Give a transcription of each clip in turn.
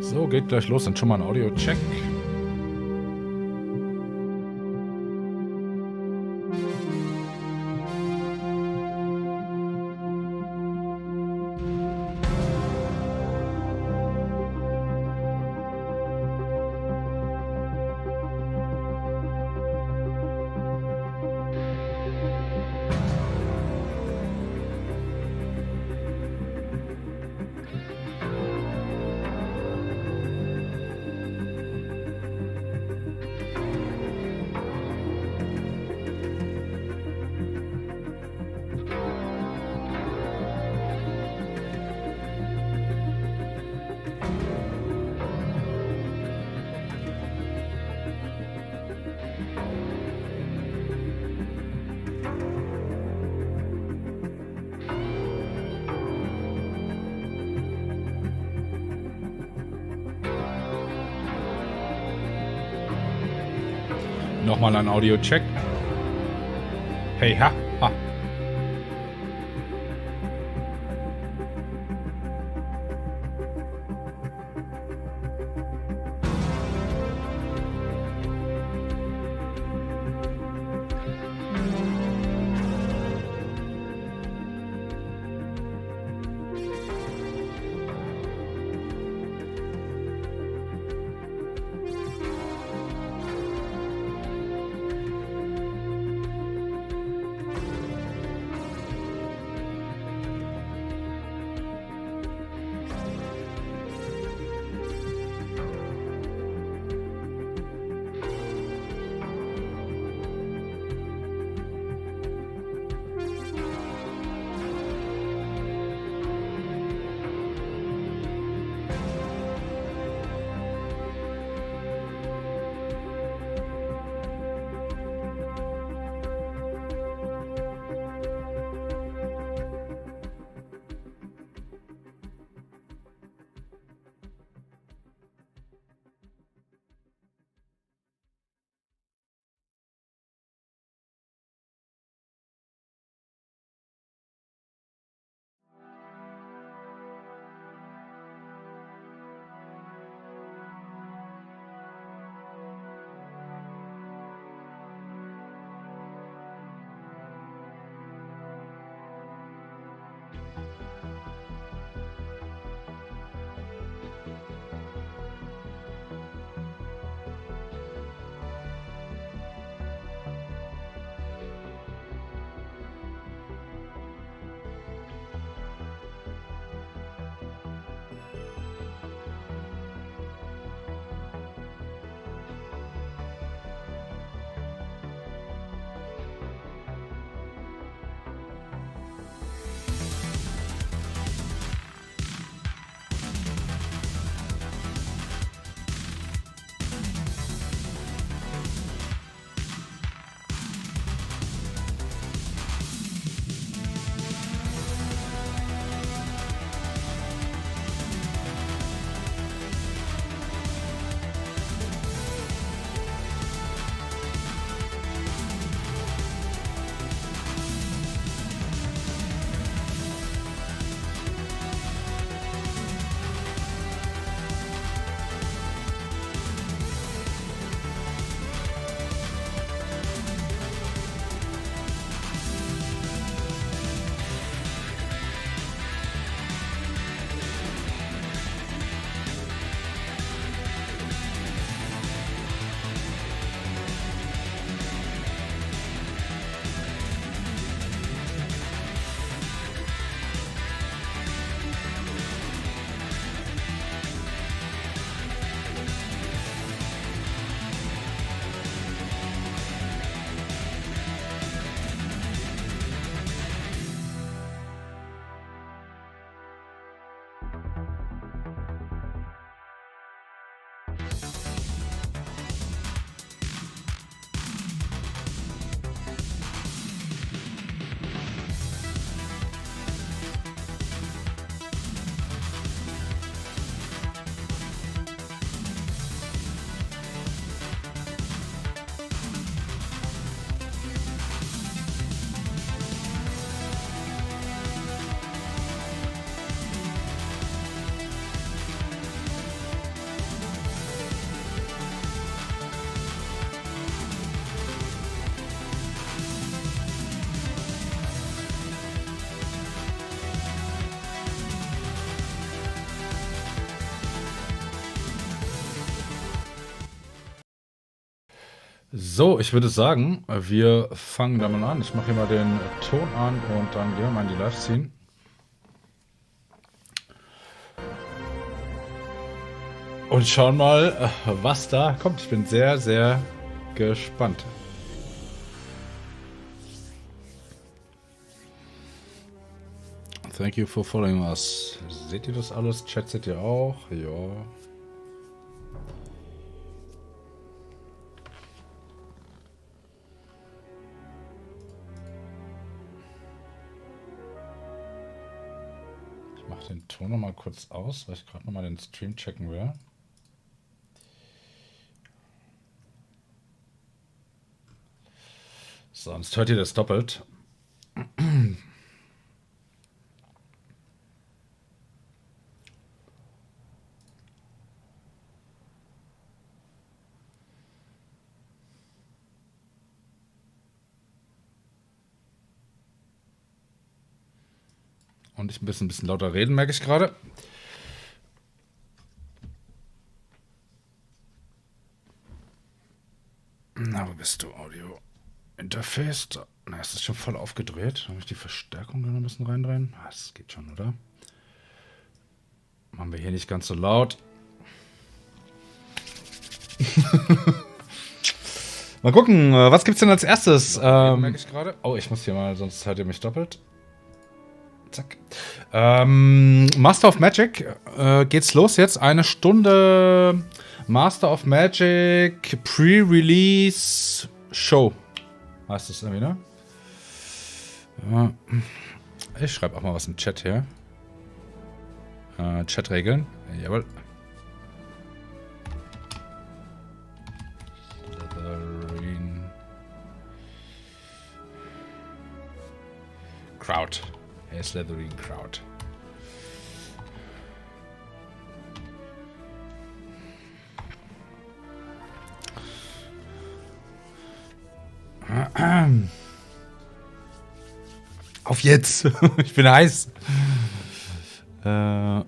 So, geht gleich los. Dann schon mal ein Audio-Check. Nochmal ein Audio-Check. Hey, ha, ha. So, ich würde sagen, wir fangen da mal an. Ich mache hier mal den Ton an und dann gehen wir mal in die Live-Scene. Und schauen mal, was da kommt. Ich bin sehr, sehr gespannt. Thank you for following us. Seht ihr das alles? Chat seht ihr auch? Ja. Ich mache den Ton noch mal kurz aus, weil ich gerade noch mal den Stream checken will. Sonst hört ihr das doppelt. Und ich ein bisschen lauter reden, merke ich gerade. Na, wo bist du? Audio Interface. Na, ist das schon voll aufgedreht? Habe ich die Verstärkung da noch ein bisschen reindrehen? Das geht schon, oder? Machen wir hier nicht ganz so laut. Mal gucken, was gibt's denn als erstes? Merke ich gerade. Oh, ich muss hier mal, sonst hört ihr mich doppelt. Zack. Master of Magic geht's los jetzt. 1 Stunde Master of Magic Pre-Release Show. Heißt das irgendwie, ne? Ich schreibe auch mal was im Chat hier. Chatregeln. Jawohl. Crowd. Hey, Slithering Crowd. Auf jetzt! Ich bin heiß! I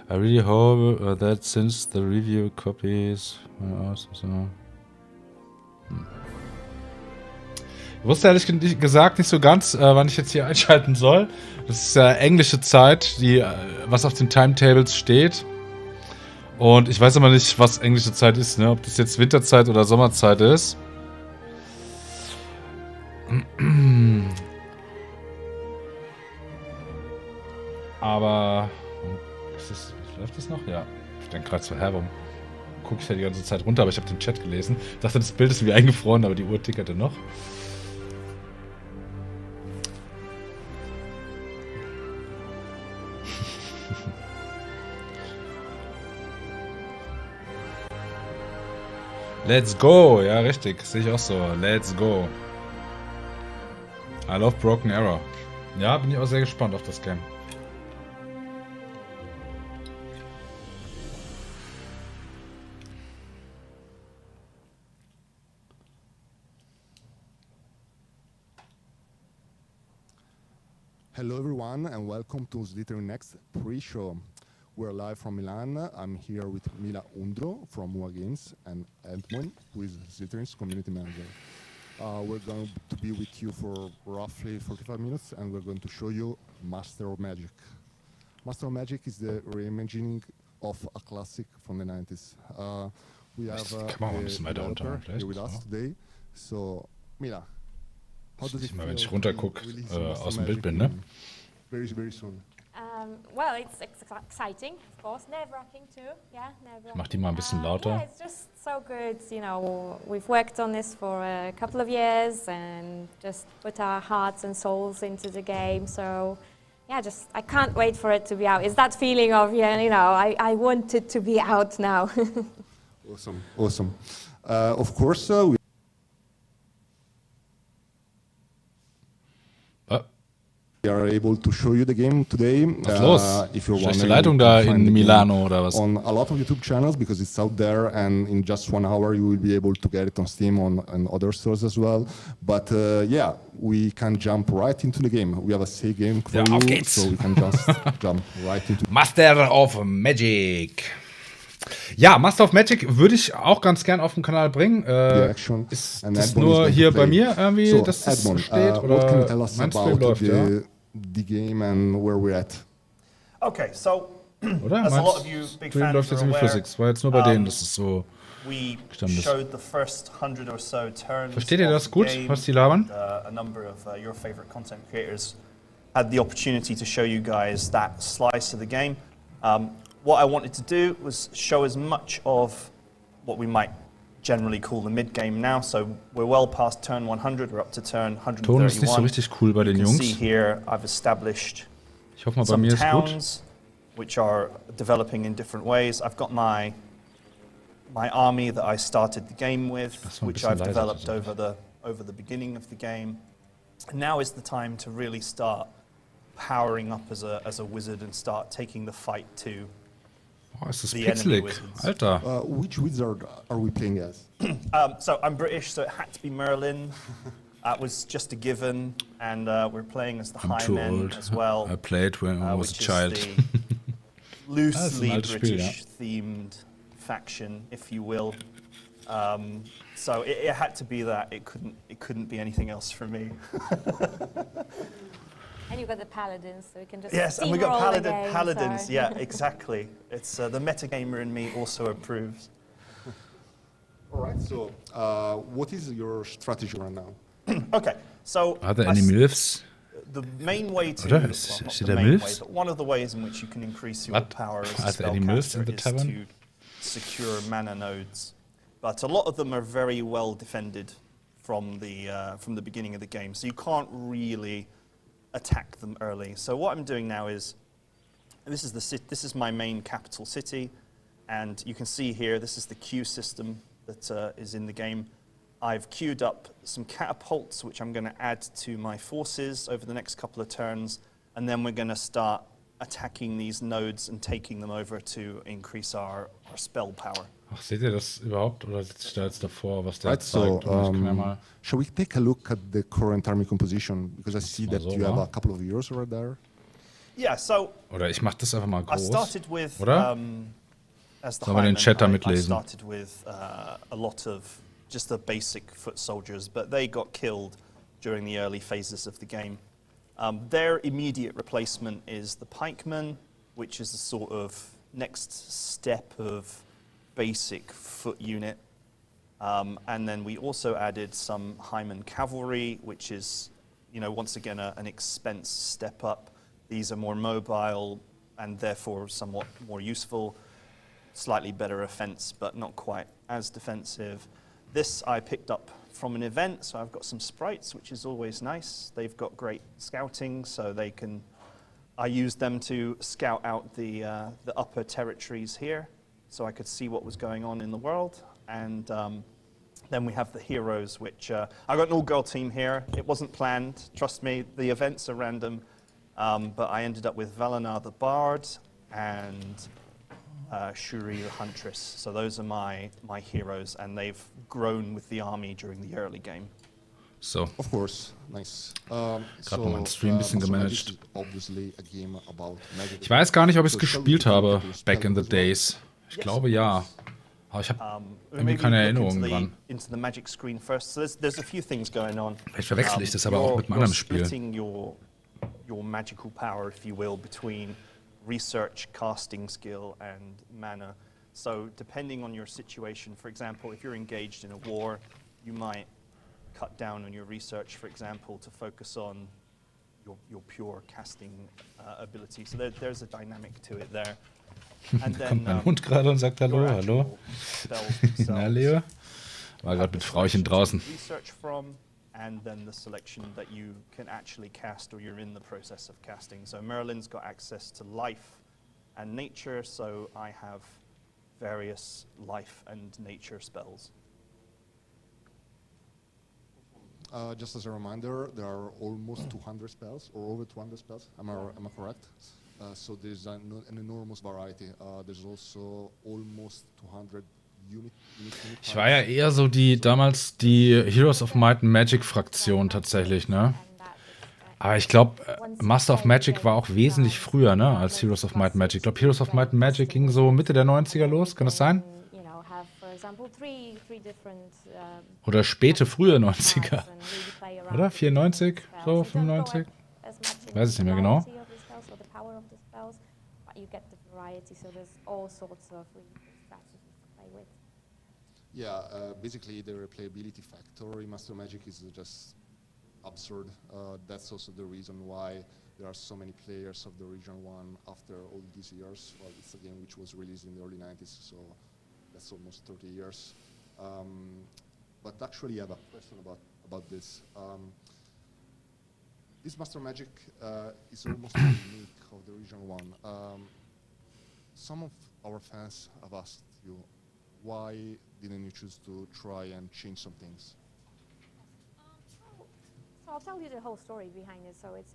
really hope that since the review copies... Ich wusste ehrlich gesagt nicht so ganz, wann ich jetzt hier einschalten soll. Das ist ja englische Zeit, was auf den Timetables steht. Und ich weiß aber nicht, was englische Zeit ist, ne? Ob das jetzt Winterzeit oder Sommerzeit ist. Aber... läuft das noch? Ja. Ich denke gerade so, warum gucke ich ja die ganze Zeit runter, aber ich habe den Chat gelesen. Ich dachte, das Bild ist wie eingefroren, aber die Uhr tickerte noch. Let's go! Ja, richtig. Sehe ich auch so. Let's go. I love Broken Arrow. Ja, bin ich auch sehr gespannt auf das Game. Hello everyone and welcome to Slitherine-NEXT pre-show. We're live from Milan. I'm here with Mila Undro from WWII Games and Edmund, who is Slytherine's community manager. We're going to be with you for roughly 45 minutes and we're going to show you Master of Magic. Master of Magic is the reimagining of a classic from the 90s. We have a developer here with us today. So, Mila, how does it feel? Wenn ich runtergucke, aus dem Bild bin, ne? Very, very soon. Well, it's exciting, of course, nerve-wracking too. Yeah, nerve-wracking. Mach die mal ein bisschen lauter. Yeah, it's just so good. You know, we've worked on this for a couple of years and just put our hearts and souls into the game. So, yeah, I can't wait for it to be out. It's that feeling of, you know, I want it to be out now. Awesome, awesome. Of course, we are able to show you the game today. Was los? If you're Schlechte Leitung da in Milano oder was? On a lot of YouTube channels because it's out there, and in just 1 hour you will be able to get it on Steam and other stores as well. But yeah, we can jump right into the game. We have a save game for you, auf geht's. so we can just jump right into. Master of Magic. Ja, Master of Magic würde ich auch ganz gern auf den Kanal bringen. Ist das nur hier bei mir irgendwie, dass das steht? Oder mein Stream läuft, ja? The game and where we're at. Okay, so oder? Mein Stream läuft jetzt irgendwie flüssig. Es war jetzt nur bei denen, dass es so gestanden ist. Versteht ihr das gut, was die labern? A number of your favorite content creators had the opportunity to show you guys that slice of the game. What I wanted to do was show as much of what we might generally call the mid-game now. So we're well past turn 100, we're up to turn 131. Ton ist nicht so richtig cool bei den Jungs. See here, I've established ich hoffe mal, bei mir ist towns, which are developing in different ways. I've got my army that I started the game with, which I've developed over the beginning of the game. And now is the time to really start powering up as a wizard and start taking the fight to oh, ist das pixelig, Alter. Which wizard are we playing as? So I'm British, so it had to be Merlin. That was just a given, and we're playing as the High Men as well. I played when I was a child. Loosely British-themed faction, if you will. So it had to be that. It couldn't be anything else for me. And you've got the paladins, so we can just yes, and we got paladins. So. Yeah, exactly. It's the metagamer in me also approves. All right. So, what is your strategy right now? Okay. So, are there any MILFs? The main way to one of the ways in which you can increase your power as a spellcaster is to secure mana nodes. But a lot of them are very well defended from the beginning of the game, so you can't really attack them early. So what I'm doing now is, this is my main capital city, and you can see here this is the queue system that is in the game. I've queued up some catapults, which I'm going to add to my forces over the next couple of turns, and then we're going to start attacking these nodes and taking them over to increase our spell power. Ach, seht ihr das überhaupt, oder sitze ich da jetzt davor, was der zeigt? Shall we take a look at the current army composition? Because I see that you have a couple of heroes right there. Yeah, so oder ich mach das einfach mal groß. I started with, oder? As the Sollen wir den Chat da mitlesen? I started with a lot of just the basic foot soldiers, but they got killed during the early phases of the game. Their immediate replacement is the pikemen, which is the sort of next step of basic foot unit. And then we also added some Hyman cavalry, which is, once again, an expense step up. These are more mobile and therefore somewhat more useful. Slightly better offense, but not quite as defensive. This I picked up from an event, so I've got some sprites, which is always nice. They've got great scouting, so I used them to scout out the upper territories here, so I could see what was going on in the world. And then we have the heroes, which I got an all-girl team here. It wasn't planned, trust me. The events are random, but I ended up with Valenar the Bard and Shuri the Huntress. So those are my heroes, and they've grown with the army during the early game. So. Of course, nice. Gerade mal meinen Stream ein bisschen gemanagt. Ich weiß gar nicht, ob ich es gespielt habe, back in the days. Ich glaube ja. Aber ich habe irgendwie keine Erinnerungen dran. Vielleicht verwechsel ich das aber auch mit einem anderen Spiel. Your magical power, if you will, between research, casting skill, and mana. So depending on your situation, for example, if you're engaged in a war, you might cut down on your research, for example, to focus on your pure casting ability. So there's a dynamic to it there. And then, kommt mein Hund gerade und sagt Hallo, hallo. Na, Leo? War gerade mit Frauchen draußen. And then the selection that you can actually cast, or you're in the process of casting. So Merlin's got access to life and nature, so I have various life and nature spells. Just as a reminder, there are almost 200 spells, or over 200 spells. Am I correct? So there's an enormous variety. There's also almost 200 Ich war ja eher so damals die Heroes of Might and Magic Fraktion tatsächlich, ne? Aber ich glaube, Master of Magic war auch wesentlich früher, ne, als Heroes of Might and Magic. Ich glaube, Heroes of Might and Magic ging so Mitte der 90er los, kann das sein? Oder späte, frühe 90er. Oder? 94? So, 95? Weiß ich nicht mehr genau. Yeah, basically the replayability factor in Master Magic is just absurd. That's also the reason why there are so many players of the Region 1 after all these years. Well, it's a game which was released in the early 90s, so that's almost 30 years. But actually I have a question about this. This Master Magic is almost unique of the Region 1. Some of our fans have asked you, why didn't you choose to try and change some things? So I'll tell you the whole story behind it. So it's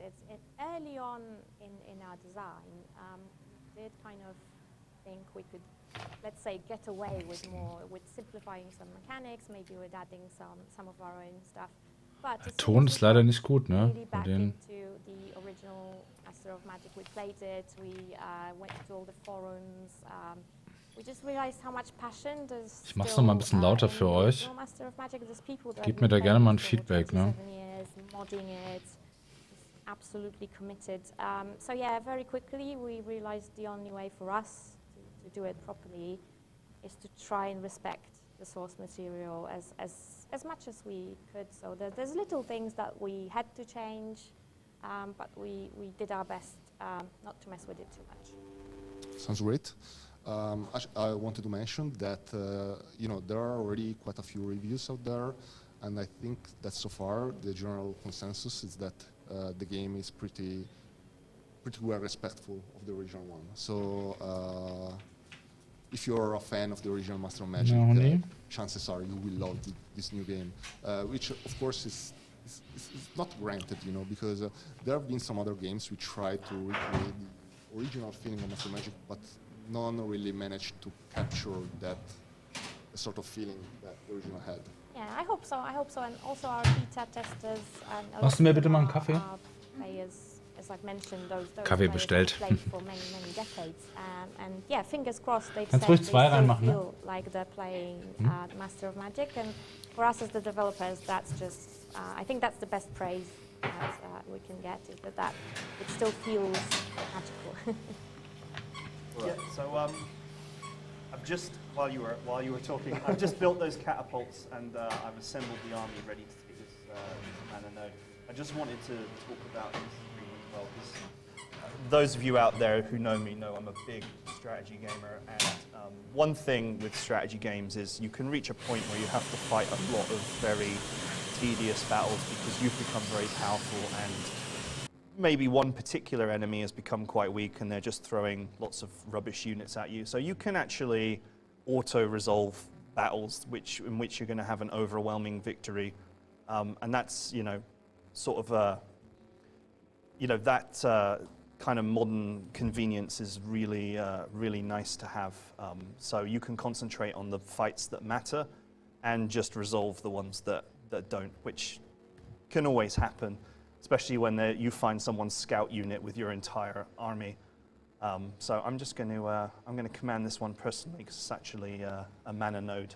early on in our design, we did kind of think we could, let's say, get away with simplifying some mechanics, maybe with adding some of our own stuff. But Der Ton ist leider nicht gut, ne? really back into the original Master of Magic, we played it, we went to all the forums. We just realized how much passion there's. Ich mach's noch mal ein bisschen lauter für euch. Gebt mir da gerne mal ein Feedback, ne? Modding it, absolutely committed. So yeah, very quickly we realized the only way for us to do it properly is to try and respect the source material as much as we could. So there's little things that we had to change, but we did our best not to mess with it too much. Sounds great. I wanted to mention that there are already quite a few reviews out there, and I think that so far the general consensus is that the game is pretty well respectful of the original one. So if you're a fan of the original Master of Magic, chances are you will love this new game, which of course is not granted, because there have been some other games which try to recreate the original feeling of Master Magic, but none really managed to capture that sort of feeling that the original had. Yeah, I hope so, and also our beta testers and a Machst du mir bitte mal einen Kaffee? players, as I've mentioned, those Kaffee players bestellt. have played for many decades, and yeah, fingers crossed they've Kannst said ruhig they zwei still reinmachen, ne? feel like they're playing Master of Magic, and for us as the developers, that's just, I think that's the best praise that we can get, is that it still feels magical. Yeah, so I've just, while you were talking, I've just built those catapults and I've assembled the army ready to take this mana node. I just wanted to talk about this stream as well, because those of you out there who know me know I'm a big strategy gamer, and one thing with strategy games is you can reach a point where you have to fight a lot of very tedious battles because you've become very powerful, and maybe one particular enemy has become quite weak and they're just throwing lots of rubbish units at you. So you can actually auto-resolve battles in which you're going to have an overwhelming victory. And that's, sort of, that kind of modern convenience is really, really nice to have. So you can concentrate on the fights that matter and just resolve the ones that don't, which can always happen, especially when you find someone's scout unit with your entire army. So I'm just going to command this one personally because it's actually a mana node.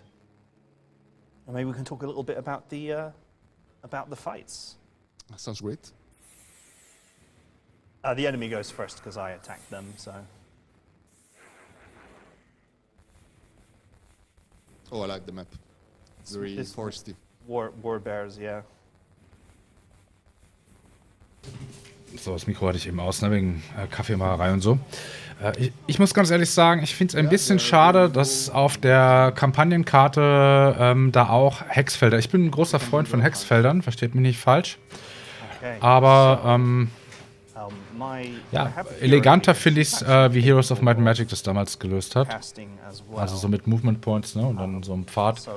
And maybe we can talk a little bit about the fights. That sounds great. The enemy goes first because I attacked them. So. Oh, I like the map. It's very foresty. War bears, yeah. So, das Mikro hatte ich eben aus, ne, wegen Kaffeemacherei und so. Ich muss ganz ehrlich sagen, ich finde es ein bisschen schade, dass auf der Kampagnenkarte da auch Hexfelder. Ich bin ein großer Freund von Hexfeldern, versteht mich nicht falsch. Aber ja, eleganter finde ich es, wie Heroes of Might and Magic das damals gelöst hat. Also so mit Movement Points, ne, und dann so einem Pfad.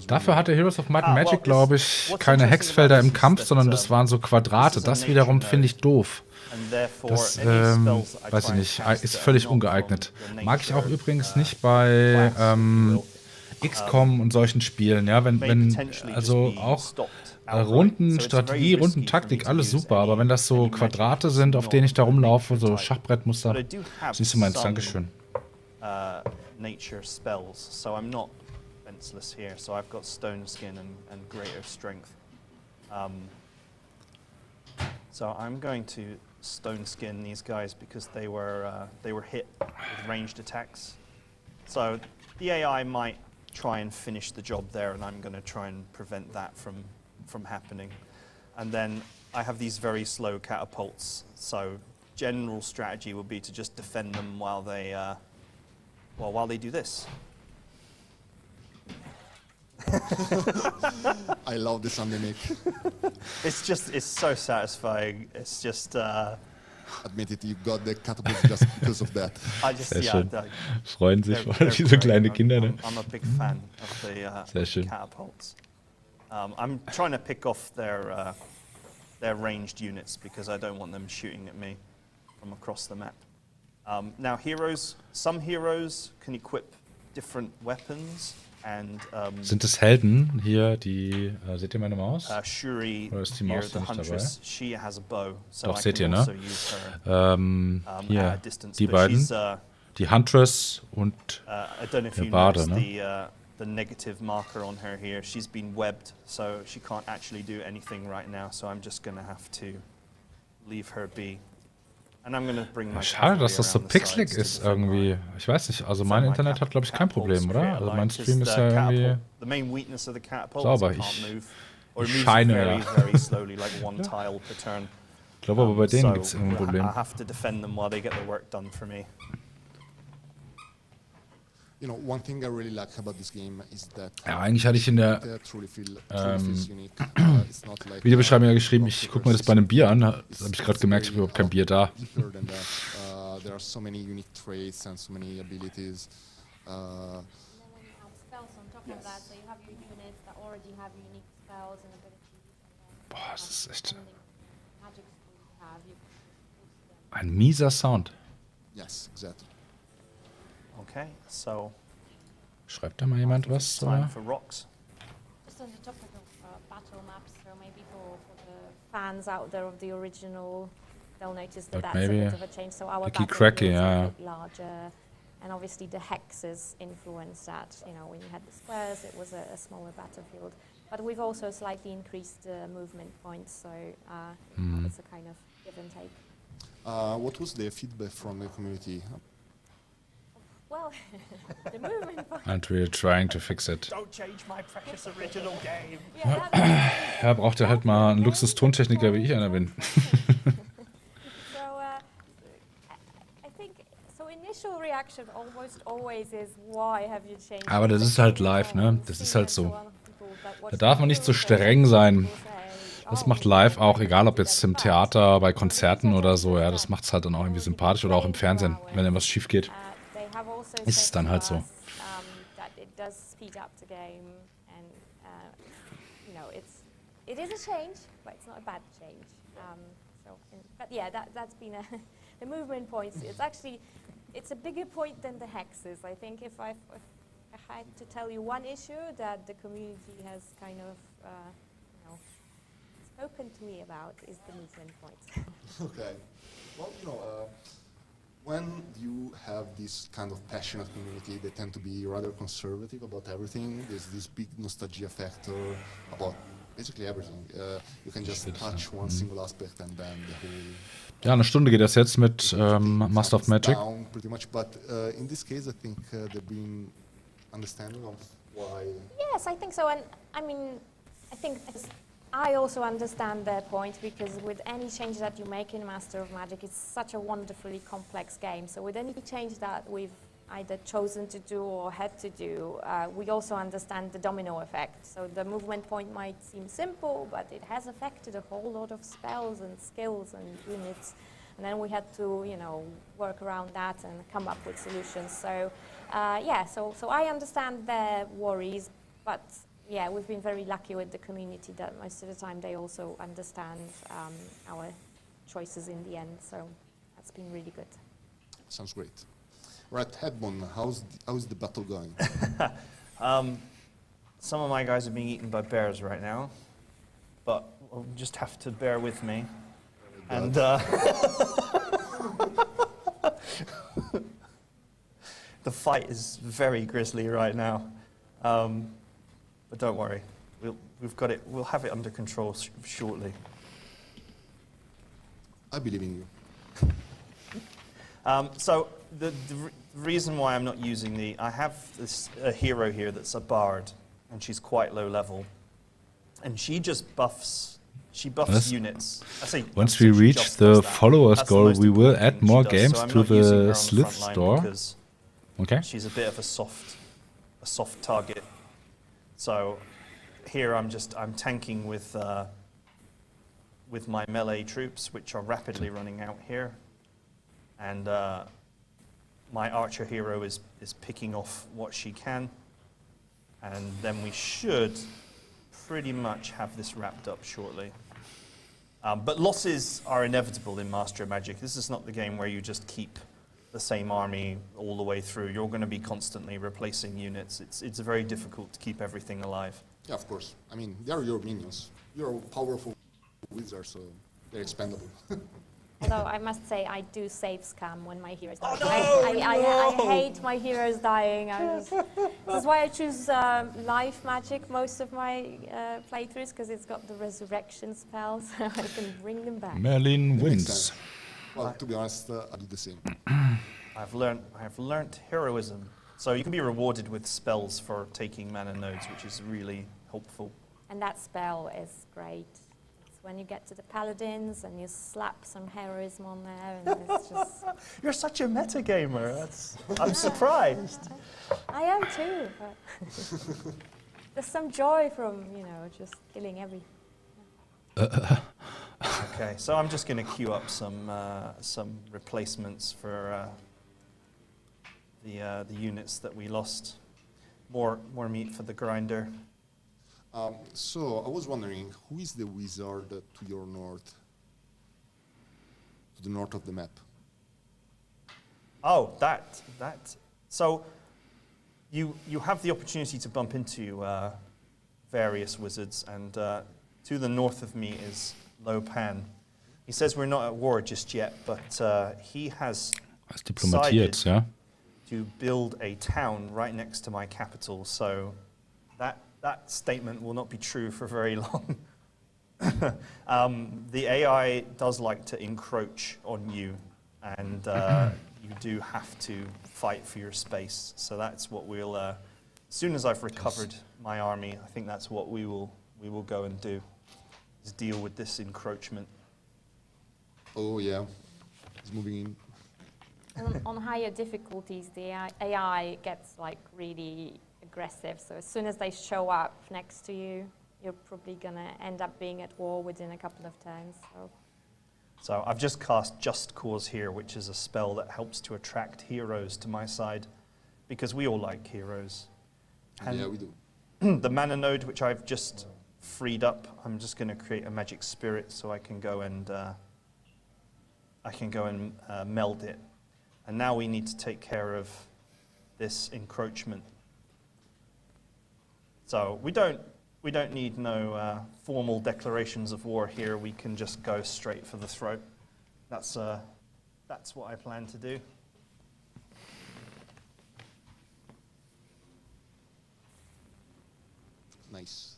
Dafür hatte Heroes of Might and Magic, glaube ich, keine Hexfelder im Kampf, sondern das waren so Quadrate. Das wiederum finde ich doof. Das, weiß ich nicht, ist völlig ungeeignet. Mag ich auch übrigens nicht bei XCOM und solchen Spielen, ja, wenn also auch Runden, Strategie, Rundentaktik, alles super, aber wenn das so Quadrate sind, auf denen ich da rumlaufe, so Schachbrettmuster, das ist nicht so meins, Dankeschön. Nature spells, so I'm not defenseless here, so I've got stone skin and greater strength. So I'm going to stone skin these guys because they were hit with ranged attacks. So the AI might try and finish the job there, and I'm going to try and prevent that from happening. And then I have these very slow catapults, so general strategy would be to just defend them while they do this. I love the sound they make. It's so satisfying. It's just. Admit it, you got the catapult just because of that. Sehr schön. Freuen sich wie so kleine Kinder, ne? I'm a big fan of the catapults. I'm trying to pick off their ranged units because I don't want them shooting at me from across the map. Now some heroes can equip different weapons. And, sind es Helden hier, die, seht ihr meine Maus? Shuri, oder ist die Maus da nicht dabei? She has a bow, so doch, I seht ihr, can also ne? use her, hier, distance, die beiden, die Huntress und I don't know if der you Barde, noticed ne? The negative marker on her here. She's been webbed, so she can't actually do anything right now, so I'm just going to have to leave her be. Schade, dass das so pixelig ist irgendwie. Ich weiß nicht, also mein Internet hat, glaube ich, kein Problem, oder? Also mein Stream ist ja irgendwie sauber. Ich scheine ja. Ich glaube aber bei denen gibt es irgendein Problem. Ja, eigentlich hatte ich in der Videobeschreibung ja geschrieben, ich gucke mir das bei einem Bier an. Das habe ich gerade gemerkt, ich habe überhaupt kein Bier da. Boah, das ist echt ein mieser Sound. Yes, exactly. Okay, so schreibt da mal jemand was? Oder? Just on the topic of battle maps, so maybe for the fans out there of the original, they'll notice that that's a bit of a change. So our battlefields are a bit larger, and obviously the hexes influence that. You know, when you had the squares, it was a smaller battlefield. But we've also slightly increased the movement points, so it's a kind of give and take. What was the feedback from the community? Well, the movement point. And we're trying to fix it. Don't change my precious original game. Ja, braucht er halt mal einen Luxus-Tontechniker, wie ich einer bin. Aber das ist halt live, ne? Das ist halt so. Da darf man nicht so streng sein. Das macht live auch, egal ob jetzt im Theater, bei Konzerten oder so, ja, das macht es halt dann auch irgendwie sympathisch oder auch im Fernsehen, wenn irgendwas schief geht. Ist es dann halt so. It is a change, but it's not a bad change. But yeah, that's been the movement points. It's a bigger point than the hexes. I think if I had to tell you one issue that the community has kind of spoken to me about is the movement points. Okay. Well, when you have this kind of passionate community, they tend to be rather conservative about everything. There's this big nostalgia factor about basically everything. You can just touch one single aspect and then the whole... Ja, eine Stunde geht das jetzt mit Master of Magic. Down pretty much, but in this case, I think they've been understanding of why... Yes, I think so, and I mean, I think I also understand their point, because with any change that you make in Master of Magic, it's such a wonderfully complex game. So with any change that we've either chosen to do or had to do, we also understand the domino effect. So the movement point might seem simple, but it has affected a whole lot of spells and skills and units. And then we had to, work around that and come up with solutions. So, so I understand their worries, but yeah, we've been very lucky with the community that most of the time they also understand our choices in the end. So that's been really good. Sounds great. Right, Headbone, how's the battle going? Some of my guys are being eaten by bears right now, but you'll just have to bear with me. And the fight is very grisly right now, but don't worry, we've got it. We'll have it under control shortly. I believe in you. So the reason why I'm not using I have a hero here that's a bard, and she's quite low level, and she just buffs. She buffs units. Once we reach the followers goal, we will add more games to the Slith store. Okay. She's a bit of a soft target. So here I'm tanking with my melee troops, which are rapidly running out here, and my archer hero is picking off what she can, and then we should pretty much have this wrapped up shortly. But losses are inevitable in Master of Magic. This is not the game where you just keep the same army all the way through. You're going to be constantly replacing units. It's very difficult to keep everything alive. Yeah, of course. I mean, they are your minions. You're powerful wizards, so they're expendable. Although I must say, I do save scam when my heroes die. Oh, I hate my heroes dying. This is why I choose life magic most of my playthroughs, because it's got the resurrection spell, so I can bring them back. Merlin wins. Well, to be honest, I do the same. I've learnt heroism. So you can be rewarded with spells for taking mana nodes, which is really helpful. And that spell is great. When you get to the paladins and you slap some heroism on there, and it's just... You're such a metagamer. I'm surprised. I am too. But there's some joy from, just killing everything. Okay, so I'm just going to queue up some replacements for the units that we lost. More meat for the grinder. So I was wondering, who is the wizard to your north? To the north of the map? Oh, that. So you have the opportunity to bump into various wizards, and to the north of me is Lopan. He says we're not at war just yet, but he has decided to build a town right next to my capital, so that statement will not be true for very long. The AI does like to encroach on you, and you do have to fight for your space. So that's what we'll, as soon as I've recovered my army, I think that's what we will go and do, is deal with this encroachment. Oh yeah, he's moving in. On higher difficulties, the AI gets really aggressive, so as soon as they show up next to you, you're probably going to end up being at war within a couple of turns. So I've just cast Just Cause here, which is a spell that helps to attract heroes to my side, because we all like heroes. And yeah, we do. The mana node, which I've just freed up, I'm just going to create a magic spirit so I can go and meld it. And now we need to take care of this encroachment. So we don't need no formal declarations of war here. We can just go straight for the throat. That's what I plan to do. Nice.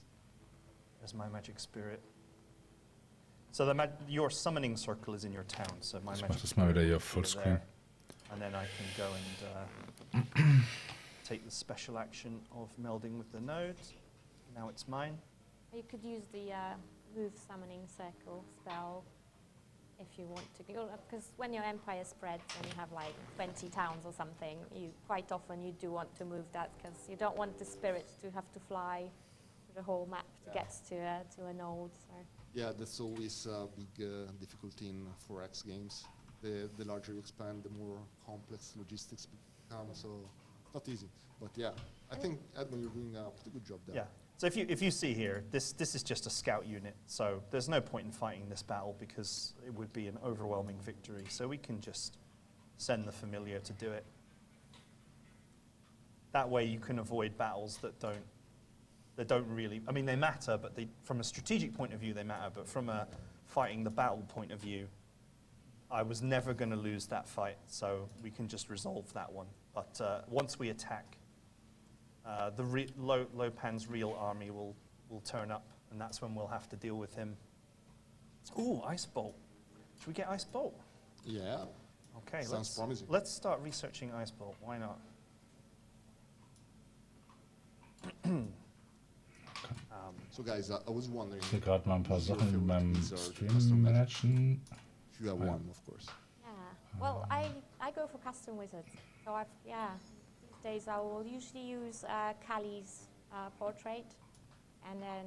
There's my magic spirit. So your summoning circle is in your town. So my magic spirit is full screen. There. And then I can go and take the special action of melding with the node. Now it's mine. You could use the move summoning circle spell if you want to, because when your empire spreads and you have 20 towns or something, quite often you do want to move that, because you don't want the spirits to have to fly the whole map to get to a node. So. Yeah, that's always a big difficulty in 4X games. The larger you expand, the more complex logistics become, so not easy. But yeah, I think, Edmund, you're doing a pretty good job there. Yeah. So if you see here, this is just a scout unit, so there's no point in fighting this battle because it would be an overwhelming victory. So we can just send the familiar to do it. That way you can avoid battles that don't really, I mean, they matter, but from a strategic point of view, they matter, but from a fighting the battle point of view, I was never going to lose that fight, so we can just resolve that one. But once we attack, Lopan's real army will turn up, and that's when we'll have to deal with him. Ooh, Ice Bolt. Should we get Ice Bolt? Yeah. Okay, Sounds promising. Let's start researching Ice Bolt. Why not? So guys, I was wondering. Ich will gerade mal ein paar what's your Sachen in favorite meinem wizard, Stream custom magic? managen. If you have one, of course. Yeah. Well, I go for custom wizards. So these days I will usually use Kali's portrait, and then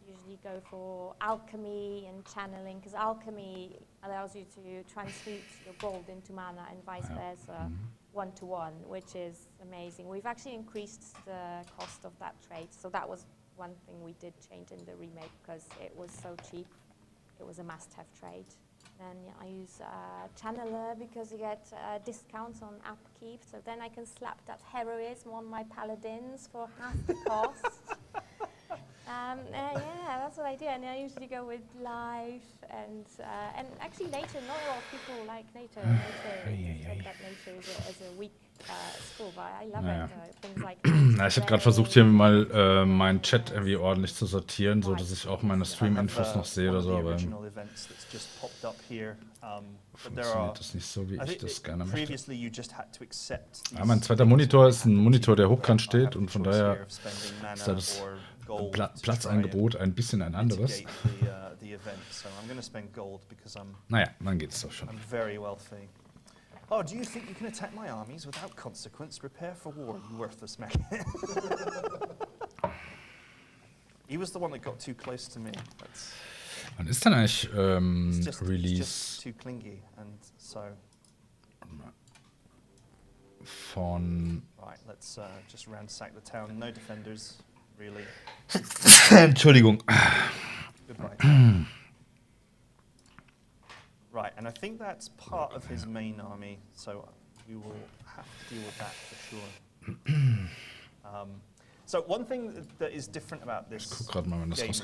usually go for alchemy and channeling, because alchemy allows you to transmute your gold into mana and vice versa, one-to-one, which is amazing. We've actually increased the cost of that trade, so that was one thing we did change in the remake, because it was so cheap. It was a must-have trade. Then I use Channeler because you get discounts on upkeep, so then I can slap that heroism on my paladins for half the cost. Yeah, that's what I do, and I usually go with life and actually nature. Not a lot of people like nature. Said that nature is a weak skill, but I love it. Things like Ja, ich habe gerade versucht, hier mal meinen Chat irgendwie ordentlich zu sortieren, so dass ich auch meine Stream-Infos noch sehe oder so, aber funktioniert das nicht so, wie ich das gerne möchte. Ja, mein zweiter Monitor ist ein Monitor, der hochkant steht, und von daher ist da das Platzangebot ein bisschen ein anderes. Naja, dann geht's doch schon. Oh, do you think you can attack my armies without consequence? Prepare for war, you worthless man. He was the one that got too close to me. Wann ist denn eigentlich Release? Just too clingy, and so. Von. Right, let's just ransack the town. No defenders, really. Entschuldigung. Goodbye. Right, and I think that's part of his main army, so we will have to deal with that for sure. So one thing that is different about this game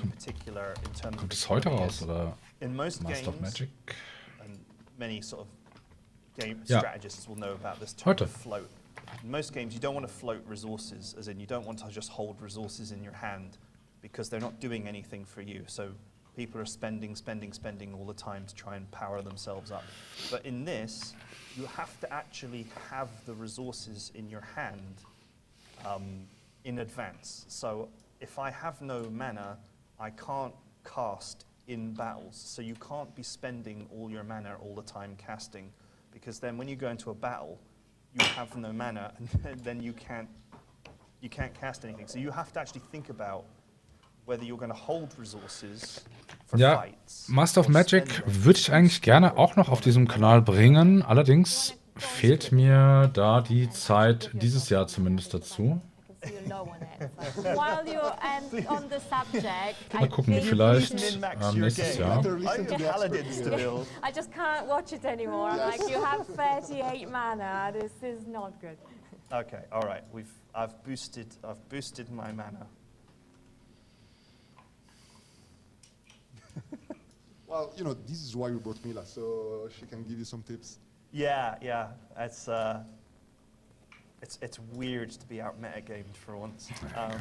in particular, in terms Kommt of es heute raus, oder? in most Master of games, Magic? and many sort of game strategists will know about this term of float. In most games, you don't want to float resources, as in you don't want to just hold resources in your hand, because they're not doing anything for you. So people are spending all the time to try and power themselves up. But in this, you have to actually have the resources in your hand in advance. So if I have no mana, I can't cast in battles. So you can't be spending all your mana all the time casting, because then when you go into a battle, you have no mana, and then you can't cast anything. So you have to actually think about whether you're going to hold resources for fights. Master of Magic würde ich eigentlich gerne auch noch auf diesem Kanal bringen. Allerdings fehlt mir da die Zeit dieses Jahr zumindest dazu. Mal gucken, vielleicht nächstes Jahr. I just can't watch it anymore. I'm like, you have 38 mana. This is not good. Okay, all right. I've boosted my mana. Well, you know, this is why we brought Mila, so she can give you some tips. Yeah. It's weird to be out metagamed for once. I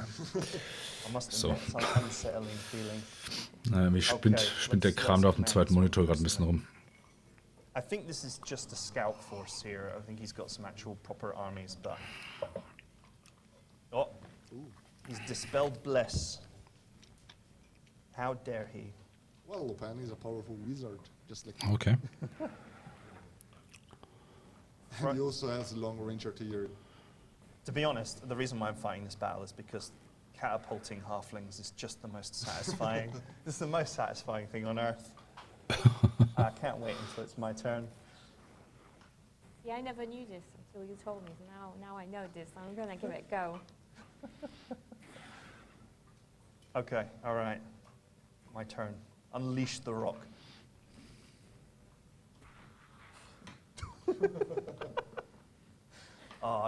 must admit, it's an unsettling feeling. Wie spinnt der Kram da auf dem zweiten Monitor gerade ein bisschen rum. I think this is just a scout force here. I think he's got some actual proper armies, but... Oh, he's dispelled Bless. How dare he? Well, Lopan is a powerful wizard, just like Okay. And he also has long-range artillery. To be honest, the reason why I'm fighting this battle is because catapulting halflings is just the most satisfying. This is the most satisfying thing on earth. I can't wait until it's my turn. Yeah, I never knew this until you told me. Now I know this. I'm gonna give it a go. Okay, all right. My turn. Unleash the rock.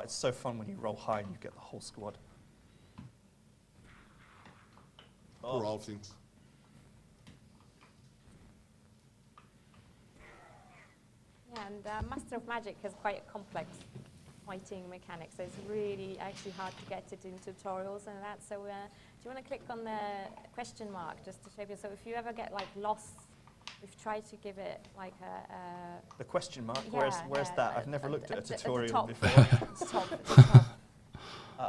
It's so fun when you roll high and you get the whole squad. Poor Alfins. Yeah, and Master of Magic has quite a complex fighting mechanics. So it's really actually hard to get it in tutorials and that. So do you want to click on the question mark just to show you? So if you ever get like lost, we've tried to give it like a The question mark? Yeah, Where's yeah, that? I've never looked at a at the tutorial top. before. At the top.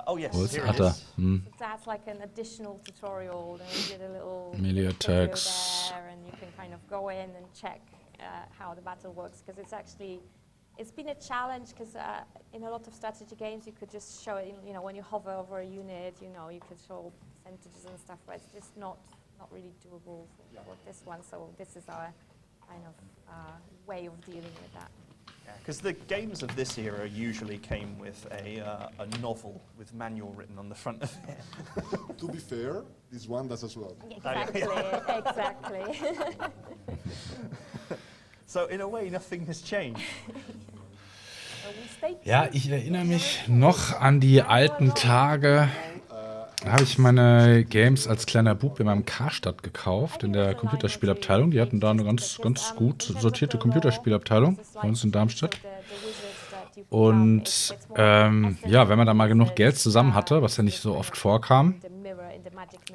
Oh yes, Wo ist here er it da? is. Hm. So that's like an additional tutorial. Then we did a little Melee video attacks. there, and you can kind of go in and check how the battle works, because it's been a challenge, because in a lot of strategy games you could just show it, when you hover over a unit, you could show percentages and stuff, but it's just not really doable for this one. So this is our kind of way of dealing with that. Because the games of this era usually came with a novel with manual written on the front of it. To be fair, this one does as well. Exactly, exactly. So in a way, nothing has changed. So we stay Ja, ich erinnere mich noch an die alten Tage. Da habe ich meine Games als kleiner Bub in meinem Karstadt gekauft, in der Computerspielabteilung. Die hatten da eine ganz gut sortierte Computerspielabteilung bei uns in Darmstadt. Und ja, wenn man da mal genug Geld zusammen hatte, was ja nicht so oft vorkam,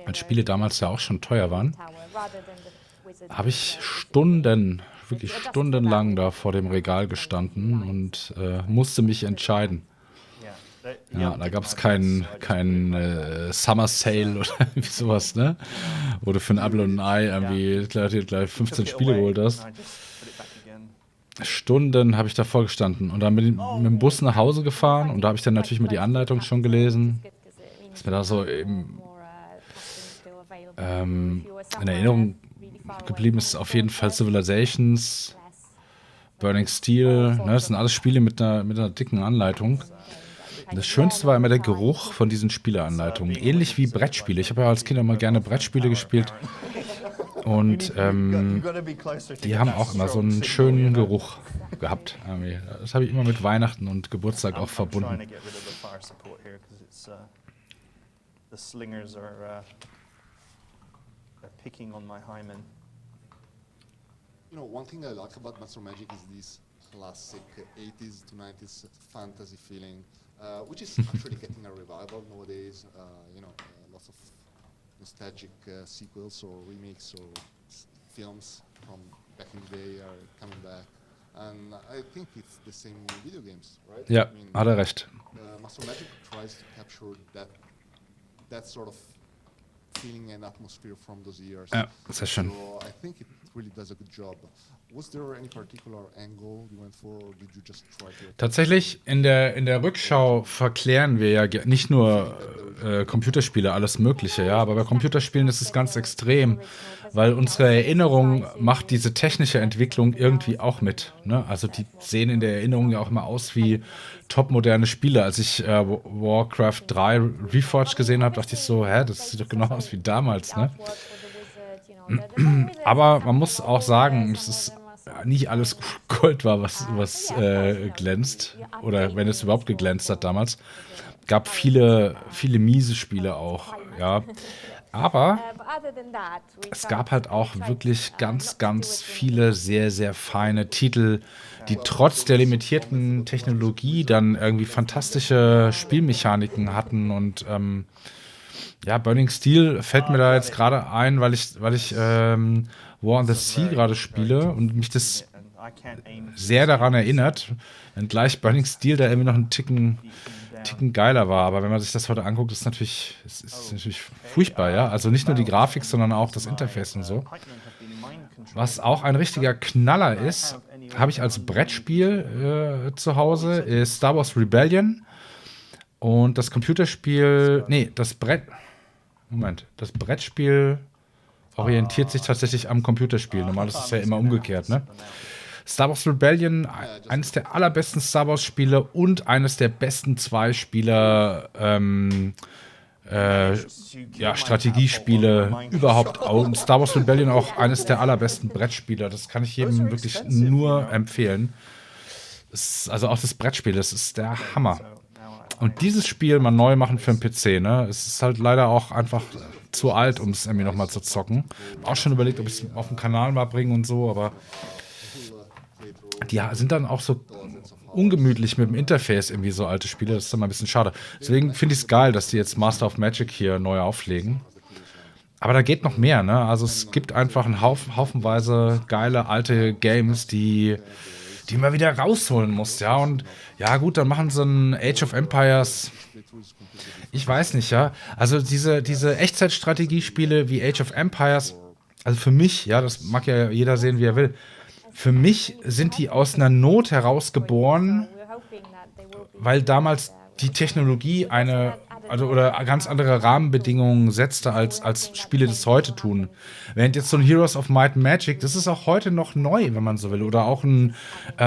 weil Spiele damals ja auch schon teuer waren, habe ich wirklich stundenlang da vor dem Regal gestanden und musste mich entscheiden. Ja, da gab es keinen Summer Sale oder irgendwie sowas, ne? Wo du für ein Apfel und ein Ei irgendwie gleich 15 Spiele geholt hast. Stunden habe ich davor gestanden und dann bin ich mit dem Bus nach Hause gefahren und da habe ich dann natürlich mit die Anleitung schon gelesen. Was mir da so eben in Erinnerung geblieben ist, auf jeden Fall Civilizations, Burning Steel, ne? Das sind alles Spiele mit einer dicken Anleitung. Das Schönste war immer der Geruch von diesen Spieleanleitungen. Ähnlich wie Brettspiele. Ich habe ja als Kind immer gerne Brettspiele gespielt. Und die haben auch immer so einen schönen Geruch gehabt. Das habe ich immer mit Weihnachten und Geburtstag auch verbunden. The slingers are picking on my hymen. One thing I like about Master Magic is this classic 80s to 90s fantasy feeling, which is actually getting a revival nowadays. Lots of nostalgic sequels or remakes or films from back in the day are coming back. And I think it's the same in video games, right? Ja, hat er recht. Master Magic tries to capture that sort of feeling and atmosphere from those years. Ja, sehr schön. So I think it really does a good job. Was there any particular angle you went for, or did you just try to... Tatsächlich, in der Rückschau verklären wir ja nicht nur Computerspiele, alles Mögliche, ja, aber bei Computerspielen ist es ganz extrem, weil unsere Erinnerung macht diese technische Entwicklung irgendwie auch mit, ne? Also die sehen in der Erinnerung ja auch immer aus wie topmoderne Spiele. Als ich Warcraft 3 Reforged gesehen habe, dachte ich so, das sieht doch genau aus wie damals, ne? Aber man muss auch sagen, es ist nicht alles Gold war, was glänzt. Oder wenn es überhaupt geglänzt hat damals. Gab viele miese Spiele auch, ja. Aber es gab halt auch wirklich ganz viele sehr, sehr feine Titel, die trotz der limitierten Technologie dann irgendwie fantastische Spielmechaniken hatten. Und ja, Burning Steel fällt mir da jetzt gerade ein, weil ich War on the Sea gerade spiele und mich das sehr daran erinnert, wenngleich Burning Steel da irgendwie noch einen Ticken geiler war. Aber wenn man sich das heute anguckt, ist natürlich furchtbar, ja. Also nicht nur die Grafik, sondern auch das Interface und so. Was auch ein richtiger Knaller ist, habe ich als Brettspiel zu Hause, ist Star Wars Rebellion. Und das Computerspiel, das Brettspiel orientiert sich tatsächlich am Computerspiel. Normal ist es ja immer umgekehrt, ne? Star Wars Rebellion, eines der allerbesten Star Wars Spiele und eines der besten 2 Spieler Strategiespiele überhaupt. Und Star Wars Rebellion auch eines der allerbesten Brettspieler. Das kann ich jedem wirklich nur empfehlen. Also auch das Brettspiel, das ist der Hammer. Und dieses Spiel mal neu machen für den PC, ne? Es ist halt leider auch einfach zu alt, um es irgendwie nochmal zu zocken. Auch schon überlegt, ob ich es auf den Kanal mal bringe und so, aber die sind dann auch so ungemütlich mit dem Interface irgendwie so alte Spiele. Das ist dann mal ein bisschen schade. Deswegen finde ich es geil, dass die jetzt Master of Magic hier neu auflegen. Aber da geht noch mehr, ne? Also es gibt einfach einen haufenweise geile alte Games, die man wieder rausholen muss, ja. Und ja gut, dann machen sie ein Age of Empires. Ich weiß nicht, ja. Also diese Echtzeitstrategiespiele wie Age of Empires, also für mich, ja, das mag ja jeder sehen, wie er will. Für mich sind die aus einer Not heraus geboren, weil damals die Technologie oder ganz andere Rahmenbedingungen setzte, als Spiele das heute tun. Während jetzt so ein Heroes of Might and Magic, das ist auch heute noch neu, wenn man so will. Oder auch ein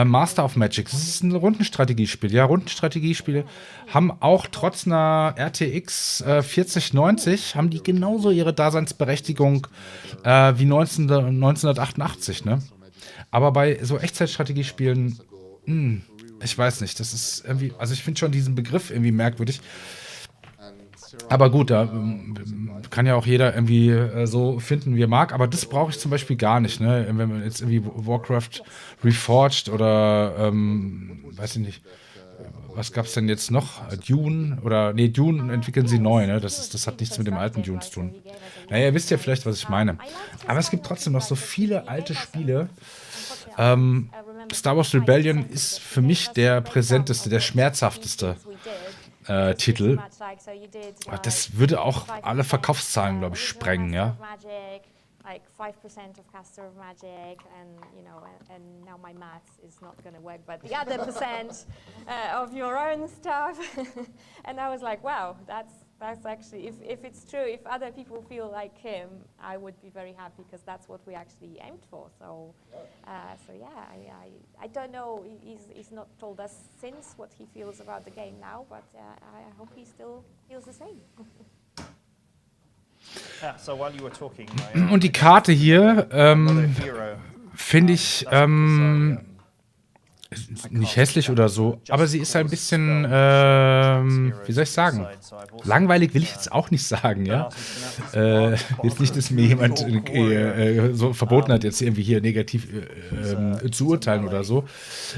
Master of Magic, das ist ein Rundenstrategiespiel. Ja, Rundenstrategiespiele haben auch trotz einer RTX 4090, haben die genauso ihre Daseinsberechtigung wie 1988, ne? Aber bei so Echtzeitstrategiespielen, ich weiß nicht, das ist irgendwie, also ich finde schon diesen Begriff irgendwie merkwürdig. Aber gut, da kann ja auch jeder irgendwie so finden, wie er mag. Aber das brauche ich zum Beispiel gar nicht, ne? Wenn man jetzt irgendwie Warcraft Reforged oder, weiß ich nicht, was gab's denn jetzt noch? Dune? Dune entwickeln sie neu, ne? Das hat nichts mit dem alten Dune zu tun. Naja, ihr wisst ja vielleicht, was ich meine. Aber es gibt trotzdem noch so viele alte Spiele. Star Wars Rebellion ist für mich der präsenteste, der schmerzhafteste Titel. Das würde auch alle Verkaufszahlen, glaube ich, sprengen, ja. Like 5% of caster of magic, and and now my maths is not going to work, but the other percent of your own stuff. And I was like, wow, that's actually, if it's true, if other people feel like him, I would be very happy, because that's what we actually aimed for. So I don't know. He's not told us since what he feels about the game now, but I hope he still feels the same. Und die Karte hier finde ich nicht hässlich oder so, aber sie ist ein bisschen, wie soll ich sagen, langweilig will ich jetzt auch nicht sagen, ja. Jetzt nicht, dass mir jemand so verboten hat, jetzt irgendwie hier negativ zu urteilen oder so.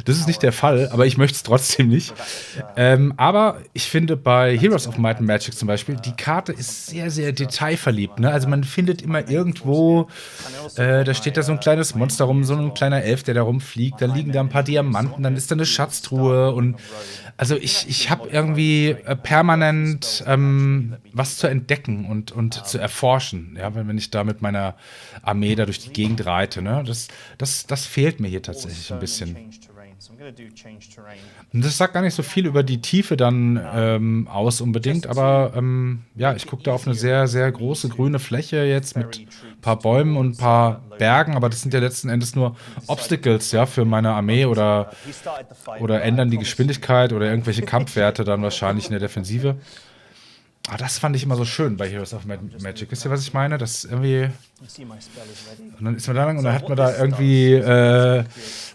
Das ist nicht der Fall, aber ich möchte es trotzdem nicht. Aber ich finde bei Heroes of Might and Magic zum Beispiel, die Karte ist sehr, sehr detailverliebt, ne? Also man findet immer irgendwo, da steht da so ein kleines Monster rum, so ein kleiner Elf, der da rumfliegt, da liegen da ein paar Diamanten, dann ist da eine Schatztruhe und also ich habe irgendwie permanent was zu entdecken und zu erforschen, ja, wenn ich da mit meiner Armee da durch die Gegend reite, ne? Das fehlt mir hier tatsächlich ein bisschen. Und das sagt gar nicht so viel über die Tiefe dann aus unbedingt, aber ja, ich gucke da auf eine sehr, sehr große grüne Fläche jetzt mit ein paar Bäumen und ein paar Bergen, aber das sind ja letzten Endes nur Obstacles, ja, für meine Armee oder ändern die Geschwindigkeit oder irgendwelche Kampfwerte dann wahrscheinlich in der Defensive. Aber das fand ich immer so schön bei Heroes of Magic. Wisst ihr, was ich meine? Das irgendwie. Und dann ist man da lang und dann hat man da irgendwie eine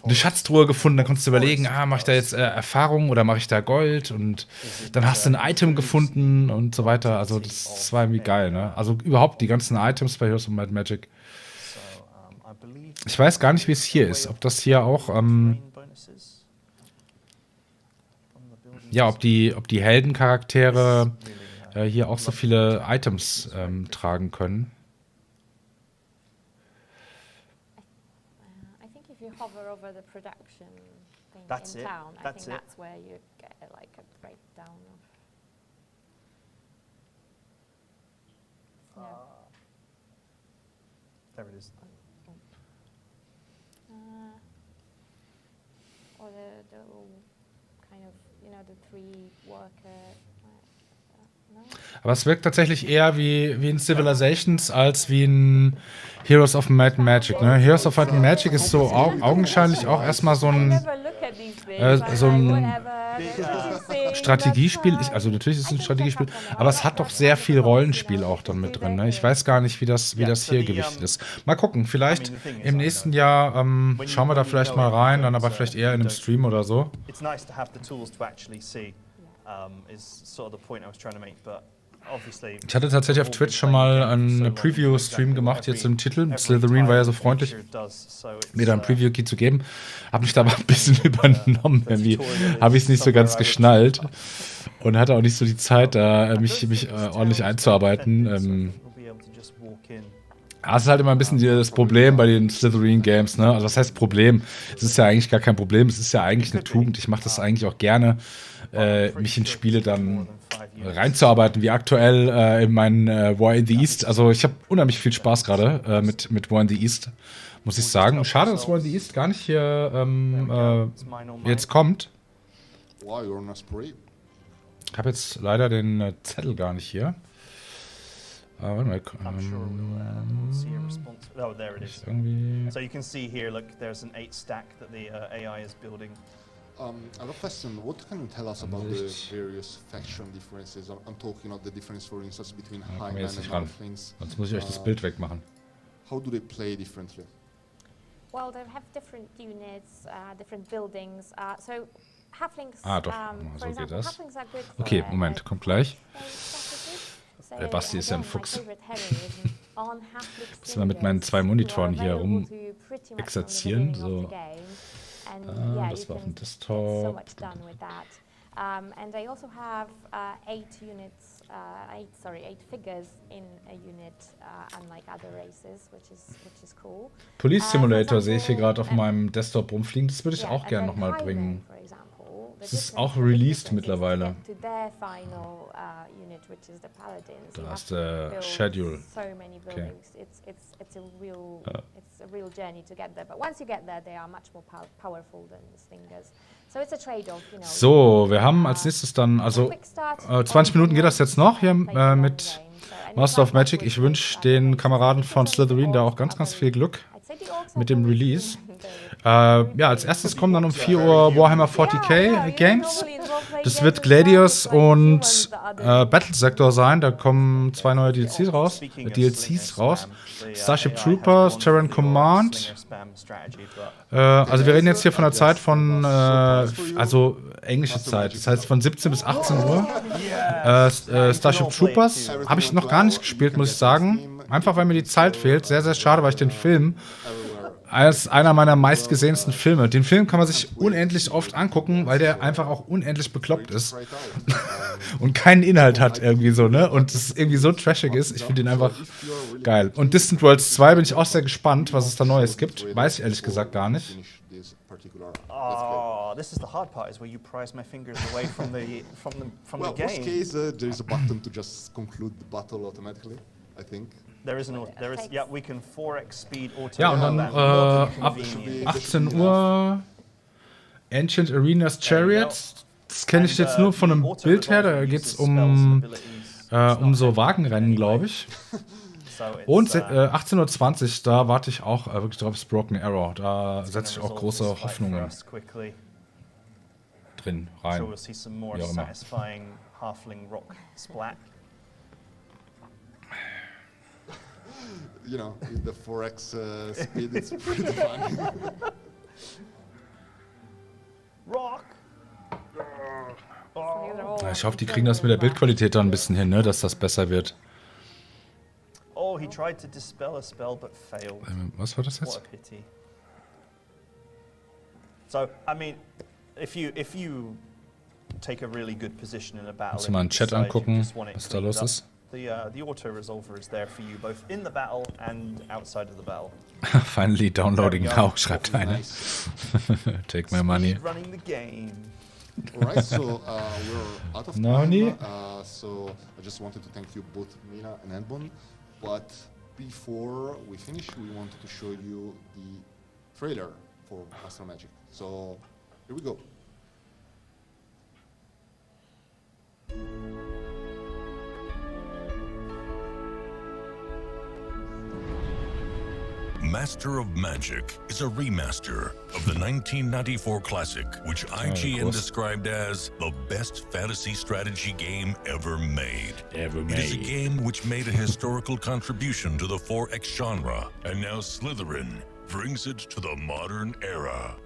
Schatztruhe gefunden. Dann konntest du überlegen, mache ich da jetzt Erfahrung oder mache ich da Gold? Und dann hast du ein Item gefunden und so weiter. Also das war irgendwie geil, ne? Also überhaupt die ganzen Items bei Heroes of Magic. Ich weiß gar nicht, wie es hier ist. Ob das hier auch ob die Heldencharaktere hier auch so viele Items tragen können. I think if you hover over the production thing in town, I think that's where you get like a breakdown of. There it is. Or the kind of, the three worker. Aber es wirkt tatsächlich eher wie in Civilizations als wie in Heroes of Might and Magic. Ne? Heroes of Might and Magic ist so augenscheinlich auch erstmal so ein Strategiespiel. Also natürlich ist es ein Strategiespiel, aber es hat doch sehr viel Rollenspiel auch dann mit drin. Ne? Ich weiß gar nicht, wie das hier gewichtet ist. Mal gucken, vielleicht im nächsten Jahr schauen wir da vielleicht mal rein, dann aber vielleicht eher in einem Stream oder so. is sort of the point I was trying to make, but obviously. Ich hatte tatsächlich auf Twitch schon mal einen Preview-Stream gemacht, jetzt im Titel. Slitherine war ja so freundlich, mir da ein Preview-Key zu geben. Hab mich da aber ein bisschen übernommen, irgendwie habe ich es nicht so ganz geschnallt und hatte auch nicht so die Zeit, da mich ordentlich einzuarbeiten. Das ist halt immer ein bisschen das Problem bei den Slitherine-Games, ne? Also was heißt Problem? Es ist ja eigentlich gar kein Problem, es ist ja eigentlich eine Tugend. Ich mache das eigentlich auch gerne, mich in Spiele dann reinzuarbeiten, wie aktuell in meinen War in the East. Also ich habe unheimlich viel Spaß gerade mit War in the East, muss ich sagen. Schade, dass War in the East gar nicht hier jetzt kommt. Ich habe jetzt leider den Zettel gar nicht hier. Warte mal. Oh, there it is. So you can see here, look, there's an 8 stack that the AI is building. I have a question. What can you tell us about the various faction differences? I'm talking about the difference, for instance, between Highman and Halflings. Sonst muss ich euch das Bild wegmachen. How do they play differently? Well, they have different units, different buildings. So Halflings, Doch, so geht das. Halflings are good Okay, for, Moment, kommt gleich. So, Der Basti ist ja ein again, my Fuchs. favorite heroism on Halfling Müssen wir mit meinen zwei singers Monitoren who are hier available rum to pretty much exerzieren, from the beginning so. of the game. And, yeah, Das you war auf can dem get so Desktop. much done with that. And they also have 8 units, 8 figures in a unit, unlike other races, which is cool. Police Simulator sehe ich hier gerade auf meinem Desktop rumfliegen. Das würde ich auch gerne nochmal bringen. Es ist auch released mittlerweile. Da ist der Schedule. Okay. It's a real journey to get there. But once you get there, they are much more powerful than the Stingers. So it's a trade-off, you know. So, wir haben als nächstes dann, also 20 Minuten geht das jetzt noch hier mit Master of Magic. Ich wünsche den Kameraden von Slitherine da auch ganz, ganz viel Glück mit dem Release. Ja, als erstes kommen dann um 4 Uhr Warhammer 40k Games. Das wird Gladius und Battle Sector sein. Da kommen 2 neue DLCs raus. Starship Troopers, Terran Command. Also wir reden jetzt hier von der Zeit von, also englische Zeit. Das heißt von 17 bis 18 Uhr. Starship Troopers habe ich noch gar nicht gespielt, muss ich sagen. Einfach weil mir die Zeit fehlt. Sehr, sehr schade, weil ich den Film als einer meiner meistgesehensten Filme. Den Film kann man sich unendlich oft angucken, weil der einfach auch unendlich bekloppt ist und keinen Inhalt hat irgendwie so, ne? Und es irgendwie so trashig ist. Ich finde den einfach geil. Und Distant Worlds 2 bin ich auch sehr gespannt, was es da Neues gibt. Weiß ich ehrlich gesagt gar nicht. Oh, this is the hard part, is where you prise my fingers away from the Well, game. worst case, there is a button to just conclude the battle automatically, I think. Yeah, we can 4x speed auto. Ja, und dann ab 18 Uhr Ancient Arenas Chariots. Das kenne ich jetzt nur von einem Bild her. Da geht es um so Wagenrennen, glaube ich. Und 18:20 Uhr, da warte ich auch wirklich drauf, ist Broken Arrow. Da setze ich auch große Hoffnungen drin rein. Wie auch immer. You know, with the 4x speed, it's pretty funny. Rock! Ich hoffe, die kriegen das mit der Bildqualität dann ein bisschen hin, ne, dass das besser wird. Oh, he tried to dispel a spell but failed. Was war das jetzt? What a pity. So, I mean, if you take a really good position in a battle, Muss mal einen Chat angucken, was da los ist. The auto resolver is there for you both in the battle and outside of the battle. Finally downloading now, schreibt einer. Take my money. Running the game. Alright, so we're out of time. So I just wanted to thank you both, Mina and Edmund. But before we finish, we wanted to show you the trailer for Master of Magic. So here we go. Master of Magic is a remaster of the 1994 classic, which IGN described as the best fantasy strategy game ever made. It is a game which made a historical contribution to the 4X genre, and now Slitherine brings it to the modern era.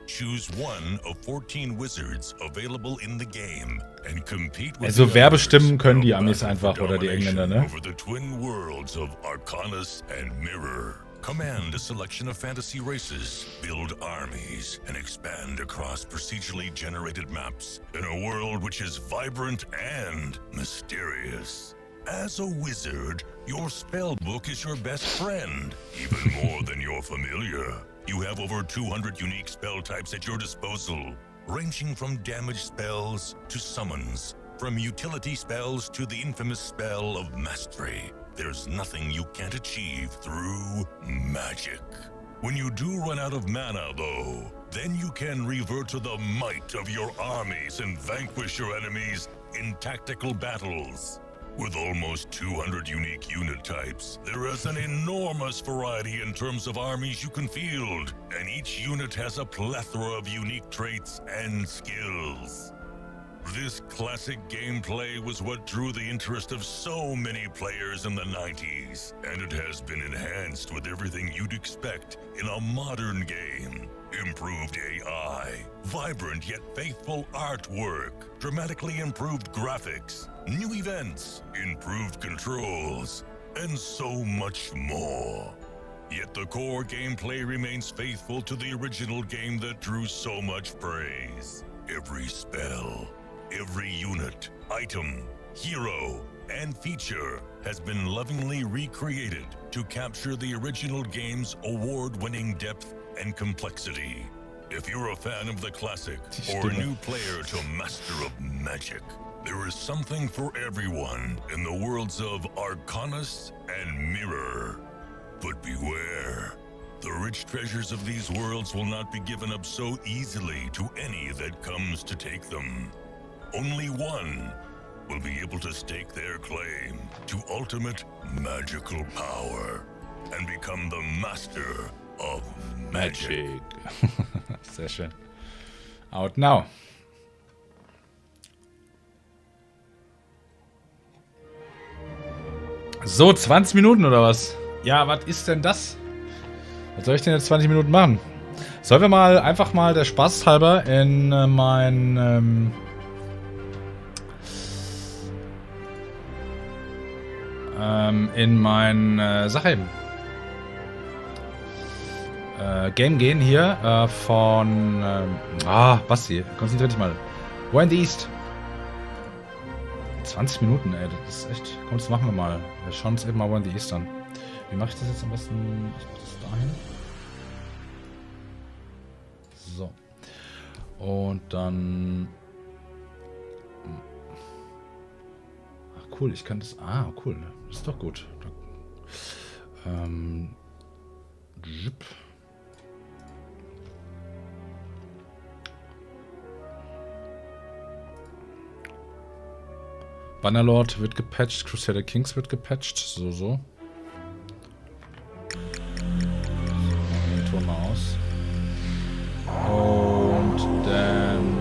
Choose one of 14 wizards available in the game and compete with Also Werbestimmen können die Amis einfach oder die Engländer, ne? over the twin worlds of Arcanus and Mirror. Command a selection of fantasy races, build armies, and expand across procedurally generated maps in a world which is vibrant and mysterious. As a wizard, your spellbook is your best friend, even more than your familiar. You have over 200 unique spell types at your disposal, ranging from damage spells to summons, from utility spells to the infamous spell of mastery. There's nothing you can't achieve through magic. When you do run out of mana, though, then you can revert to the might of your armies and vanquish your enemies in tactical battles. With almost 200 unique unit types, there is an enormous variety in terms of armies you can field, and each unit has a plethora of unique traits and skills. This classic gameplay was what drew the interest of so many players in the 90s, and it has been enhanced with everything you'd expect in a modern game. Improved AI, vibrant yet faithful artwork, dramatically improved graphics, new events, improved controls, and so much more. Yet the core gameplay remains faithful to the original game that drew so much praise. Every spell, every unit, item, hero, and feature has been lovingly recreated to capture the original game's award-winning depth and complexity. If you're a fan of the classic or a new player to master of magic, there is something for everyone in the worlds of Arcanus and Mirror. But beware, the rich treasures of these worlds will not be given up so easily to any that comes to take them. Only one will be able to stake their claim to ultimate magical power and become the master of magic. Sehr schön. Out now. So, 20 Minuten oder was? Ja, was ist denn das? Was soll ich denn jetzt 20 Minuten machen? Sollen wir mal einfach mal der Spaß halber in mein Sache Game gehen hier von Basti, konzentrier dich mal. War in the East. 20 Minuten, ey, das ist echt. Komm, das machen wir mal. Wir schauen uns eben mal War in the East an. Wie mache ich das jetzt am besten? Ich mache das dahin. So. Und dann. Ach cool, ich kann das. Ah, cool. Das ist doch gut. Zip. Bannerlord wird gepatcht, Crusader Kings wird gepatcht, so. Den Ton mal aus. Und dann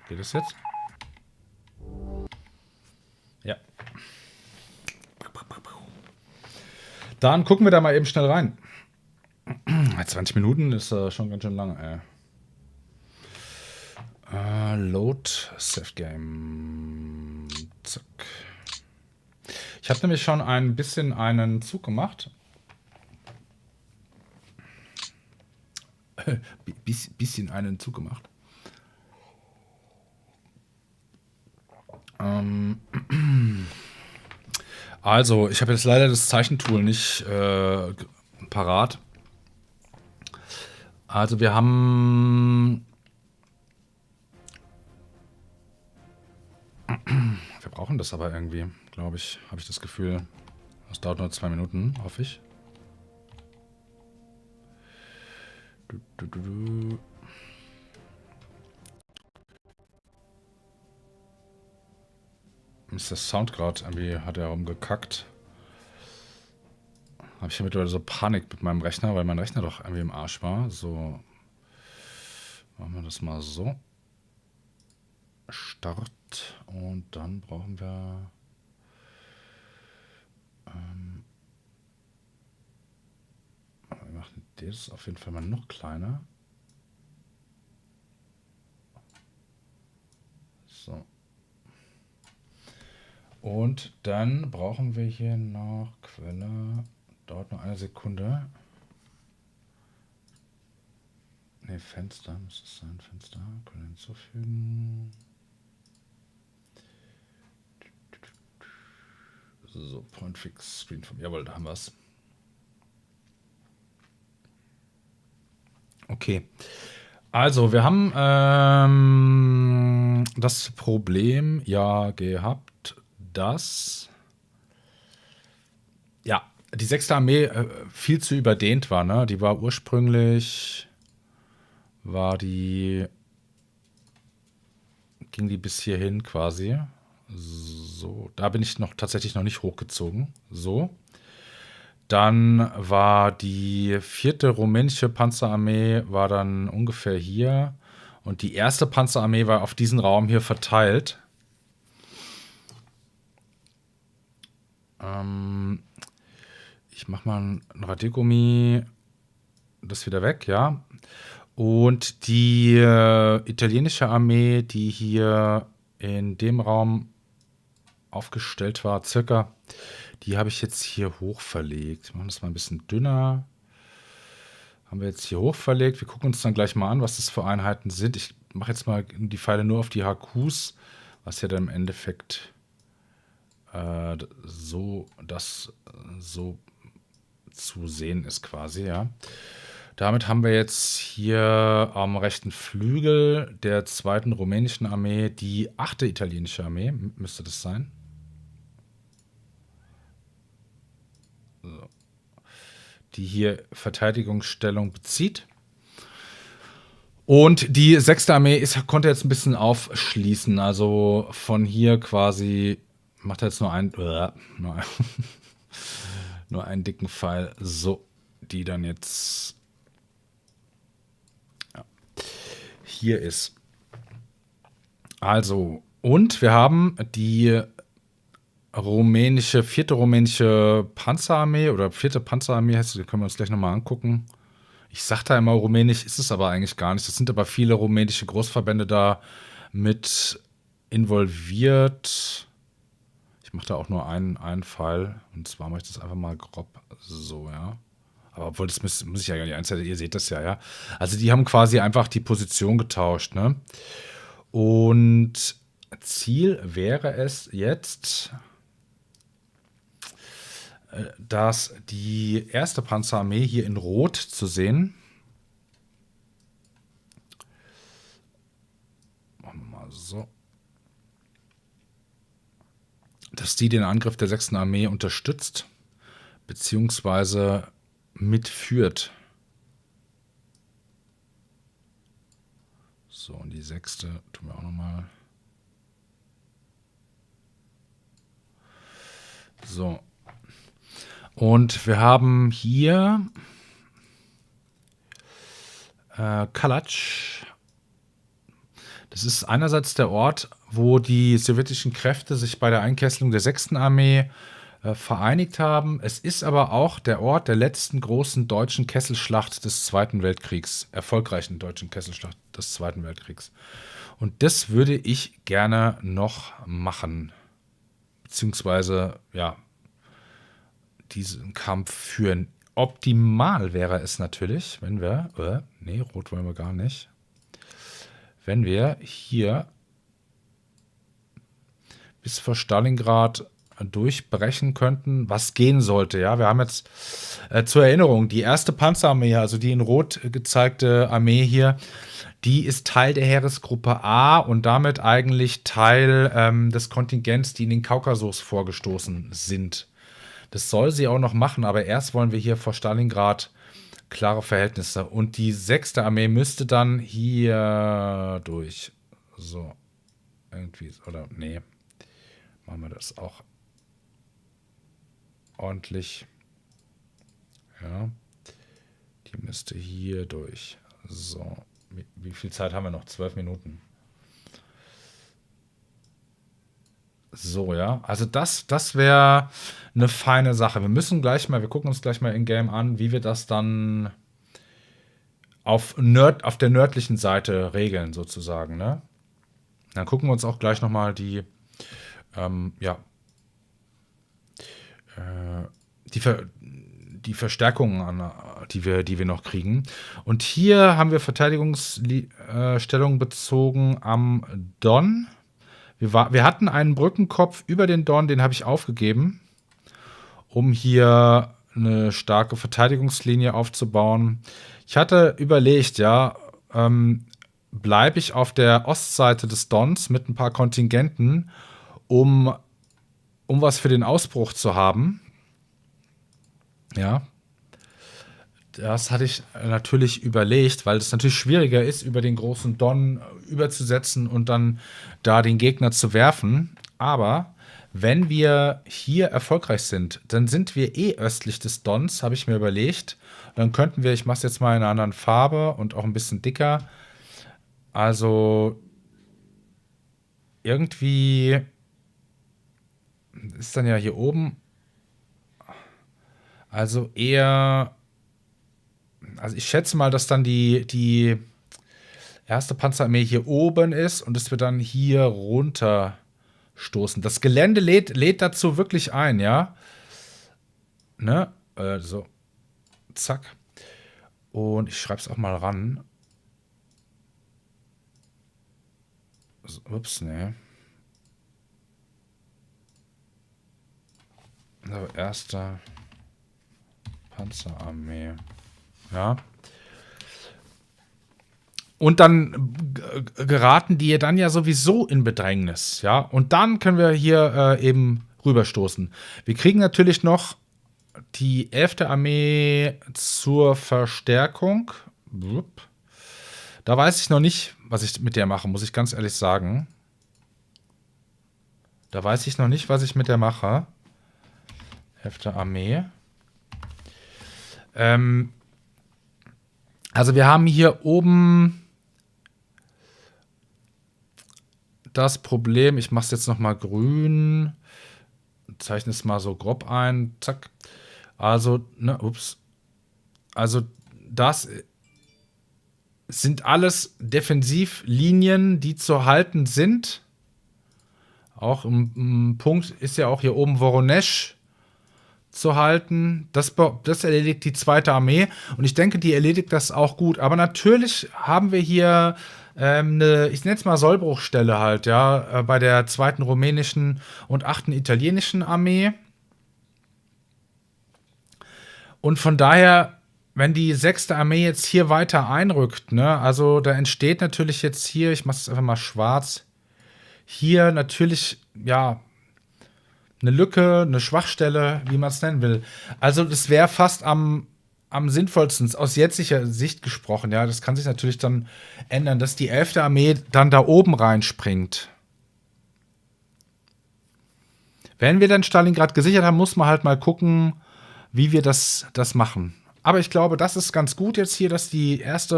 geht das jetzt? Ja. Dann gucken wir da mal eben schnell rein. 20 Minuten ist schon ganz schön lang, ey. Load, Save Game. Zack. Ich habe nämlich schon ein bisschen einen Zug gemacht. Bisschen einen Zug gemacht. Also, ich habe jetzt leider das Zeichentool nicht parat. Also, wir haben... Wir brauchen das aber irgendwie, glaube ich, habe ich das Gefühl. Das dauert nur 2 Minuten, hoffe ich. Ist der Sound gerade irgendwie, hat er rumgekackt. Habe ich ja mittlerweile so Panik mit meinem Rechner, weil mein Rechner doch irgendwie im Arsch war. So. Machen wir das mal so. Start. Und dann brauchen wir wir machen das auf jeden Fall mal noch kleiner. So. Und dann brauchen wir hier noch Quelle. Dauert noch eine Sekunde. Ne, Fenster muss es sein. Fenster. Können hinzufügen. So, Point Fix Screen vom. Jawohl, da haben wir es. Okay. Also, wir haben das Problem ja gehabt, dass ja, die 6. Armee viel zu überdehnt war. Ne? Die war ursprünglich, ging die bis hierhin quasi. So, da bin ich tatsächlich noch nicht hochgezogen. So. Dann war die 4. rumänische Panzerarmee war dann ungefähr hier. Und die 1. Panzerarmee war auf diesen Raum hier verteilt. Ich mache mal ein Radiergummi. Das wieder weg, ja. Und die italienische Armee, die hier in dem Raum aufgestellt war, circa, die habe ich jetzt hier hoch verlegt. Wir machen das mal ein bisschen dünner. Haben wir jetzt hier hoch verlegt. Wir gucken uns dann gleich mal an, was das für Einheiten sind. Ich mache jetzt mal die Pfeile nur auf die HQs, was ja dann im Endeffekt so zu sehen ist quasi, ja. Damit haben wir jetzt hier am rechten Flügel der 2. rumänischen Armee die 8. italienische Armee, müsste das sein. So. Die hier Verteidigungsstellung bezieht. Und die 6. Armee konnte jetzt ein bisschen aufschließen. Also von hier quasi macht er jetzt nur einen dicken Pfeil. So, die dann jetzt hier ist. Also, und wir haben die 4. rumänische Panzerarmee oder 4. Panzerarmee, heißt, die können wir uns gleich nochmal angucken. Ich sage da immer rumänisch, ist es aber eigentlich gar nicht. Es sind aber viele rumänische Großverbände da mit involviert. Ich mache da auch nur einen Pfeil. Und zwar mache ich das einfach mal grob so, ja. Aber obwohl, das muss ich ja gar nicht einstellen. Ihr seht das ja, ja. Also die haben quasi einfach die Position getauscht, ne? Und Ziel wäre es jetzt, dass die 1. Panzerarmee hier in Rot zu sehen. Machen wir mal so. Dass die den Angriff der 6. Armee unterstützt, beziehungsweise mitführt. So, und die 6. tun wir auch nochmal. So. Und wir haben hier Kalatsch. Das ist einerseits der Ort, wo die sowjetischen Kräfte sich bei der Einkesselung der 6. Armee vereinigt haben. Es ist aber auch der Ort der letzten großen deutschen Kesselschlacht des Zweiten Weltkriegs, erfolgreichen deutschen Kesselschlacht des Zweiten Weltkriegs. Und das würde ich gerne noch machen. Beziehungsweise, ja, diesen Kampf führen. Optimal wäre es natürlich, wenn wir, rot wollen wir gar nicht, wenn wir hier bis vor Stalingrad durchbrechen könnten, was gehen sollte. Ja, wir haben jetzt zur Erinnerung, die 1. Panzerarmee, also die in Rot gezeigte Armee hier, die ist Teil der Heeresgruppe A und damit eigentlich Teil des Kontingents, die in den Kaukasus vorgestoßen sind. Das soll sie auch noch machen, aber erst wollen wir hier vor Stalingrad klare Verhältnisse. Und die 6. Armee müsste dann hier durch. So. Irgendwie, oder nee. Machen wir das auch ordentlich. Ja. Die müsste hier durch. So. Wie viel Zeit haben wir noch? 12 Minuten. So, ja. Also das wäre eine feine Sache. Wir gucken uns gleich mal in-game an, wie wir das dann auf der nördlichen Seite regeln, sozusagen, ne? Dann gucken wir uns auch gleich nochmal die Verstärkungen an, die wir noch kriegen. Und hier haben wir Verteidigungsstellung bezogen am Don. Wir hatten einen Brückenkopf über den Don, den habe ich aufgegeben, um hier eine starke Verteidigungslinie aufzubauen. Ich hatte überlegt, bleibe ich auf der Ostseite des Dons mit ein paar Kontingenten, um was für den Ausbruch zu haben. Ja. Das hatte ich natürlich überlegt, weil es natürlich schwieriger ist, über den großen Don überzusetzen und dann da den Gegner zu werfen. Aber wenn wir hier erfolgreich sind, dann sind wir östlich des Dons, habe ich mir überlegt. Dann könnten wir, ich mache es jetzt mal in einer anderen Farbe und auch ein bisschen dicker. Also irgendwie ist dann ja hier oben, also eher, also ich schätze mal, dass dann die erste Panzerarmee hier oben ist und dass wir dann hier runter stoßen. Das Gelände lädt dazu wirklich ein, ja. Ne? So. Zack. Und ich schreibe es auch mal ran. So, ups, ne. So, erster Panzerarmee. Ja. Und dann geraten die dann ja sowieso in Bedrängnis, ja. Und dann können wir hier eben rüberstoßen. Wir kriegen natürlich noch die 11. Armee zur Verstärkung. Da weiß ich noch nicht, was ich mit der mache, muss ich ganz ehrlich sagen. Da weiß ich noch nicht, was ich mit der mache. 11. Armee. Also wir haben hier oben das Problem, ich mache es jetzt noch mal grün, zeichne es mal so grob ein, zack. Also, also das sind alles Defensivlinien, die zu halten sind. Auch ein Punkt ist ja auch hier oben Voronezh zu halten. Das erledigt die 2. Armee. Und ich denke, die erledigt das auch gut. Aber natürlich haben wir hier eine, ich nenne es mal Sollbruchstelle halt, ja, bei der 2. rumänischen und 8. italienischen Armee. Und von daher, wenn die 6. Armee jetzt hier weiter einrückt, ne, also da entsteht natürlich jetzt hier, ich mache es einfach mal schwarz, hier natürlich, ja, eine Lücke, eine Schwachstelle, wie man es nennen will. Also das wäre fast am sinnvollsten, aus jetziger Sicht gesprochen, ja, das kann sich natürlich dann ändern, dass die 11. Armee dann da oben reinspringt. Wenn wir dann Stalingrad gesichert haben, muss man halt mal gucken, wie wir das machen. Aber ich glaube, das ist ganz gut jetzt hier, dass die 1.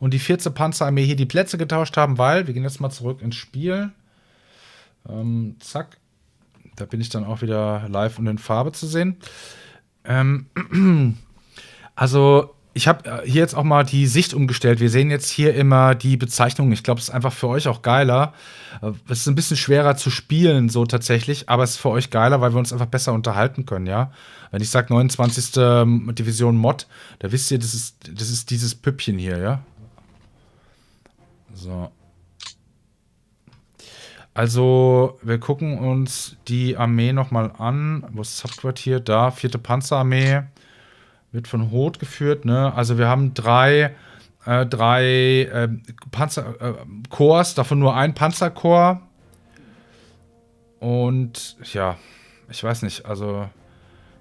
und die 4. Panzerarmee hier die Plätze getauscht haben, weil, wir gehen jetzt mal zurück ins Spiel. Zack. Da bin ich dann auch wieder live und in Farbe zu sehen. Also, ich habe hier jetzt auch mal die Sicht umgestellt. Wir sehen jetzt hier immer die Bezeichnung. Ich glaube, es ist einfach für euch auch geiler. Es ist ein bisschen schwerer zu spielen, so tatsächlich, aber es ist für euch geiler, weil wir uns einfach besser unterhalten können, ja. Wenn ich sage 29. Division Mod, da wisst ihr, das ist dieses Püppchen hier, ja. So. Also, wir gucken uns die Armee nochmal an. Wo ist das Hauptquartier? Da, 4. Panzerarmee. Wird von Hoth geführt, ne? Also, wir haben drei Panzerkorps, davon nur ein Panzerkorps. Und, ja, ich weiß nicht, also,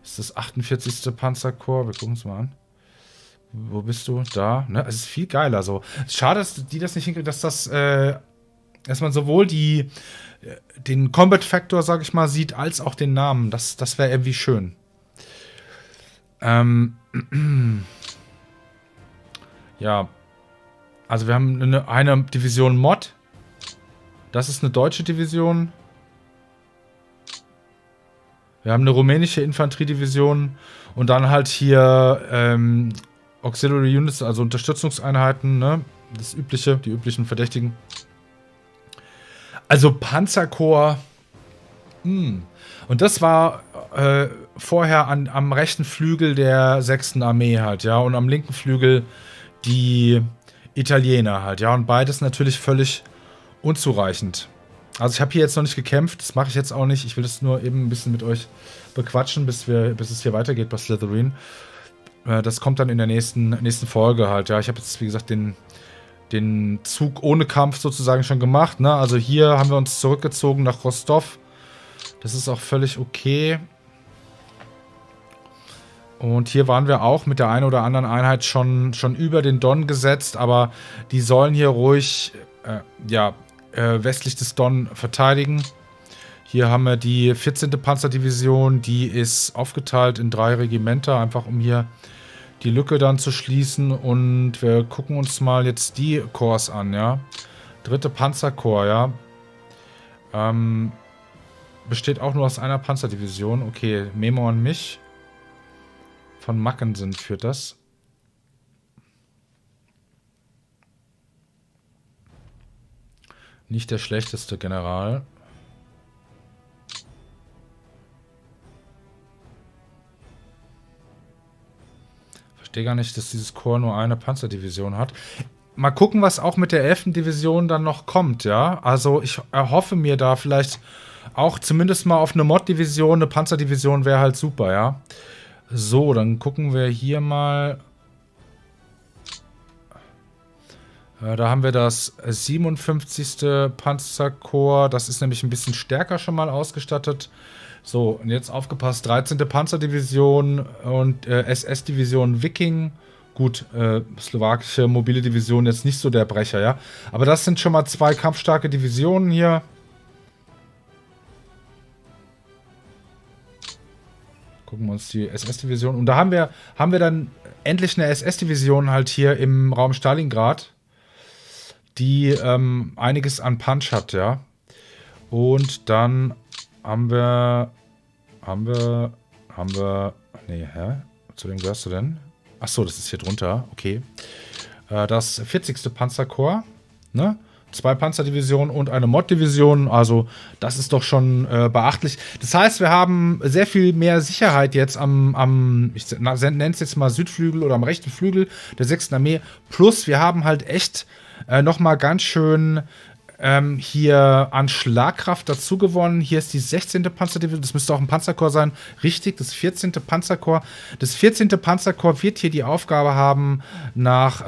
ist das 48. Panzerkorps? Wir gucken es mal an. Wo bist du? Da, ne? Es ist viel geiler so. Schade, dass die das nicht hinkriegen, dass man sowohl den Combat-Faktor, sag ich mal, sieht, als auch den Namen. Das wäre irgendwie schön. Ja. Also wir haben eine Division Mod. Das ist eine deutsche Division. Wir haben eine rumänische Infanteriedivision und dann halt hier Auxiliary Units, also Unterstützungseinheiten, ne? Das Übliche, die üblichen Verdächtigen. Also Panzerkorps. Und das war vorher am rechten Flügel der 6. Armee halt, ja. Und am linken Flügel die Italiener halt, ja. Und beides natürlich völlig unzureichend. Also ich habe hier jetzt noch nicht gekämpft, das mache ich jetzt auch nicht. Ich will das nur eben ein bisschen mit euch bequatschen, bis es hier weitergeht bei Slitherine. Das kommt dann in der nächsten Folge halt, ja. Ich habe jetzt, wie gesagt, den Zug ohne Kampf sozusagen schon gemacht, ne? Also hier haben wir uns zurückgezogen nach Rostov. Das ist auch völlig okay. Und hier waren wir auch mit der einen oder anderen Einheit schon über den Don gesetzt, aber die sollen hier ruhig, westlich des Don verteidigen. Hier haben wir die 14. Panzerdivision, die ist aufgeteilt in 3 Regimenter, einfach um hier die Lücke dann zu schließen. Und wir gucken uns mal jetzt die Korps an, ja. 3. Panzerkorps, ja. Besteht auch nur aus einer Panzerdivision. Okay, Memo an mich. Von Mackensen führt das. Nicht der schlechteste General. Verstehe gar nicht, dass dieses Korps nur eine Panzerdivision hat. Mal gucken, was auch mit der 11. Division dann noch kommt, ja. Also ich erhoffe mir da vielleicht auch zumindest mal auf eine Mod-Division, eine Panzerdivision wäre halt super, ja. So, dann gucken wir hier mal. Da haben wir das 57. Panzerkorps. Das ist nämlich ein bisschen stärker schon mal ausgestattet. So, und jetzt aufgepasst. 13. Panzerdivision und SS-Division Viking. Gut, slowakische mobile Division jetzt nicht so der Brecher, ja. Aber das sind schon mal 2 kampfstarke Divisionen hier. Gucken wir uns die SS-Division. Und da haben wir dann endlich eine SS-Division halt hier im Raum Stalingrad, die einiges an Punch hat, ja. Und dann haben wir. Nee, hä? Zu wem gehörst du denn? Achso, das ist hier drunter. Okay. Das 40. Panzerkorps, ne? 2 Panzerdivisionen und eine Mod-Division. Also, das ist doch schon beachtlich. Das heißt, wir haben sehr viel mehr Sicherheit jetzt ich nenne es jetzt mal Südflügel oder am rechten Flügel der 6. Armee. Plus, wir haben halt echt nochmal ganz schön hier an Schlagkraft dazu gewonnen. Hier ist die 16. Panzerdivision. Das müsste auch ein Panzerkorps sein. Richtig, das 14. Panzerkorps. Das 14. Panzerkorps wird hier die Aufgabe haben, nach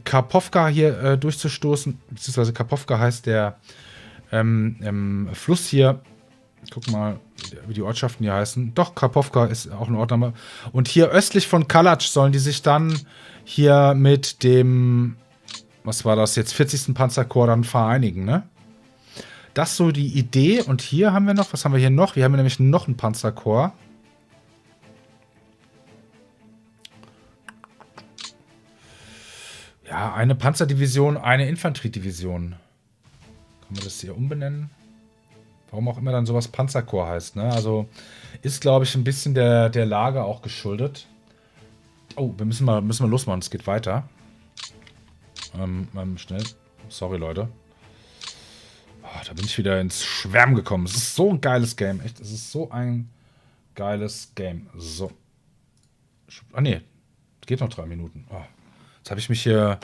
Karpovka hier durchzustoßen. Beziehungsweise Karpovka heißt der Fluss hier. Guck mal, wie die Ortschaften hier heißen. Doch, Karpovka ist auch ein Ort. Und hier östlich von Kalac sollen die sich dann hier mit dem, was war das jetzt, 40. Panzerkorps dann vereinigen, ne? Das ist so die Idee. Und hier haben wir noch, was haben wir hier noch? Wir haben nämlich noch ein Panzerkorps. Ja, eine Panzerdivision, eine Infanteriedivision. Können wir das hier umbenennen? Warum auch immer dann sowas Panzerkorps heißt, ne? Also ist, glaube ich, ein bisschen der Lage auch geschuldet. Oh, wir müssen mal losmachen, es geht weiter. Schnell. Sorry, Leute. Oh, da bin ich wieder ins Schwärmen gekommen. Es ist so ein geiles Game, echt. Es ist so ein geiles Game. So. Ah, nee. Geht noch 3 Minuten. Oh. Jetzt habe ich hier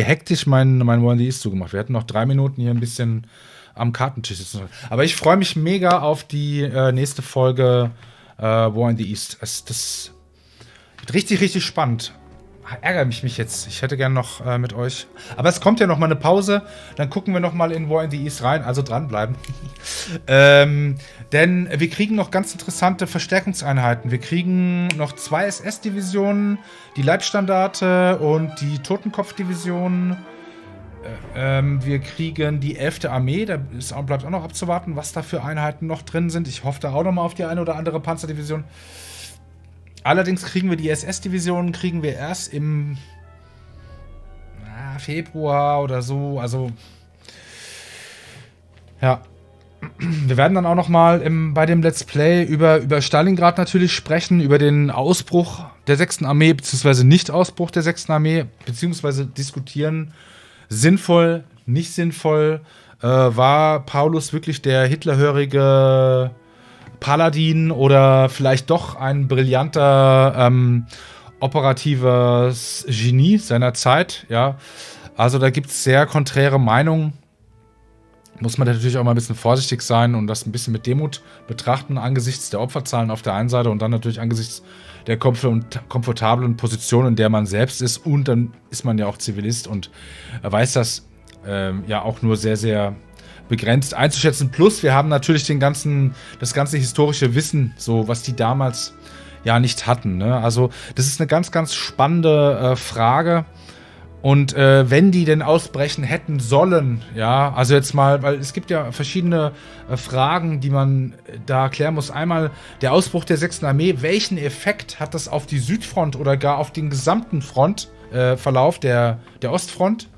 hektisch mein WWII zugemacht. Wir hätten noch 3 Minuten hier ein bisschen am Kartentisch sitzen. Aber ich freue mich mega auf die nächste Folge War in the East. Das wird richtig, richtig spannend. Ärgere mich jetzt. Ich hätte gern noch mit euch. Aber es kommt ja noch mal eine Pause. Dann gucken wir noch mal in War in the East rein. Also dranbleiben. Denn wir kriegen noch ganz interessante Verstärkungseinheiten. Wir kriegen noch 2 SS-Divisionen, die Leibstandarte und die Totenkopfdivision. Wir kriegen die 11. Armee. Da bleibt auch noch abzuwarten, was da für Einheiten noch drin sind. Ich hoffe da auch noch mal auf die eine oder andere Panzerdivision. Allerdings kriegen wir die SS-Divisionen erst im Februar oder so. Also, ja. wir werden dann auch noch mal bei dem Let's Play über Stalingrad natürlich sprechen, über den Ausbruch der 6. Armee, beziehungsweise Nicht-Ausbruch der 6. Armee, beziehungsweise diskutieren, sinnvoll, nicht sinnvoll, war Paulus wirklich der hitlerhörige Paladin oder vielleicht doch ein brillanter operatives Genie seiner Zeit, ja. Also da gibt es sehr konträre Meinungen. Muss man natürlich auch mal ein bisschen vorsichtig sein und das ein bisschen mit Demut betrachten, angesichts der Opferzahlen auf der einen Seite und dann natürlich angesichts der komfortablen Position, in der man selbst ist. Und dann ist man ja auch Zivilist und weiß das ja auch nur sehr, sehr begrenzt einzuschätzen. Plus, wir haben natürlich das ganze historische Wissen, so was die damals ja nicht hatten. Ne? Also, das ist eine ganz, ganz spannende Frage. Und wenn die denn ausbrechen hätten sollen, ja, also jetzt mal, weil es gibt ja verschiedene Fragen, die man da klären muss. Einmal der Ausbruch der 6. Armee, welchen Effekt hat das auf die Südfront oder gar auf den gesamten Frontverlauf der Ostfront?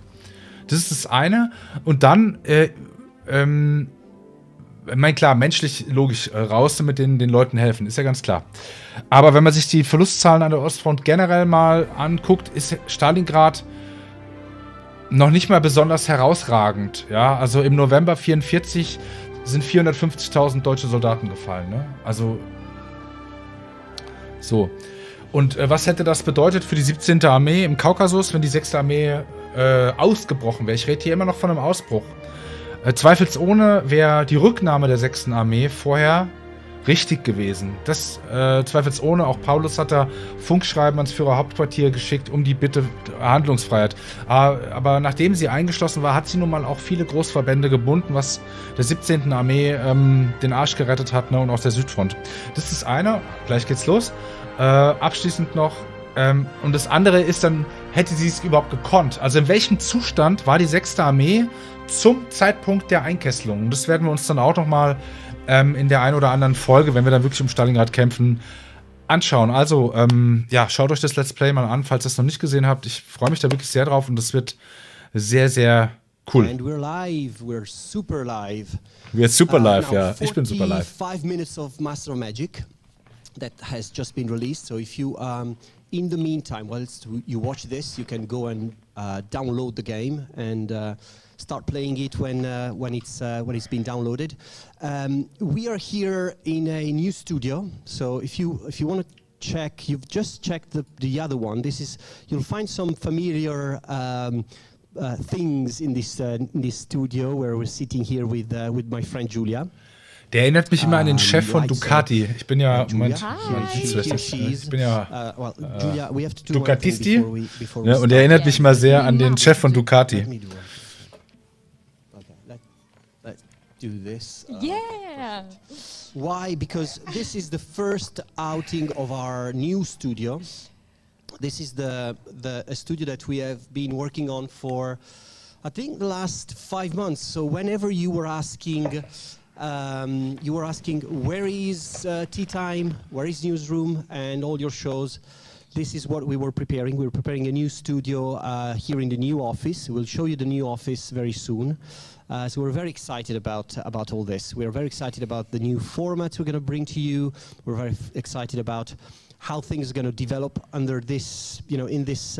Das ist das eine. Und dann, ich meine, klar, menschlich, logisch, raus mit den Leuten helfen, ist ja ganz klar. Aber wenn man sich die Verlustzahlen an der Ostfront generell mal anguckt, ist Stalingrad noch nicht mal besonders herausragend. Ja, also im November 44 sind 450.000 deutsche Soldaten gefallen. Ne? Also so. Und was hätte das bedeutet für die 17. Armee im Kaukasus, wenn die 6. Armee ausgebrochen wäre? Ich rede hier immer noch von einem Ausbruch. Zweifelsohne wäre die Rücknahme der 6. Armee vorher richtig gewesen. Das zweifelsohne. Auch Paulus hat da Funkschreiben ans Führerhauptquartier geschickt, um die Bitte Handlungsfreiheit. Aber nachdem sie eingeschlossen war, hat sie nun mal auch viele Großverbände gebunden, was der 17. Armee den Arsch gerettet hat, ne, und aus der Südfront. Das ist das eine. Gleich geht's los. Abschließend noch. Und das andere ist dann, hätte sie es überhaupt gekonnt? Also in welchem Zustand war die 6. Armee zum Zeitpunkt der Einkesselung? Und das werden wir uns dann auch noch mal in der einen oder anderen Folge, wenn wir dann wirklich um Stalingrad kämpfen, anschauen. Also, ja, schaut euch das Let's Play mal an, falls ihr es noch nicht gesehen habt. Ich freue mich da wirklich sehr drauf und das wird sehr, sehr cool. And we're live, we're super live. Wir sind super live, ja. Ich bin super live. 5 minutes of Master of Magic that has just been released. So if you, in the meantime, whilst you watch this, you can go and download the game and start playing it when it's been downloaded. We are here in a new studio. So if you want to check, you've just checked the other one. You'll find some familiar things in this studio where we're sitting here with my friend Julia. Der erinnert mich immer an den Chef von Ducati. Ich bin ja, Moment, ich bin ja Julia, we have to do Ducatisti. before we Ja, und der erinnert mich immer sehr an den Chef von Ducati. Let's do this. Yeah. Why? Because this is the first outing of our new studio. This is a studio that we have been working on for, I think, the last 5 months. So whenever you were asking, where is Tea Time, where is Newsroom, and all your shows, this is what we were preparing. We were preparing a new studio here in the new office. We'll show you the new office very soon. So we're very excited about all this. We're very excited about the new formats we're going to bring to you. We're very excited about how things are going to develop under this, in this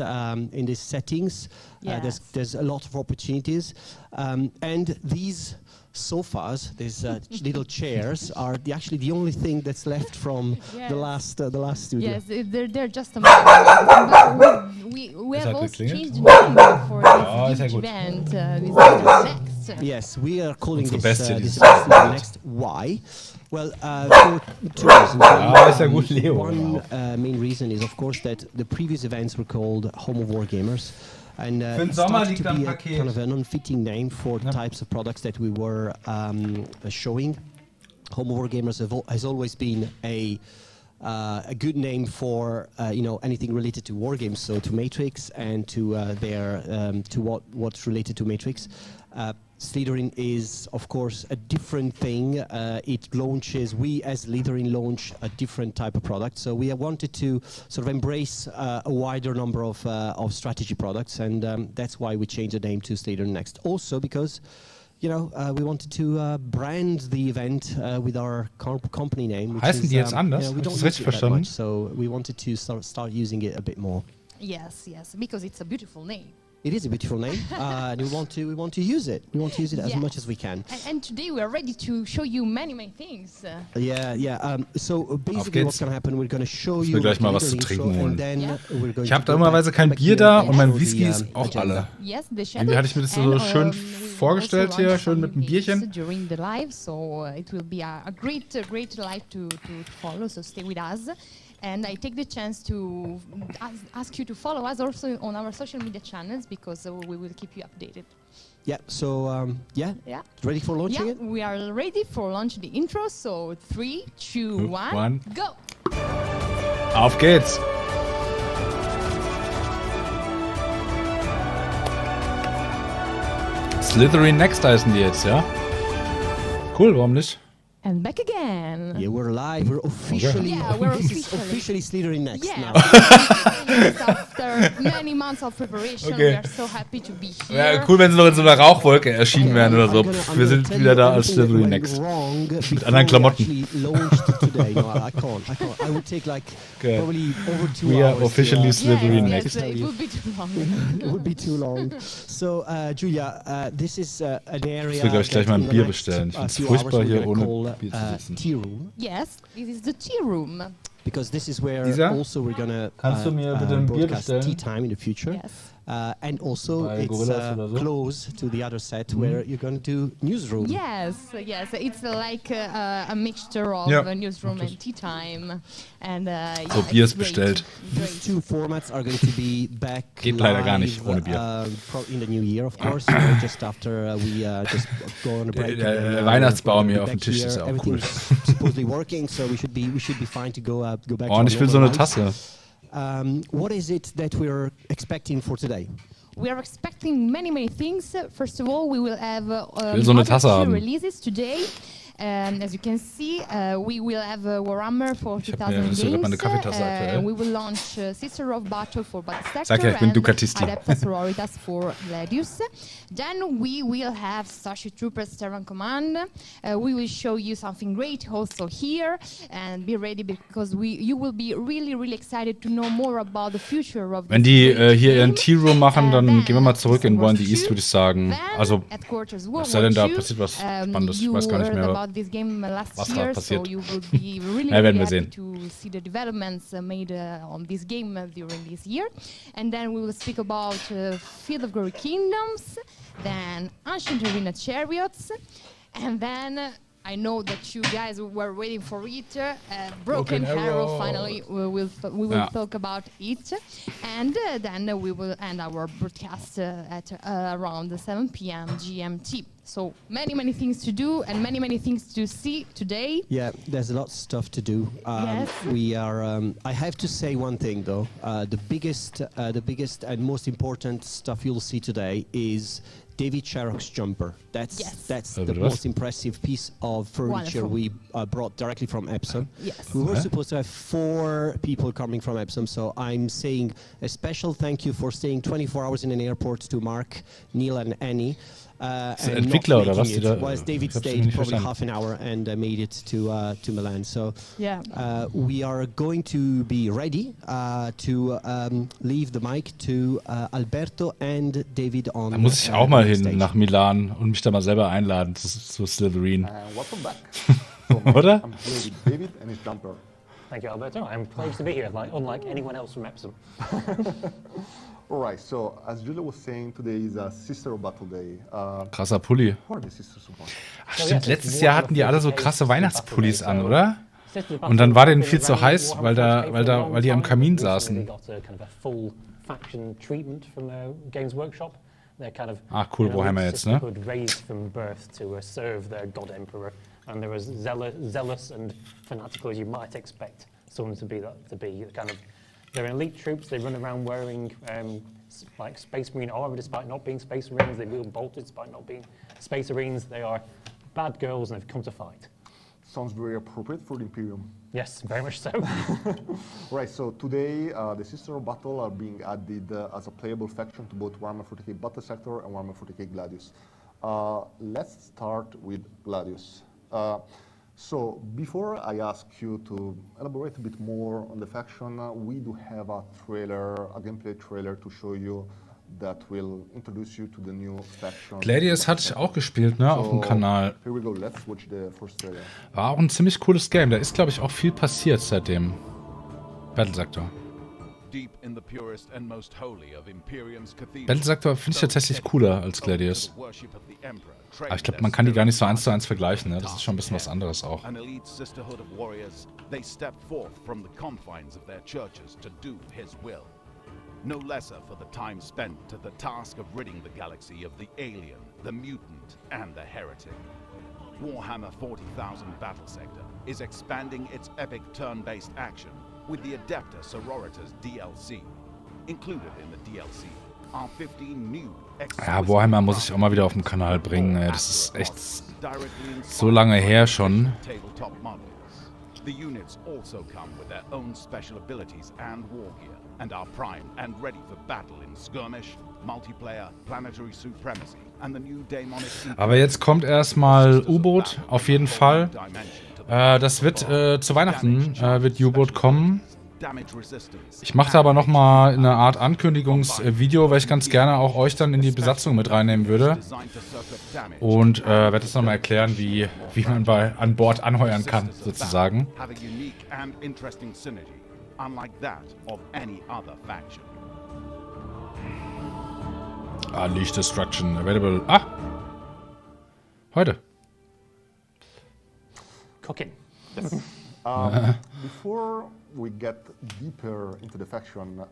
settings. Yes. There's a lot of opportunities, and these sofas, these little chairs, are actually the only thing that's left from Yes. the last studio. Yes, they're just a moment. We have also changed the name for this huge event. Next. Yes, we are calling Unsere this Bestie, this die event next. Why? Well, for 2 reasons. ist ja gut, Leo. One main reason is, of course, that the previous events were called Home of Wargamers. And Für den it Sommer started liegt to ein be a Paket. kind of an unfitting name for the types of products that we were showing. Home of Wargamers has always been a good name for anything related to wargames, so to Matrix and to what's related to Matrix. Slytherin is, of course, a different thing. We as Slytherin launch a different type of product. So we wanted to sort of embrace a wider number of strategy products, and that's why we changed the name to Slitherine-NEXT. Also because we wanted to brand the event with our company name. Which Heißen die jetzt anders? we don't Ist das richtig use it that verstanden? much, so we wanted to start using it a bit more. Yes, because it's a beautiful name. It is a beautiful name, and we want to use it. We want to use it as much as we can. And today we are ready to show you many things. So basically, what's going to happen? We're going to show you. Ich will gleich mal was zu trinken holen. We're going Ich habe dummerweise kein Bier da und mein Whisky ist auch alle. Yes, the Irgendwie hatte ich mir das so schön vorgestellt hier, schön mit einem Bierchen. During the live, so it will be a great live to follow. So stay with us. And I take the chance to ask you to follow us also on our social media channels because we will keep you updated. Yeah, so, ready for launching it? We are ready for launching the intro, so 3, 2, 1, go! Auf geht's! Slitherine-NEXT heißen die jetzt, ja? Cool, warum nicht? And back again. Yeah, we're live. We're officially, officially Slitherinhe-NEXT now. After many months of preparation, we are so happy to be here. Ja, cool, wenn sie noch in so einer Rauchwolke erschienen wären oder so. Wir sind wieder da als Slitherine-NEXT. Mit anderen Klamotten. We are officially Slitherine-NEXT. It would be too long. It would be too long. So, Julia, this is an area. Ich will, glaube ich, gleich mal ein Bier bestellen. Ich finde es furchtbar hier ohne Bier zu sitzen. Tea room. Yes, this is the tea room. Because this is where also we're gonna broadcast tea time in the future. Yes. And also it's close to the other set where you're going to do newsroom. Yes, it's like a mixture of newsroom and tea time. And so Bier ist bestellt. These two formats are going to be back Geht leider gar nicht ohne Bier. In the new year, of course, just after we just go on a break. Der Weihnachtsbaum hier auf dem Tisch ist ja auch cool. Supposedly working, so we should be fine to go back. Oh, und ich will so eine Tasse. What is it that we're expecting for today? We are expecting many things. First of all, we will have so eine Tasse haben. releases today. As you can see, we will have Warhammer for 2000 games. We will launch Sister of Battle for Battlestar and Adepta Sororitas for Gladius. Then we will have Starship Troopers Terran Command. We will show you something great also here, and be ready because you will be really excited to know more about the future of. Wenn die hier ihren Tea-Room machen, dann gehen wir mal zurück in One the East, würde ich sagen. Also, was sei denn da passiert was Spannendes? Ich weiß gar nicht mehr. This game last was year, passiert. so you will be really happy to see the developments made on this game during this year. And then we will speak about Field of Glory Kingdoms, then Ancient Arena Chariots, and then I know that you guys were waiting for it. Broken Arrow. Finally, we will talk about it, and then we will end our broadcast at around 7 p.m. GMT. So many things to do and many things to see today. Yeah, there's a lot of stuff to do. Yes. We are. I have to say one thing though. The biggest and most important stuff you'll see today is David Sharrock's jumper. That's the most impressive piece of furniture we brought directly from Epsom. Yes. We were supposed to have 4 people coming from Epsom, so I'm saying a special thank you for staying 24 hours in an airport to Mark, Neil and Annie. Entwickler oder was? Whilst David stayed probably half an hour and made it to Milan. So we are going to be ready to leave the mic to Alberto and David on. Da muss ich auch mal hin nach Milan und mich da mal selber einladen zu Slitherine. Welcome back. Oder? I'm here with David and his jumper. Thank you, Alberto. I'm pleased to be here, unlike anyone else from Epsom. Alright, so as Julia was saying, today is a Sister of Battle Day. Krasser Pulli. Who are the Sisters of Battle? Ach stimmt, letztes Jahr hatten die alle so krasse Weihnachtspullis an, oder? Und dann war denen viel zu heiß, weil die am Kamin saßen. Ach cool, Warhammer jetzt, ne? And they're as zealous and fanatical as you might expect someone to be. They're elite troops. They run around wearing like Space Marine armor, despite not being Space Marines. They wield bolters, despite not being Space Marines. They are bad girls, and they've come to fight. Sounds very appropriate for the Imperium. Yes, very much so. Right. So today, the Sisters of Battle are being added as a playable faction to both Warhammer 40k Battle Sector and Warhammer 40k Gladius. Let's start with Gladius. So before I ask you to elaborate a bit more on the faction, we do have a trailer, a gameplay trailer to show you that will introduce you to the new faction. Gladius hatte ich auch gespielt, ne, auf dem Kanal. Here we go. Let's watch the first trailer. War auch ein ziemlich cooles Game. Da ist, glaube ich, auch viel passiert seitdem. Battle-Sektor. Battle-Sektor finde ich tatsächlich cooler als Gladius. Aber ich glaube, man kann die gar nicht so 1:1 vergleichen, ne? Das ist schon ein bisschen was anderes auch. No lesser for the time spent to the task of ridding the galaxy of the alien, the mutant, and the heretic. Warhammer 40,000 Battle Sector is expanding its epic turn-based action with the Adepta Sororitas DLC. Included in the DLC are 15 new ja, Warhammer muss ich auch mal wieder auf dem Kanal bringen. Ey. Das ist echt so lange her schon. The units also come with their own special abilities and war gear, and are primed and ready for battle in skirmish, multiplayer, planetary supremacy, and the new demonic. Aber jetzt kommt erstmal U-Boot, auf jeden Fall. Das wird zu Weihnachten wird U-Boot kommen. Ich mache da aber nochmal eine Art Ankündigungsvideo, weil ich ganz gerne auch euch dann in die Besatzung mit reinnehmen würde. Und werde das nochmal erklären, wie man an Bord anheuern kann, sozusagen. Unleash Destruction available. Ah! Heute. Cooking. Before we get deeper into the faction,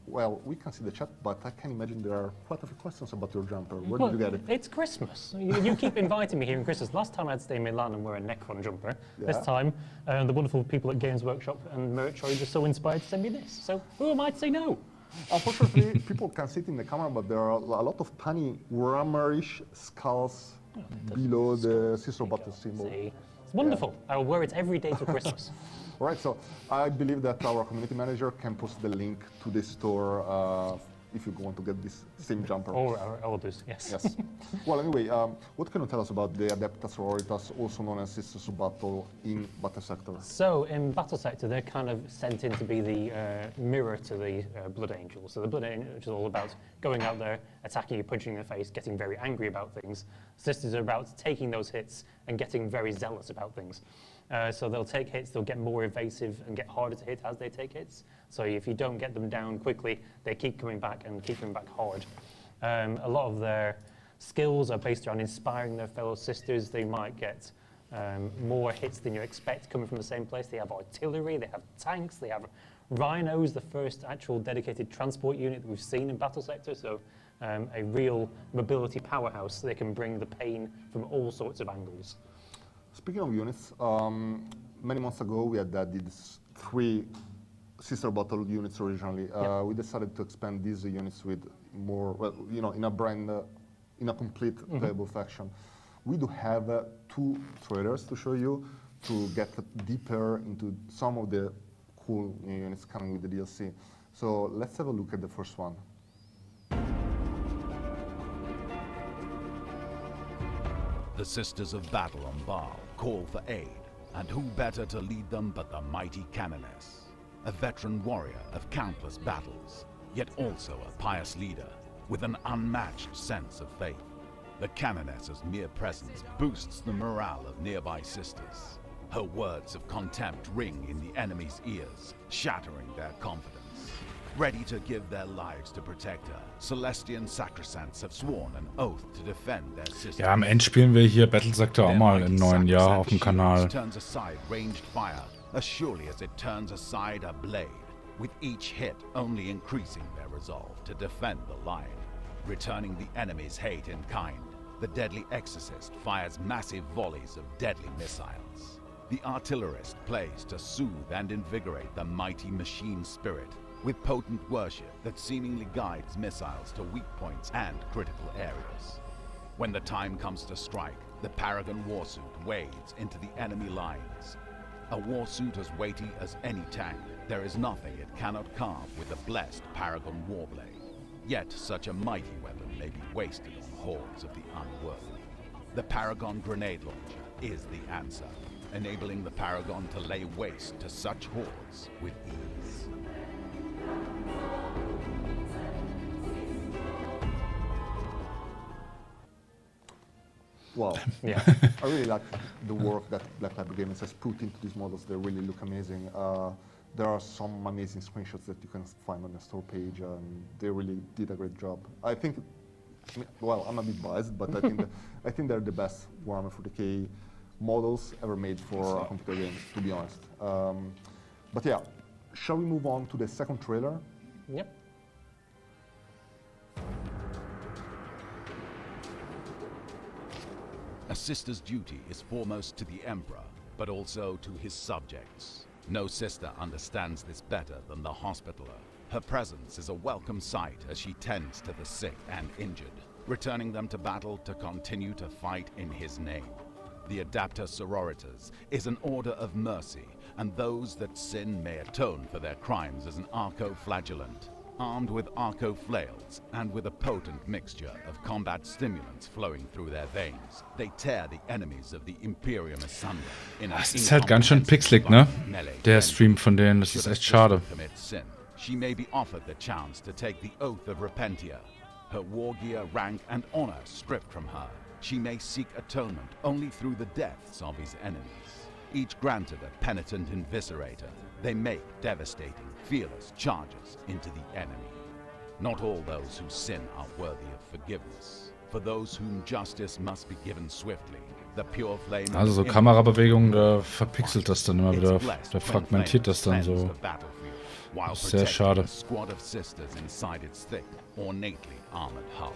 well, we can see the chat, but I can imagine there are quite a few questions about your jumper. Where did you get it? It's Christmas. You keep inviting me here in Christmas. Last time I had to stay in Milan and wear a Necron jumper. Yeah. This time, the wonderful people at Games Workshop and Merch are just so inspired to send me this. So who am I to say no? Unfortunately, people can see it in the camera, but there are a lot of tiny Warhammer-ish skulls below the Sister Battle symbol. See? It's wonderful. Yeah. I will wear it every day till Christmas. All right, so I believe that our community manager can post the link to the store if you want to get this same jumper. Or others, yes. Yes. Well, anyway, what can you tell us about the Adepta Sororitas, also known as Sisters of Battle, in Battle Sector? So, in Battle Sector, they're kind of sent in to be the mirror to the Blood Angels. So the Blood Angels are all about going out there, attacking you, punching you in the face, getting very angry about things. Sisters are about taking those hits and getting very zealous about things. So they'll take hits, they'll get more evasive and get harder to hit as they take hits. So if you don't get them down quickly, they keep coming back and keep coming back hard. A lot of their skills are based around inspiring their fellow sisters. They might get more hits than you expect coming from the same place. They have artillery, they have tanks, they have rhinos, the first actual dedicated transport unit that we've seen in Battle Sector. So a real mobility powerhouse. They can bring the pain from all sorts of angles. Speaking of units, many months ago we had added 3 Sister Battle units originally. We decided to expand these units with more, well, you know, in a complete playable faction. We do have 2 trailers to show you to get deeper into some of the cool new units coming with the DLC. So let's have a look at the first one. The Sisters of Battle on Baal call for aid, and who better to lead them but the mighty Canoness, a veteran warrior of countless battles, yet also a pious leader with an unmatched sense of faith. The Canoness's mere presence boosts the morale of nearby sisters. Her words of contempt ring in the enemy's ears, shattering their confidence. Ready to give their lives to protect her, Celestian Sacrosancts have sworn an oath to defend their sisters. Ja, am Ende spielen wir hier Battle Sector auch mal im neuen Jahr auf dem Kanal. Turns aside ranged fire as surely as it turns aside a blade, with each hit only increasing their resolve to defend the line, returning the enemy's hate in kind. The deadly exorcist fires massive volleys of deadly missiles. The artillerist plays to soothe and invigorate the mighty machine spirit, with potent worship that seemingly guides missiles to weak points and critical areas. When the time comes to strike, the Paragon Warsuit wades into the enemy lines. A Warsuit as weighty as any tank, there is nothing it cannot carve with the blessed Paragon Warblade. Yet such a mighty weapon may be wasted on hordes of the unworthy. The Paragon grenade launcher is the answer, enabling the Paragon to lay waste to such hordes with ease. Well, Yeah. I really like the work that Black Label Games has put into these models. They really look amazing. There are some amazing screenshots that you can find on the store page, and they really did a great job. I think, well, I'm a bit biased, but I think they're the best Warhammer 40k models ever made for a computer game, to be honest. But yeah, shall we move on to the second trailer? Yep. A sister's duty is foremost to the Emperor, but also to his subjects. No sister understands this better than the Hospitaller. Her presence is a welcome sight as she tends to the sick and injured, returning them to battle to continue to fight in his name. The Adapter Sororitas is an order of mercy, and those that sin may atone for their crimes as an arco-flagellant. Armed with arco-flails and with a potent mixture of combat stimulants flowing through their veins, they tear the enemies of the Imperium asunder. Das ist halt ganz schön pixelig, ne? Der Stream von denen, das ist echt schade. She may be offered the chance to take the oath of Repentia, her war gear, rank, and honor stripped from her. She may seek atonement only through the deaths of his enemies. Each granted a penitent inviscerator, they make devastating, fearless charges into the enemy. Not all those who sin are worthy of forgiveness. For those whom justice must be given swiftly, the pure flame. Also so Kamerabewegungen, da verpixelt das dann immer wieder, da fragmentiert das dann so. Das ist sehr schade. Squad of sisters inside its thick, ornately armored hull.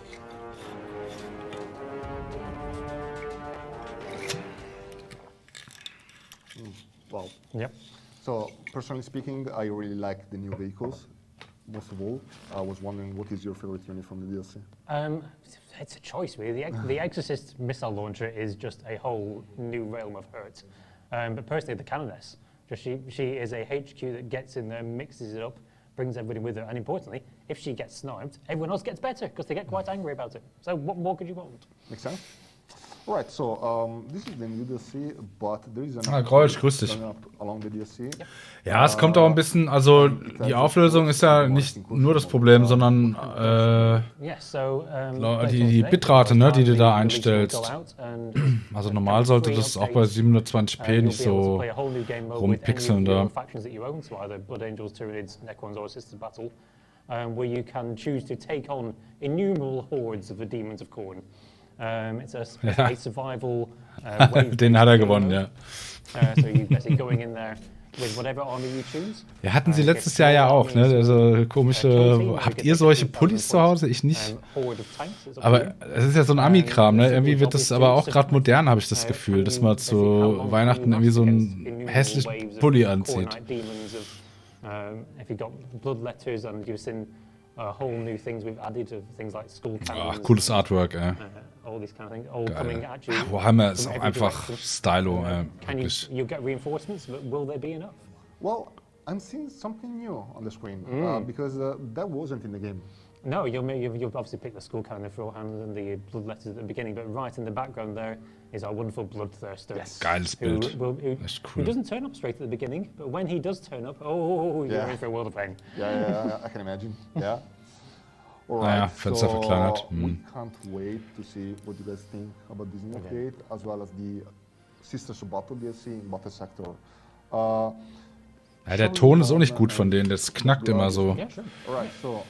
Well, Yep. so personally speaking, I really like the new vehicles. Most of all, I was wondering, what is your favorite unit from the DLC? It's a choice, really. The Exorcist missile launcher is just a whole new realm of hurt. But personally, the Canoness, she is a HQ that gets in there, mixes it up, brings everybody with her, and importantly, if she gets sniped, everyone else gets better because they get quite angry about it. So what more could you want? Makes sense. Alright, so this is the new DLC, but there is Grolsch, grüß dich. along the DLC. Ja, es kommt auch ein bisschen, also die Auflösung ist ja nicht nur das Problem, sondern die Bitrate, ne, die du da einstellst. Also normal sollte das auch bei 720p nicht so rumpixeln da. Where you can choose to take on innumerable hordes of the demons of Khorne. It's a survival Den hat er gewonnen, ja. So you're basically going in there with whatever army you choose. Ja, hatten sie letztes Jahr ja auch, ne? Also komische. Habt ihr solche Pullis zu Hause? Ich nicht. Aber es ist ja so ein Ami-Kram, ne? Irgendwie wird das aber auch gerade modern, habe ich das Gefühl, dass man zu Weihnachten irgendwie so einen hässlichen Pulli anzieht. If you got bloodletters and you've seen whole new things we've added of things like skull cannons. Ach, cooles Artwork, ey. All these kind of things, all coming at you. Warhammer ist auch einfach Stylo, You get reinforcements, but will they be enough? Well, I'm seeing something new on the screen because that wasn't in the game. No, you've obviously picked the skull cannon for your hand and the bloodletters at the beginning, but right in the background there is our wonderful bloodthirster. Yes. Geiles Bild. Who doesn't turn up straight at the beginning, but when he does turn up, you're in for a world of pain. Yeah, I can imagine. Yeah. Naja, Fenster verkleinert. We can't wait to see what you guys think about this new update, as well as the Sisters of Battle DLC in Battle Sector. Ja, der Ton ist auch nicht gut von denen, das knackt immer so. Yeah, sure. Alright, so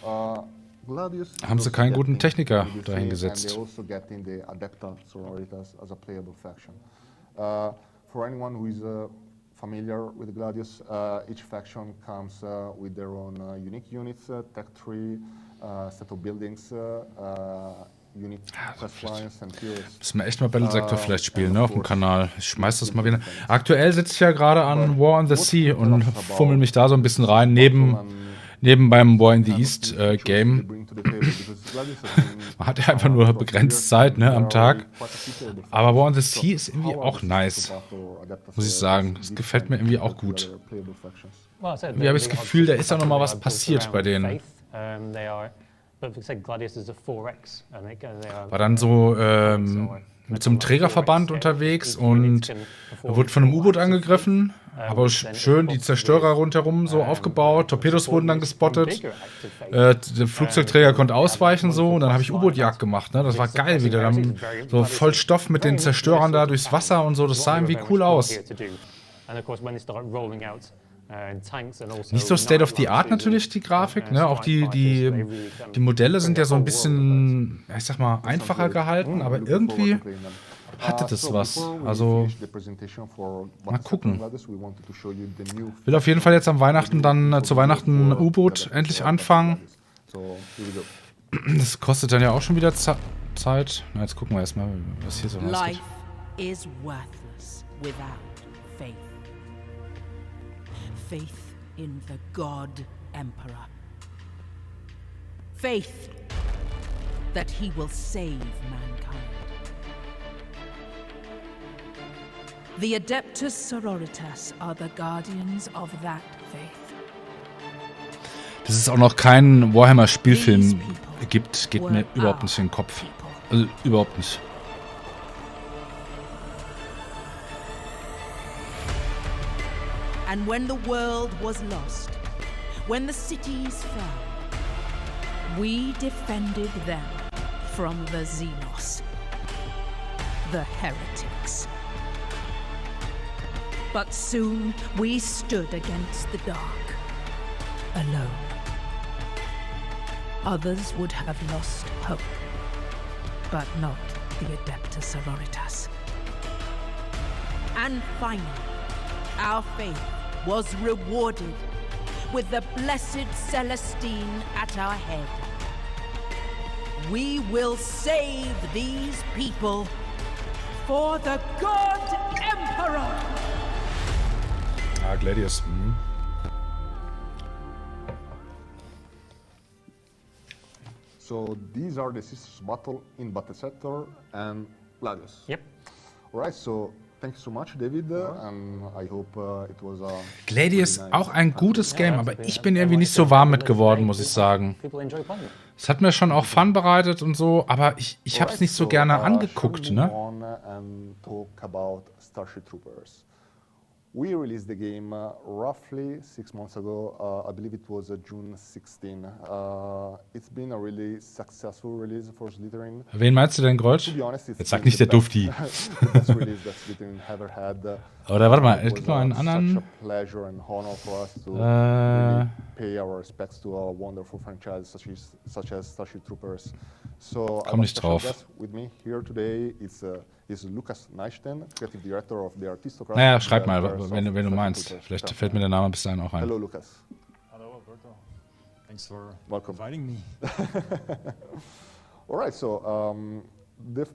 haben sie keinen guten Techniker dahingesetzt. Also getting the Adapter Sororitas as a playable faction. For anyone who is familiar with Gladius, each faction comes with their own unique units, tech tree, set of buildings, unique quest lines and heroes. Müssen wir echt mal Battle-Sektor vielleicht spielen, ne, auf dem Kanal. Ich schmeiß das mal wieder. Aktuell sitze ich ja gerade an War on the Sea und fummel mich da so ein bisschen rein, neben beim War in the East Game. Man hat ja einfach nur begrenzt Zeit, ne, am Tag. Aber War on the Sea ist irgendwie auch nice, muss ich sagen. Das gefällt mir irgendwie auch gut. Irgendwie habe ich das Gefühl, da ist auch noch mal was passiert bei denen. But we said Gladius is a 4X. And they are, war dann so mit so einem Trägerverband unterwegs und wurde von einem U-Boot angegriffen. Aber schön die Zerstörer rundherum so aufgebaut. Torpedos wurden dann gespottet. Der Flugzeugträger konnte ausweichen so. Und dann habe ich U-Boot-Jagd gemacht. Ne? Das war geil wieder. Dann so voll Stoff mit den Zerstörern da durchs Wasser und so. Das sah irgendwie cool aus. Nicht so State of the Art natürlich, die Grafik. Ne? Auch die Modelle sind ja so ein bisschen, ich sag mal, einfacher gehalten. Aber irgendwie hatte das was. Also, mal gucken. Will auf jeden Fall jetzt am Weihnachten dann zu Weihnachten U-Boot endlich anfangen. Das kostet dann ja auch schon wieder Zeit. Na, jetzt gucken wir erstmal, was hier so rausgeht. Life is worthless without faith. Faith in the God Emperor. Faith that he will save mankind. The Adeptus Sororitas are the guardians of that faith. Dass es auch noch keinen Warhammer-Spielfilm gibt, geht mir überhaupt nicht in den Kopf. Also überhaupt nicht. And when the world was lost, when the cities fell, we defended them from the Xenos, the heretics. But soon we stood against the dark, alone. Others would have lost hope, but not the Adeptus Sororitas. And finally, our faith was rewarded with the blessed Celestine at our head. We will save these people for the God Emperor! Ah, Gladius. Mhm. So these are the sisters battle in Battle Sector and Gladius. Yep. Alright, so thank you so much, David, and I hope it was a Gladius auch ein gutes Game, aber ich bin irgendwie nicht so warm mit geworden, muss ich sagen. Es hat mir schon auch Fun bereitet und so, aber ich habe es nicht so gerne angeguckt, ne? We released the game roughly 6 months ago. I believe it was June 16. It's been a really successful release for Slitherine. Wen meinst du denn, Grolsch? Jetzt sag nicht der Dufti. Oder warte mal, es gibt noch einen anderen. Komm nicht drauf. Naja, schreib mal, wenn du meinst. Vielleicht fällt mir der Name bis dahin auch ein. Hello, Lucas. Hello, Alberto. Thanks for Welcome. inviting me. All right, so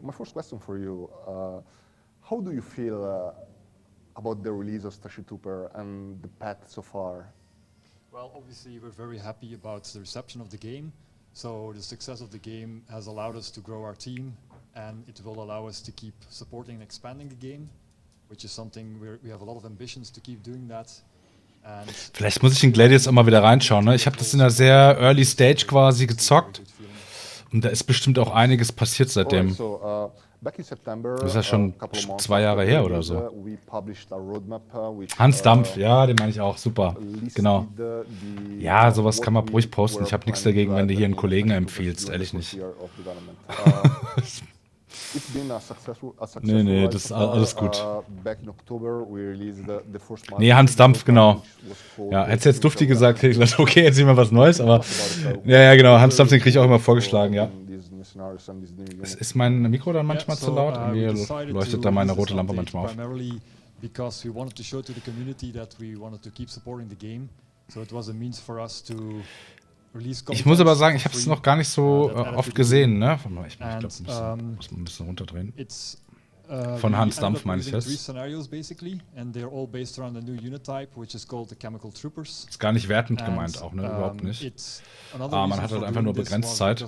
my first question for you, how do you feel about the release of Starship Trooper and the path so far? Well, obviously we're very happy about the reception of the game. So the success of the game has allowed us to grow our team, and it will allow us to keep supporting and expanding the game, which is something we have a lot of ambitions to keep doing that. And vielleicht muss ich in Gladius auch mal wieder reinschauen. Ne? Ich habe das in einer sehr early Stage quasi gezockt. Und da ist bestimmt auch einiges passiert seitdem. Das ist ja schon 2 Jahre her oder so. Hans Dampf, ja, den meine ich auch, super. Genau. Ja, sowas kann man ruhig posten. Ich habe nichts dagegen, wenn du hier einen Kollegen empfiehlst, ehrlich nicht. Nee, das ist alles gut. Nee, Hans Dampf, genau. Ja, hättest du jetzt Dufti gesagt, hätte ich gesagt, okay, jetzt sehen wir was Neues, aber ja, genau, Hans Dampf, den kriege ich auch immer vorgeschlagen, ja. Ist mein Mikro dann manchmal zu laut? Irgendwie leuchtet da meine rote Lampe manchmal auf. Ich muss aber sagen, ich habe es noch gar nicht so oft gesehen, ne? Ich glaube, muss ein bisschen runterdrehen. Von Hans Dampf meine ich jetzt. Ist gar nicht wertend gemeint auch, ne? Überhaupt nicht. Aber man hat halt einfach nur begrenzt Zeit.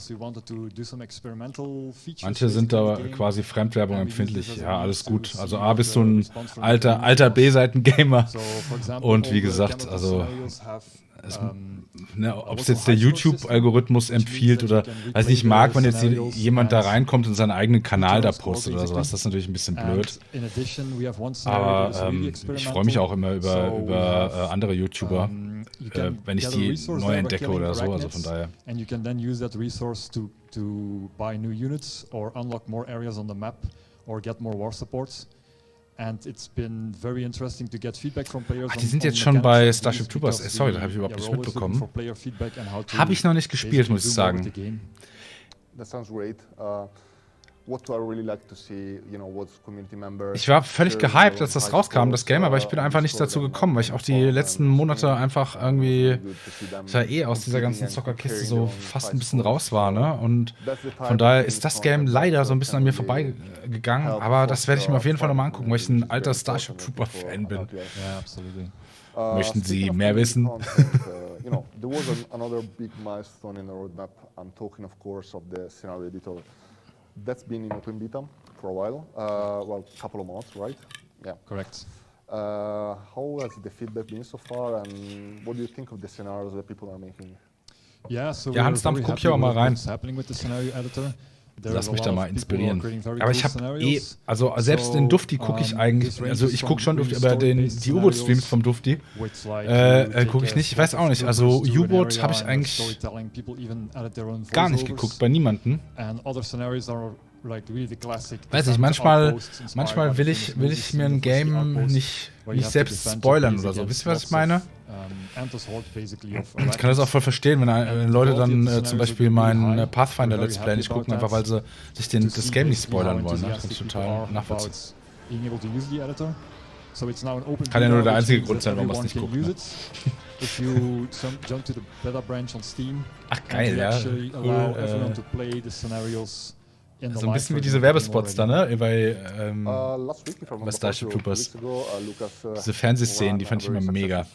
Manche sind da quasi Fremdwerbung empfindlich. Ja, alles gut. Also A, bist du ein alter B-Seiten-Gamer. Und wie gesagt, also ne, ob es jetzt der YouTube-Algorithmus empfiehlt oder, weiß nicht, mag, wenn jetzt jemand da reinkommt und seinen eigenen Kanal da postet oder sowas. Das ist natürlich ein bisschen blöd. Aber ich freue mich auch immer über andere YouTuber, wenn ich die neu entdecke oder so, also von daher. And you can then use that resource to buy new units or unlock more areas on the map or get more war supports. And it's been very interesting to get feedback from players. Die sind jetzt schon bei Starship Troopers. Sorry, da habe ich überhaupt nicht mitbekommen. Habe ich noch nicht gespielt, muss ich sagen. That sounds great. What do I really like to see, you know, what's community members. Ich war völlig gehypt, als das rauskam, das Game, aber ich bin einfach nicht dazu gekommen, weil ich auch die letzten Monate einfach irgendwie, ich war aus dieser ganzen Zockerkiste so fast ein bisschen raus war, ne? Und von daher ist das Game leider so ein bisschen an mir vorbeigegangen, aber das werde ich mir auf jeden Fall nochmal angucken, weil ich ein alter Starship Trooper Fan bin. Ja, absolut. Möchten Sie mehr wissen? You know, there was another big milestone in the roadmap. I'm talking, of course, of the scenario editor. That's been in open beta for a while, well, a couple of months, right? Yeah. Correct. How has the feedback been so far, and what do you think of the scenarios that people are making? Yeah, so ja, Hans Dampf, guck hier auch mal rein. Lass mich da mal inspirieren. Aber ich habe also selbst den Dufti gucke ich eigentlich, also ich gucke schon Dufti, aber die U-Boot-Streams vom Dufti gucke ich nicht. Ich weiß auch nicht, also U-Boot habe ich eigentlich gar nicht geguckt, bei niemandem. Weiß ich, manchmal will ich mir ein Game nicht selbst spoilern oder so. Wisst ihr, was ich meine? Ich kann das auch voll verstehen, wenn Leute dann zum Beispiel meinen Pathfinder Let's Play nicht gucken, einfach weil sie sich das Game nicht spoilern wollen. Ne? Das kann ich total nachvollziehen. Kann ja nur der einzige Grund sein, warum man es nicht guckt. Ne? Ach geil, ja. Cool, so ein bisschen wie diese Werbespots da, ne? Bei Starship Troopers. Diese Fernsehszenen, die fand ich immer mega.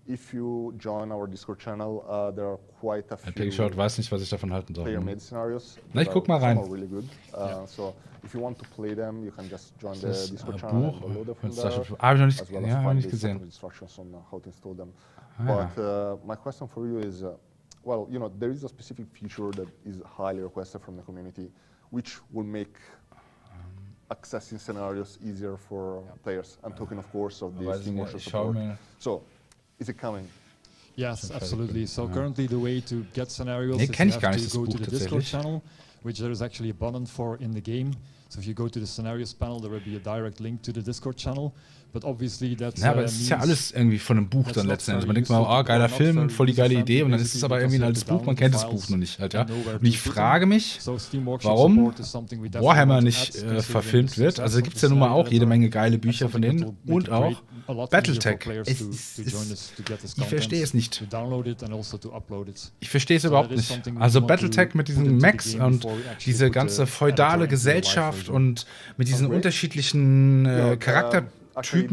If you join our Discord channel, there are quite a few Schaut, weiß nicht, was ich davon halten soll. player-made scenarios. Na, ich guck mal rein. Really good. So if you want to play them, you can just join the Discord channel and download them from there. Habe ich noch nicht, hab ich nicht gesehen. Instructions on how to install them. But my question for you is, well, you know, there is a specific feature that is highly requested from the community, which will make accessing scenarios easier for players. I'm talking, of course, of the Steam Workshop support. So, is it coming? Yes, absolutely. So currently the way to get scenarios is you have to go to the Discord channel, which there is actually a button for in the game. So if you go to the scenarios panel, there will be a direct link to the Discord channel. But obviously that's, ja, aber es ist ja alles irgendwie von einem Buch dann letzten Endes. Man denkt mal, oh, geiler Film, voll die geile Idee, und dann ist es aber irgendwie ein altes Buch, man kennt das Buch noch nicht halt, ja. Und ich frage mich, warum Warhammer nicht verfilmt wird. Also gibt es ja nun mal auch jede Menge geile Bücher von denen und auch Battletech. Ich verstehe es nicht. Ich verstehe es überhaupt nicht. Also Battletech mit diesen Mechs und diese ganze feudale Gesellschaft und mit diesen unterschiedlichen Charaktertypen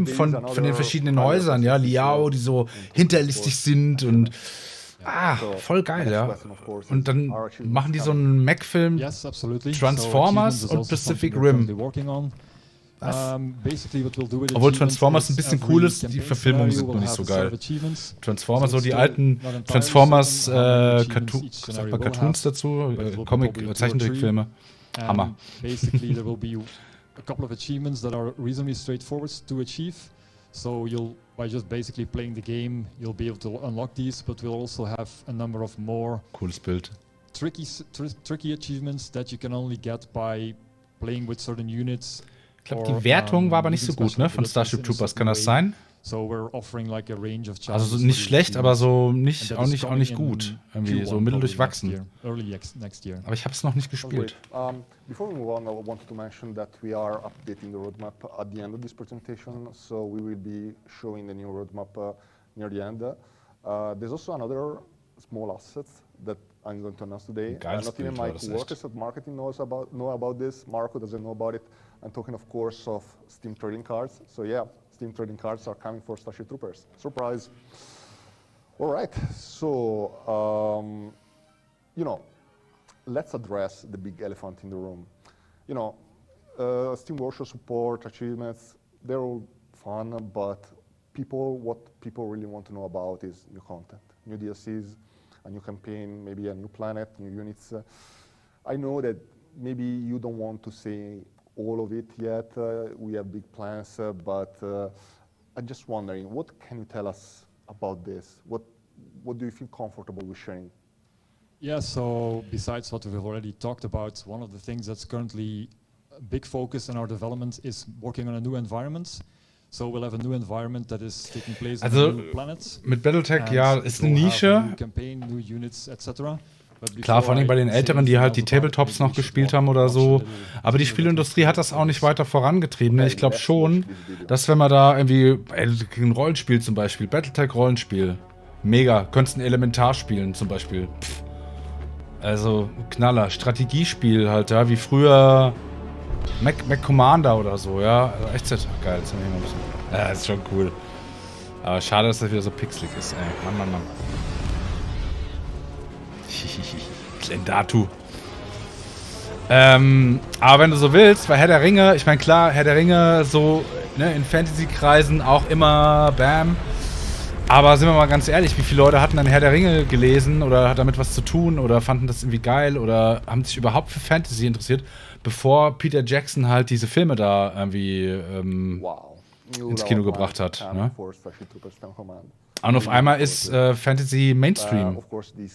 von den verschiedenen Häusern, ja, Liao, die so hinterlistig sind und voll geil, ja. Und dann machen die so einen Mac-Film, Transformers und Pacific Rim. Was? Obwohl Transformers ein bisschen cool ist, die Verfilmungen sind noch nicht so geil. Transformers, so die alten Transformers Cartoons dazu, Comic-Zeichentrickfilme. Hammer. Basically, there will be a couple of achievements that are reasonably straightforward to achieve. So by just basically playing the game, you'll be able to unlock these, but we'll also have a number of more cooles Bild. Tricky achievements that you can only get by playing with certain units. Ich glaube, die Wertung war aber nicht so gut, ne, von Starship Troopers, kann das sein? Also nicht schlecht, aber so auch nicht gut. Irgendwie so mitteldurchwachsen. Aber ich habe es noch nicht gespielt. Before we move on, I wanted to mention that we are updating the roadmap at the end of this presentation, so we will be showing the new roadmap near the end. There's also another small asset that I'm going to announce today. Not even my workers at marketing know about this. Marco doesn't know about it. I'm talking, of course, of Steam trading cards. So yeah, Steam trading cards are coming for Starship Troopers. Surprise! All right, so you know, let's address the big elephant in the room. You know, Steam Workshop support, achievements, they're all fun, but what people really want to know about is new content, new DLCs, a new campaign, maybe a new planet, new units. I know that maybe you don't want to say all of it yet. We have big plans, but I'm just wondering, what can you tell us about this? What do you feel comfortable with sharing? Yeah, so besides what we've already talked about, one of the things that's currently a big focus in our development is working on a new environment. So we'll have a new environment that is taking place on a new planet. Mit Battletech, ja, ist eine Nische. New campaign, new units, etc. Klar, vor allem bei den Älteren, die halt die Tabletops noch gespielt haben oder so. Aber die Spielindustrie hat das auch nicht weiter vorangetrieben. Ne? Ich glaube schon, dass wenn man da irgendwie ein Rollenspiel zum Beispiel, Battletech-Rollenspiel, mega, könntest ein Elementar spielen zum Beispiel. Pff. Also Knaller, Strategiespiel halt, ja, wie früher Mac Commander oder so, ja. Also echt geil, das mal ein bisschen. Ja, ist schon cool. Aber schade, dass das wieder so pixelig ist, ey. Mann. Dazu. Aber wenn du so willst, bei Herr der Ringe, ich meine klar, Herr der Ringe so ne, in Fantasy-Kreisen auch immer bam. Aber sind wir mal ganz ehrlich, wie viele Leute hatten dann Herr der Ringe gelesen oder hat damit was zu tun oder fanden das irgendwie geil oder haben sich überhaupt für Fantasy interessiert, bevor Peter Jackson halt diese Filme da irgendwie ins Kino gebracht hat. Ne? Und auf einmal ist Fantasy Mainstream.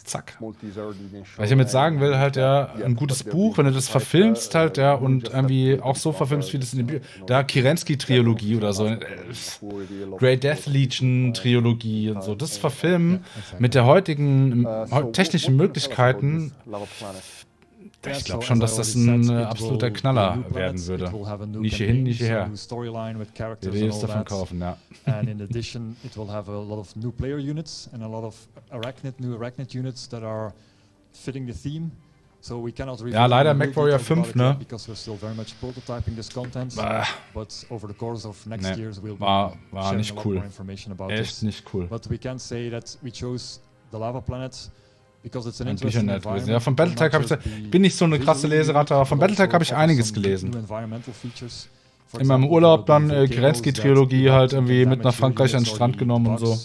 Zack. Was ich damit sagen will, halt ja, ein gutes Buch, wenn du das verfilmst halt, ja, und irgendwie auch so verfilmst, wie das in den Büchern. Da Kerensky-Trilogie oder so, Great Death Legion-Trilogie und so. Das verfilmen mit der heutigen technischen Möglichkeiten. Ich glaube schon, dass das ein absoluter Knaller werden würde. Nische hin, Nische her. Wir es davon kaufen, ja. And in addition, it will have a lot of new player units and a lot of new Arachnid units that are fitting the theme. So we cannot really ja, leider MechWarrior 5, ne? Because we're still very much prototyping this content. But over the course of next years we'll be sharing nicht a lot cool. more information about Echt this. nicht cool. But we can say that we chose the Lava Planet. Ja, von Battletech habe ich bin nicht so eine krasse Leseratte, aber von Battletech habe ich einiges gelesen. In meinem Urlaub dann Kerensky-Trilogie halt irgendwie mit nach Frankreich an den Strand genommen und so.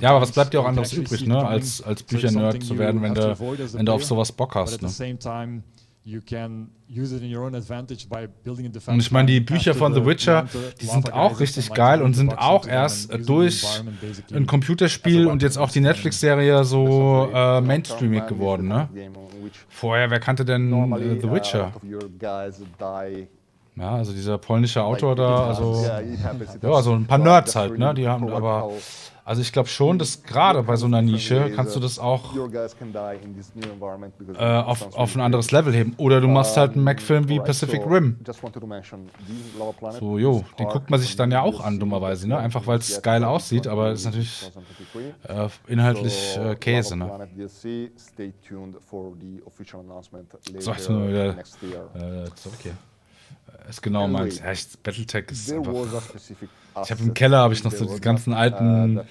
Ja, aber was bleibt dir auch anderes übrig, ne, als Bücher-Nerd zu werden, wenn du auf sowas Bock hast, ne? Und ich meine, die Bücher von The Witcher, die sind auch richtig geil und sind auch erst durch ein Computerspiel und jetzt auch die Netflix-Serie so mainstreamig geworden, ne? Vorher, wer kannte denn The Witcher? Ja, also dieser polnische Autor da, also ja, so ein paar Nerds halt, ne? Die haben aber, also ich glaube schon, dass gerade bei so einer Nische kannst du das auch auf ein anderes Level heben. Oder du machst halt einen Mac-Film wie Pacific Rim. So, jo, den guckt man sich dann ja auch an, dummerweise, ne? Einfach weil es geil aussieht, aber es ist natürlich inhaltlich Käse, ne? So, ich bin mal wieder zurück hier. Ist genau meins. Ja, Battletech ist einfach. Ich habe im Keller habe ich noch so die ganzen alten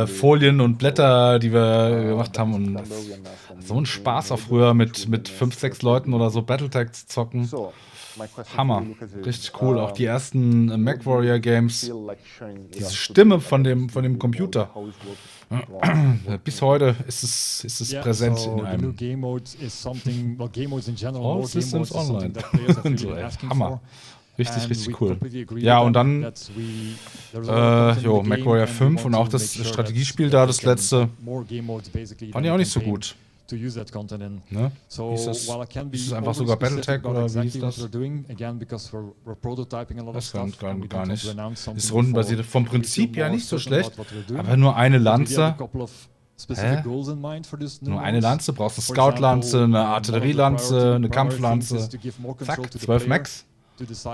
Folien und Blätter, die wir gemacht haben und so ein Spaß auch früher mit 5, 6 Leuten oder so Battletech zu zocken. Hammer, richtig cool. Auch die ersten MechWarrior Games. Diese Stimme von dem Computer. Bis heute ist es präsent in einem. All Systems Online. So, Hammer. Richtig cool. Ja, und dann MechWarrior 5 und auch das Strategiespiel da, das letzte, fand ich auch nicht so gut. Ne? Ist das einfach sogar Battletech oder wie ist das? Das kann gar nicht. Ist rundenbasiert. Vom Prinzip ja nicht so schlecht, aber nur eine Lanze. Nur eine Lanze, brauchst eine Scout-Lanze, eine Artillerielanze, eine Kampflanze. Zack, 12 Mechs. Fand ich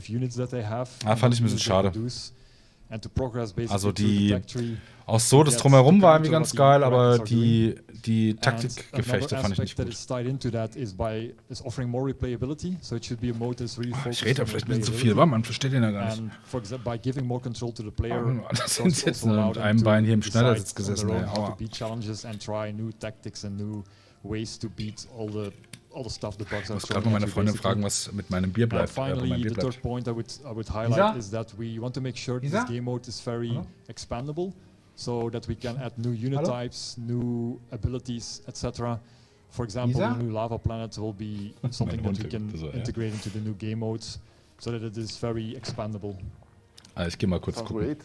ein bisschen schade. Also auch so, das Drumherum war irgendwie ganz geil, aber die Taktikgefechte fand ich nicht gut. Ich rede da vielleicht ein bisschen zu viel, man versteht den ja gar nicht. Das sind jetzt mit einem Bein hier im Schneidersitz gesessen. ways to beat all the stuff the bugs Ich are muss gerade throwing mal meine at you, Freundin basically. fragen, was mit meinem Bier bleibt. Finally, the third point I would highlight is that we want to make sure this game mode is very expandable, so that we can add new unit types, new abilities, etc. For example, the new lava planet will be something that we can integrate into the new game modes, so that it is very expandable. Ich gehe mal kurz Sounds gucken. great.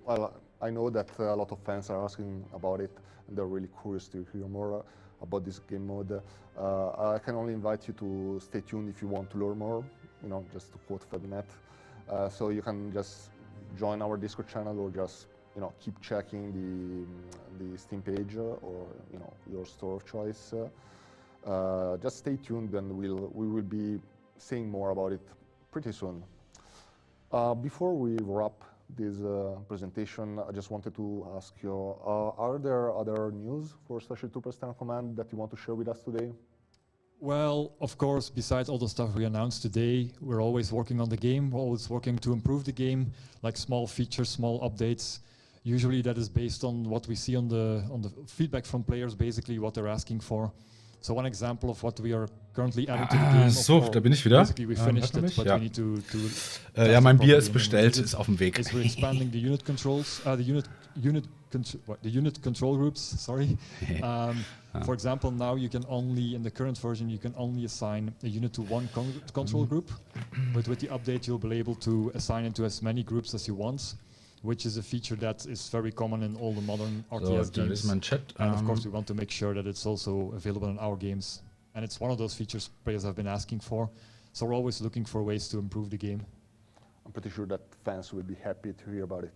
Well, I know that a lot of fans are asking about it, and they're really curious to hear more about this game mode. I can only invite you to stay tuned if you want to learn more, just to quote FedNet. So you can just join our Discord channel or just, keep checking the Steam page or, your store of choice. Just stay tuned and we will be saying more about it pretty soon. Before we wrap this presentation, I just wanted to ask you, are there other news for Starship Troopers 10 Command that you want to share with us today? Well, of course, besides all the stuff we announced today, we're always working on the game. We're always working to improve the game, like small features, small updates. Usually that is based on what we see on the feedback from players, basically what they're asking for. So one example of what we are currently adding to the game. So, da bin ich wieder. Basically we finished it, but we need to ja, mein Bier ist bestellt, ist auf dem Weg. We're expanding the unit controls, the unit control groups. Sorry. For example, now you can only, in the current version, you can only assign a unit to one control group. But with the update, you'll be able to assign it to as many groups as you want, which is a feature that is very common in all the modern RTS games. And of course, we want to make sure that it's also available in our games. And it's one of those features players have been asking for. So we're always looking for ways to improve the game. I'm pretty sure that fans will be happy to hear about it.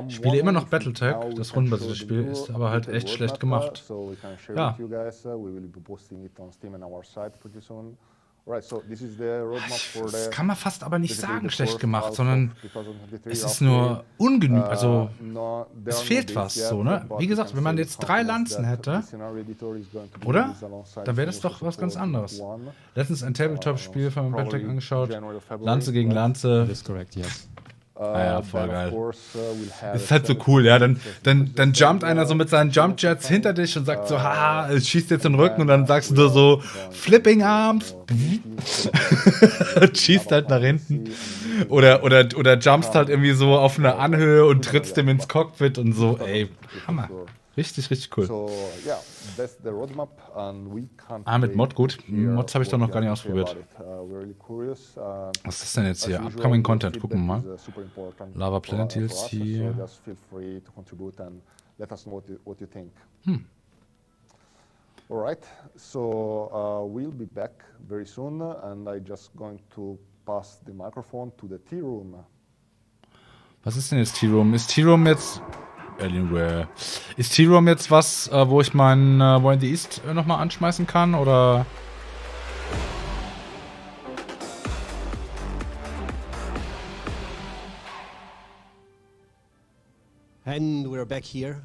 Ich spiele immer noch Battletech, das rundenbasierte Spiel ist aber halt echt schlecht gemacht. Ja. Das kann man fast aber nicht sagen, schlecht gemacht, sondern es ist nur ungenügend, also es fehlt was so, ne? Wie gesagt, wenn man jetzt 3 Lanzen hätte, oder? Dann wäre das doch was ganz anderes. Letztens ein Tabletop-Spiel von Battletech angeschaut, Lanze gegen Lanze. That's correct, yes. Ja, voll geil. Das ist halt so cool, ja. Dann jumpt einer so mit seinen Jump-Jets hinter dich und sagt so, haha, es schießt jetzt in den Rücken und dann sagst du so, Flipping Arms. Und schießt halt nach hinten. Oder jumpst halt irgendwie so auf eine Anhöhe und trittst dem ins Cockpit und so, ey, Hammer. Richtig cool. Mit Mod gut. Mods habe ich doch noch gar nicht ausprobiert. Was ist das denn jetzt hier? Upcoming Content, gucken wir mal. Lava Planet DLC. Alright, so we'll be back very soon and I'm just going to pass the microphone to the Tea Room. Was ist denn jetzt Tea Room? Ist Tea Room jetzt... Alienware. Ist Tea Room jetzt was, wo ich meinen War in the East nochmal anschmeißen kann, oder? And we're back here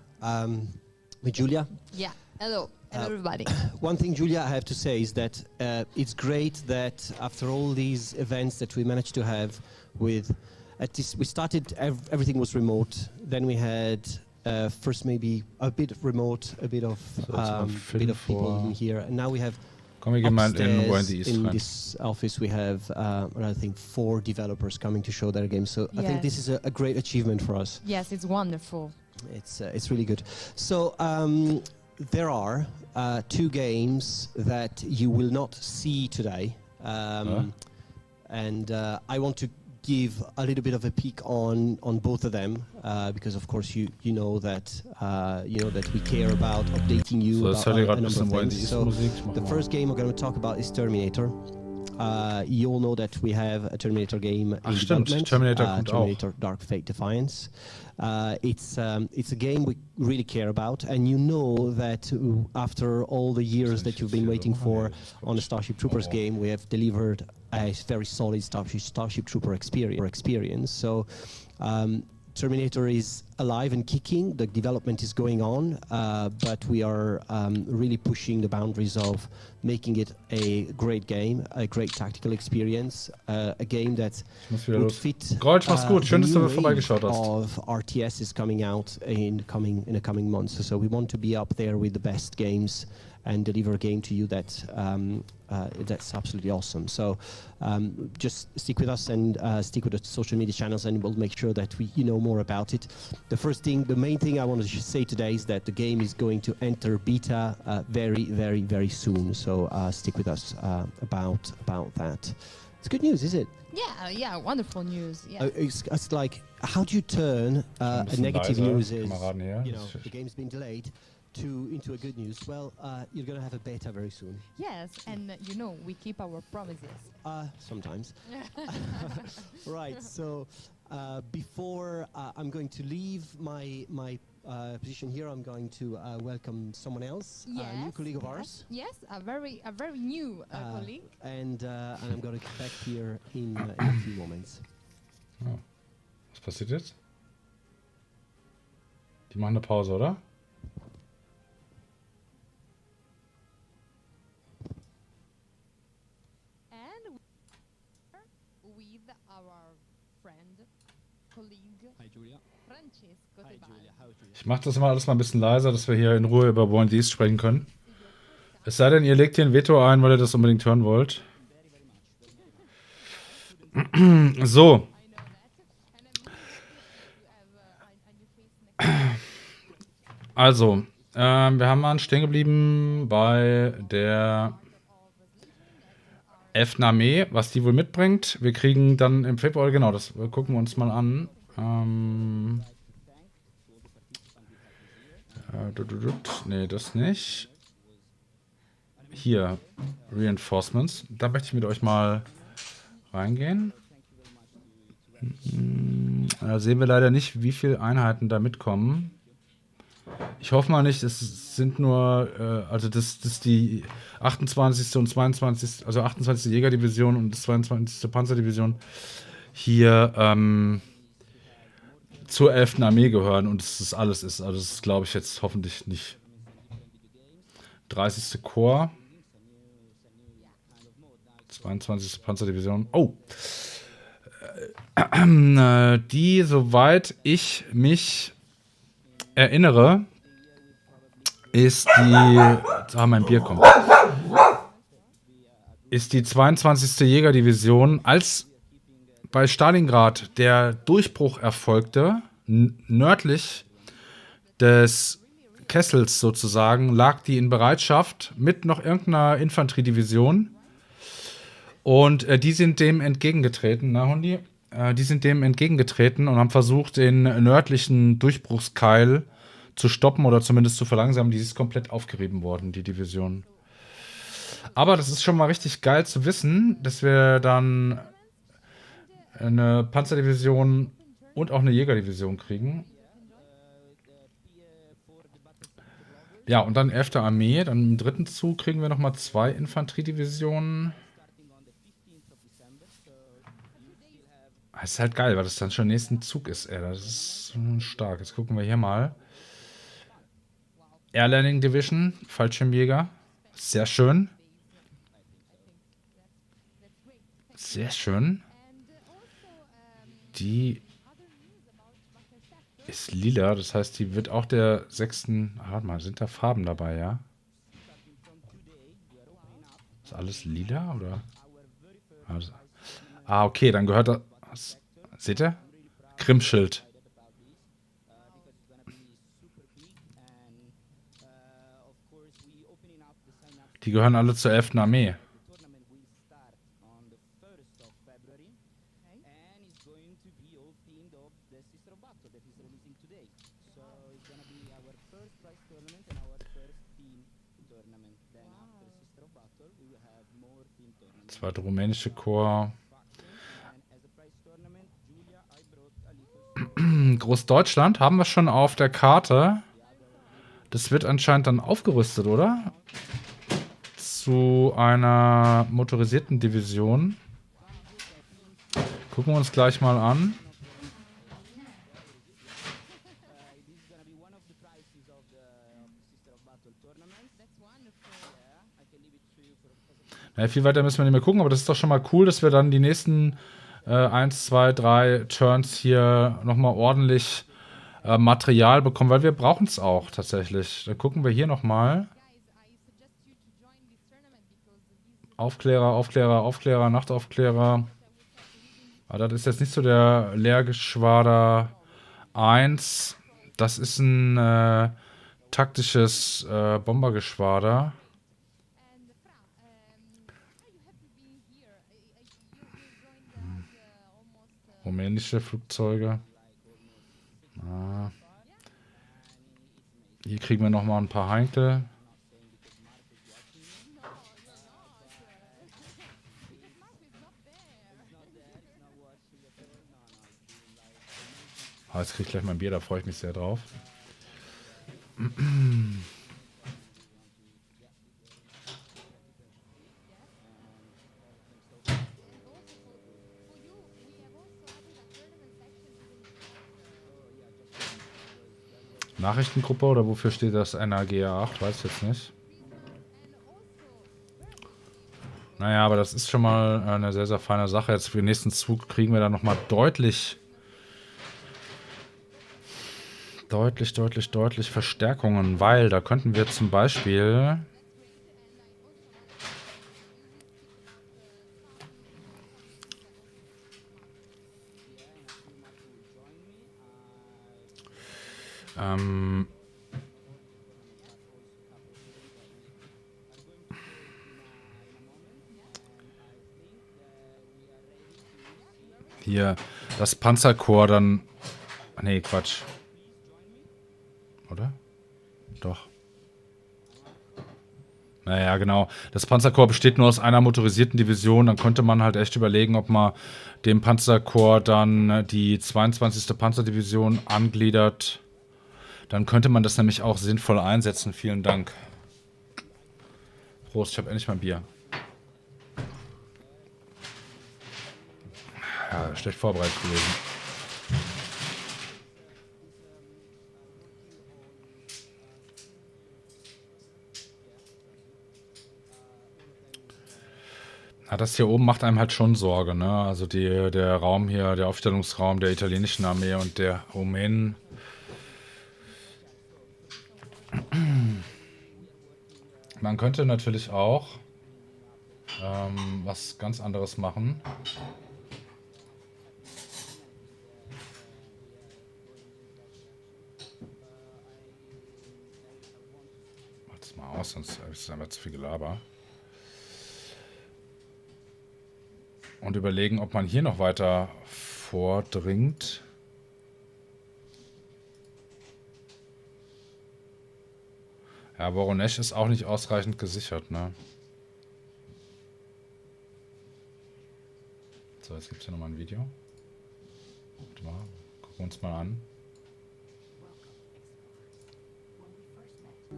with Julia. Yeah, hello everybody. One thing, Julia, I have to say is that it's great that after all these events that we managed to have with, we started, everything was remote, then we had first maybe a bit remote, a bit of people in here, and now we have upstairs in this office we have I think 4 developers coming to show their games. So I think this is a great achievement for us. Yes, it's wonderful. It's really good. So there are 2 games that you will not see today, and I want to give a little bit of a peek on both of them because of course you know that we care about updating you about a number of things. So the first game we're going to talk about is Terminator. You all know that we have a Terminator game in development. Terminator Dark Fate Defiance. It's a game we really care about, and you know that after all the years that you've been waiting for on a Starship Troopers game, we have delivered a very solid Starship Trooper experience. So Terminator is alive and kicking. The development is going on, but we are really pushing the boundaries of making it a great game, a great tactical experience, a game that would fit Schön, dass du vorbeigeschaut hast. of RTS is coming out in the coming months. So we want to be up there with the best games and deliver a game to you that that's absolutely awesome. So just stick with us and stick with the social media channels, and we'll make sure that you know more about it. The main thing I want to say today is that the game is going to enter beta very, very, very soon. So stick with us about that. It's good news, is it? Yeah, wonderful news. Yeah. It's like, how do you turn a negative news is, Kameraden you know, the game's been delayed, into a good news? Well, you're going to have a beta very soon. Yes, and you know, we keep our promises. Sometimes. Right, so before I'm going to leave my position here, I'm going to welcome someone else, a new colleague of ours. Yes, a very new colleague. And I'm going to get back here in a few moments. Oh. Was passiert jetzt? Die machen eine Pause, oder? And with our friend, colleague, Hi Julia. Francesco. Hi Julia, how are you? Ich mache das mal alles mal ein bisschen leiser, dass wir hier in Ruhe über WWII sprechen können. Es sei denn, ihr legt hier ein Veto ein, weil ihr das unbedingt hören wollt. So. Also, wir haben mal stehen geblieben bei der 11. Armee, was die wohl mitbringt. Wir kriegen dann im Februar, genau, das gucken wir uns mal an. Nee, das nicht. Hier, Reinforcements. Da möchte ich mit euch mal reingehen. Da sehen wir leider nicht, wie viele Einheiten da mitkommen. Ich hoffe mal nicht, es sind nur, also das die 28. und 22. Also 28. Jägerdivision und 22. Panzerdivision hier zur 11. Armee gehören und es alles ist. Also das glaube ich jetzt hoffentlich nicht. 30. Korps. 22. Panzerdivision. Oh! Die, soweit ich mich erinnere, ist die... mein Bier kommt. Ist die 22. Jägerdivision, als bei Stalingrad der Durchbruch erfolgte, nördlich des Kessels sozusagen, lag die in Bereitschaft mit noch irgendeiner Infanteriedivision. Und die sind dem entgegengetreten, na Hundi? Die sind dem entgegengetreten und haben versucht, den nördlichen Durchbruchskeil zu stoppen oder zumindest zu verlangsamen. Die ist komplett aufgerieben worden, die Division. Aber das ist schon mal richtig geil zu wissen, dass wir dann eine Panzerdivision und auch eine Jägerdivision kriegen. Ja, und dann 11. Armee. Dann im dritten Zug kriegen wir nochmal 2 Infanteriedivisionen. Das ist halt geil, weil das dann schon nächsten Zug ist. Das ist stark. Jetzt gucken wir hier mal. Airlanding Division, Fallschirmjäger. Sehr schön. Sehr schön. Die ist lila, das heißt, die wird auch der 6. Warte mal, sind da Farben dabei, ja? Ist alles lila, oder? Also, okay, dann gehört das... Seht ihr? Grimmschild. Die gehören alle zur 11. Armee. Zweite rumänische Korps. Großdeutschland haben wir schon auf der Karte. Das wird anscheinend dann aufgerüstet, oder? Zu einer motorisierten Division. Gucken wir uns gleich mal an. Ja, viel weiter müssen wir nicht mehr gucken, aber das ist doch schon mal cool, dass wir dann die nächsten 1, 2, 3 Turns hier nochmal ordentlich Material bekommen, weil wir brauchen es auch tatsächlich. Da gucken wir hier nochmal. Aufklärer, Nachtaufklärer. Aber das ist jetzt nicht so der Lehrgeschwader 1. Das ist ein taktisches Bombergeschwader. Rumänische Flugzeuge. Ah. Hier kriegen wir nochmal ein paar Heinkel. Ah, jetzt kriege ich gleich mein Bier, da freue ich mich sehr drauf. Nachrichtengruppe oder wofür steht das NAGA8? Weiß ich jetzt nicht. Naja, aber das ist schon mal eine sehr, sehr feine Sache. Jetzt für den nächsten Zug kriegen wir dann nochmal deutlich Verstärkungen, weil da könnten wir zum Beispiel hier das Panzerkorps dann... Nee, Quatsch. Oder? Doch. Naja, genau. Das Panzerkorps besteht nur aus einer motorisierten Division. Dann könnte man halt echt überlegen, ob man dem Panzerkorps dann die 22. Panzerdivision angliedert. Dann könnte man das nämlich auch sinnvoll einsetzen. Vielen Dank. Prost, ich habe endlich mein Bier. Ja, schlecht vorbereitet gewesen. Ja, das hier oben macht einem halt schon Sorge, ne? Also der Raum hier, der Aufstellungsraum der italienischen Armee und der Rumänen. Man könnte natürlich auch was ganz anderes machen. Mach das mal aus, sonst ist es einfach zu viel Gelaber. Und überlegen, ob man hier noch weiter vordringt. Ja, Voronezh ist auch nicht ausreichend gesichert, ne? So, jetzt gibt es hier nochmal ein Video. Warte mal, gucken wir uns mal an.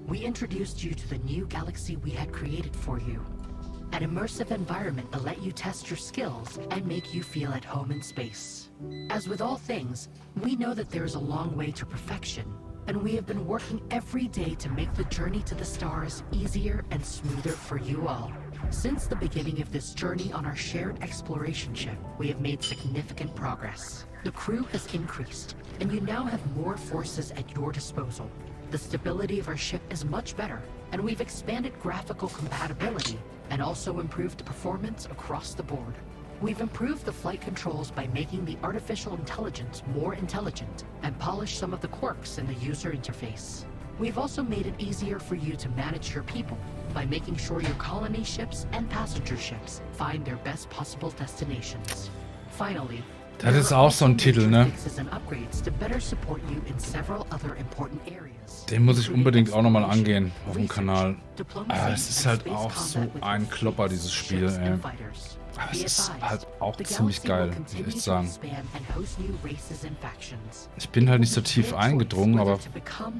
We introduced you to the new galaxy we had created for you. An immersive environment to let you test your skills and make you feel at home in space. As with all things, we know that there is a long way to perfection, and we have been working every day to make the journey to the stars easier and smoother for you all. Since the beginning of this journey on our shared exploration ship, we have made significant progress. The crew has increased, and you now have more forces at your disposal. The stability of our ship is much better, and we've expanded graphical compatibility and also improved performance across the board. We've improved the flight controls by making the artificial intelligence more intelligent and polished some of the quirks in the user interface. We've also made it easier for you to manage your people by making sure your colony ships and passenger ships find their best possible destinations. Finally, das ist auch so ein Titel, ne? Den muss ich unbedingt auch nochmal angehen auf dem Kanal. Aber es ist halt auch so ein Klopper, dieses Spiel, ey. Aber es ist halt auch ziemlich geil, muss ich echt sagen. Ich bin halt nicht so tief eingedrungen, aber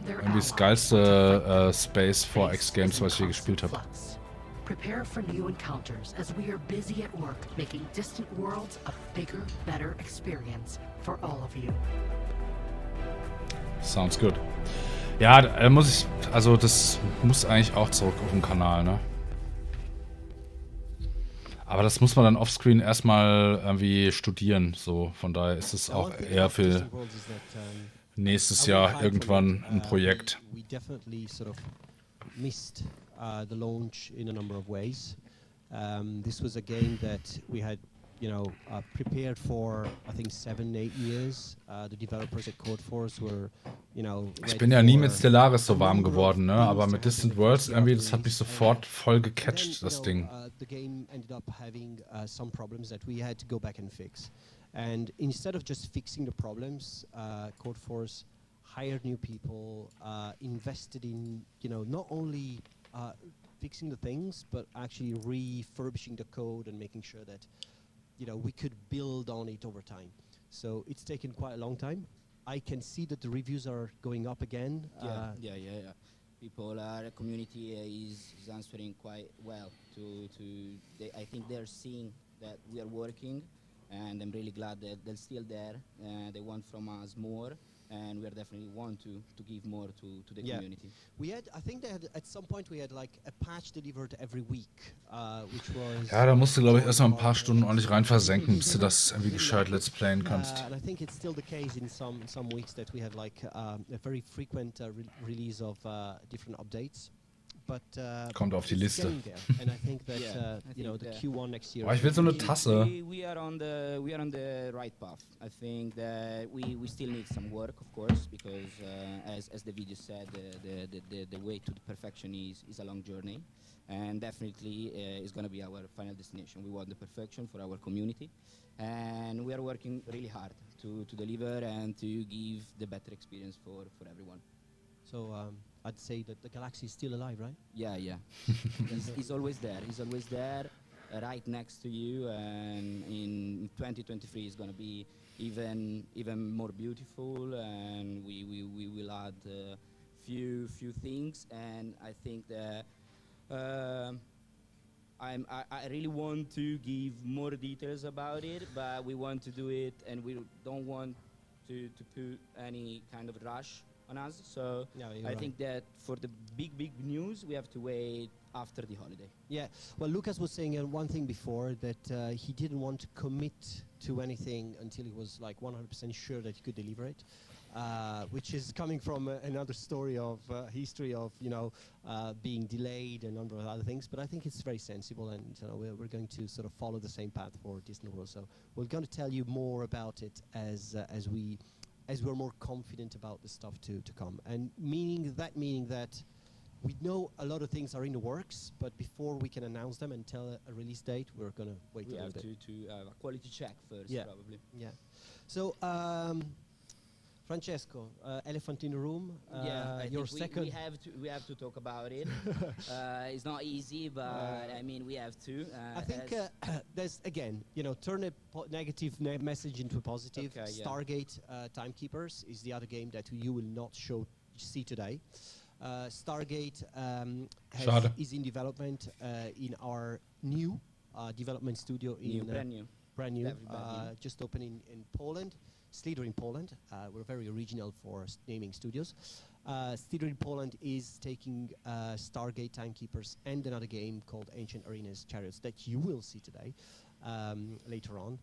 irgendwie das geilste Space 4X Games, was ich hier gespielt habe. Prepare for new encounters as we are busy at work making distant worlds a bigger, better experience for all of you. Sounds good. Ja, das muss eigentlich auch zurück auf den Kanal, ne? Aber das muss man dann offscreen erstmal irgendwie studieren, so. Von daher ist es auch eher für nächstes Jahr irgendwann ein Projekt. The launch in a number of ways. This was a game that we had, prepared for, I think, 7-8 years. The developers at Codeforce were, Ich bin ja nie mit Stellaris so warm geworden, ne? Aber mit Distant Worlds irgendwie, das hat mich sofort voll gecatcht, das Ding. The game ended up having some problems that we had to go back and fix. And instead of just fixing the problems, Codeforce hired new people, invested in, not only fixing the things, but actually refurbishing the code and making sure that, we could build on it over time. So it's taken quite a long time. I can see that the reviews are going up again. Yeah. People, the community is answering quite well I think they're seeing that we are working, and I'm really glad that they're still there. They want from us more, and we are definitely want to give more to the community. We had, I think at some point we had like a patch delivered every week, which was... Ja, da musst du, glaube ich, erstmal ein paar Stunden ordentlich rein versenken, bis du das irgendwie gescheit Let's Playen kannst. And I think it's still the case in some weeks that we have like a very frequent release of different updates. But, kommt auf die Liste. And I think that the Q1 next year. Oh, ich will so eine Tasse. We are on the right path. I think that we still need some work, of course, because as the video said, the way to the perfection is a long journey, and definitely is going to be our final destination. We want the perfection for our community, and we are working really hard to deliver and to give the better experience for everyone. So I'd say that the galaxy is still alive, right? Yeah. He's always there. He's always there, right next to you. And in 2023, it's going to be even more beautiful. And we will add few things. And I think that I really want to give more details about it, but we want to do it, and we don't want to put any kind of rush on us, so I think that for the big news we have to wait after the holiday. Yeah, well, Lucas was saying one thing before, that he didn't want to commit to anything until he was like 100% sure that he could deliver it, which is coming from another story of history of being delayed and a number of other things. But I think it's very sensible, and we're going to sort of follow the same path for Disney World. So we're going to tell you more about it as we're more confident about the stuff to come. And meaning that we know a lot of things are in the works, but before we can announce them and tell a release date, we're going to wait a little bit. We have to have a quality check first, probably. Yeah. So, Francesco, elephant in the room. Your second. We have to talk about it. It's not easy, but I mean we have to. I think there's again, turn a negative message into a positive. Okay, Stargate Timekeepers is the other game that you will not see today. Stargate is in development in our new development studio brand new, just opening in Poland. Slitherine Poland. We're very original for naming studios. Slitherine Poland is taking Stargate Timekeepers and another game called Ancient Arenas Chariots that you will see today, later on.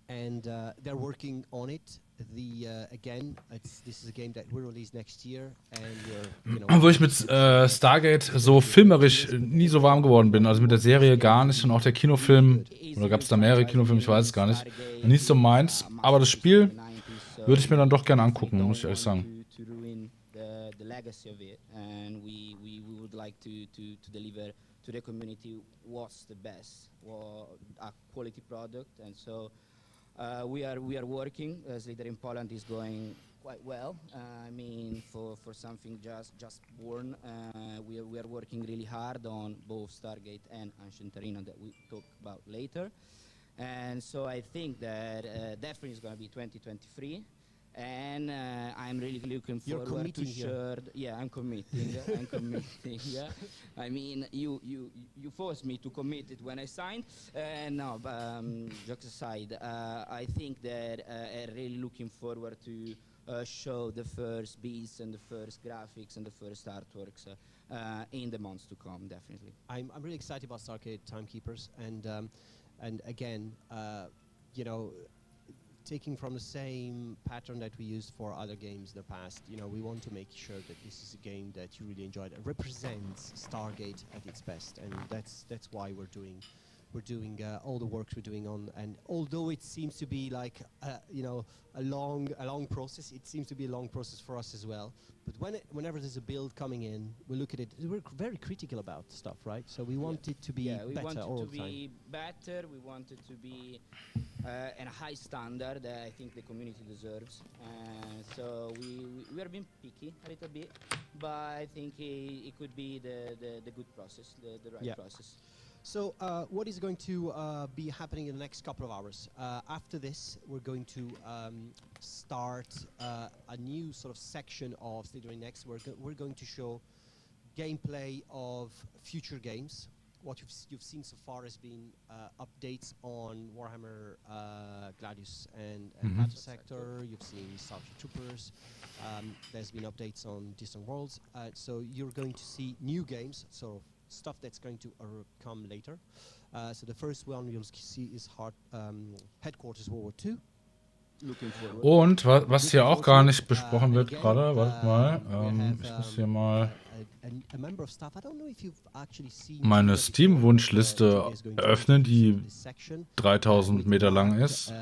And they're working on it. This is a game that will release next year, and Wo ich mit Stargate so filmerisch nie so warm geworden bin, also mit der Serie gar nicht, und auch der Kinofilm, oder gab es da mehrere Kinofilme, ich weiß es gar nicht, nicht so meins, aber das Spiel würde ich mir dann doch gerne angucken, muss ich ehrlich sagen. The legacy of it, and we would like to deliver to the community what's the best, a quality product, and so we are working. Slitherine Poland is going quite well. I mean, for something just born, we are working really hard on both Stargate and Ancient Arena that we talk about later, and so I think that definitely is going to be 2023. And I'm really looking forward to share. Yeah, I'm committing. I'm committing. Yeah, I mean, you forced me to commit it when I signed. No, but jokes aside, I think that I'm really looking forward to show the first beats and the first graphics and the first artworks in the months to come. Definitely. I'm really excited about Stargate Timekeepers, and again, taking from the same pattern that we used for other games in the past. You know, we want to make sure that this is a game that you really enjoyed and represents Stargate at its best, and that's why we're doing all the work we're doing on. And although it seems to be like you know, a long process, it seems to be a long process for us as well. But whenever there's a build coming in, we look at it. We're very critical about stuff, right? So we want it to be better all the time. We want it to be better. We want it to be at a high standard that I think the community deserves. So we are being picky a little bit, but I think it could be the good process, the right process. So what is going to be happening in the next couple of hours? After this, we're going to start a new sort of section of Slitherine-NEXT. We're going to show gameplay of future games. What you've seen so far has been updates on Warhammer Gladius and Battle Sector. You've seen Starship Troopers. There's been updates on Distant Worlds. So you're going to see new games, so stuff that's going to come later. So the first one you'll see is Headquarters World War II. Und was hier auch gar nicht besprochen wird gerade, wartet mal, ich muss hier mal meine Steam-Wunschliste eröffnen, die 3000 Meter lang ist.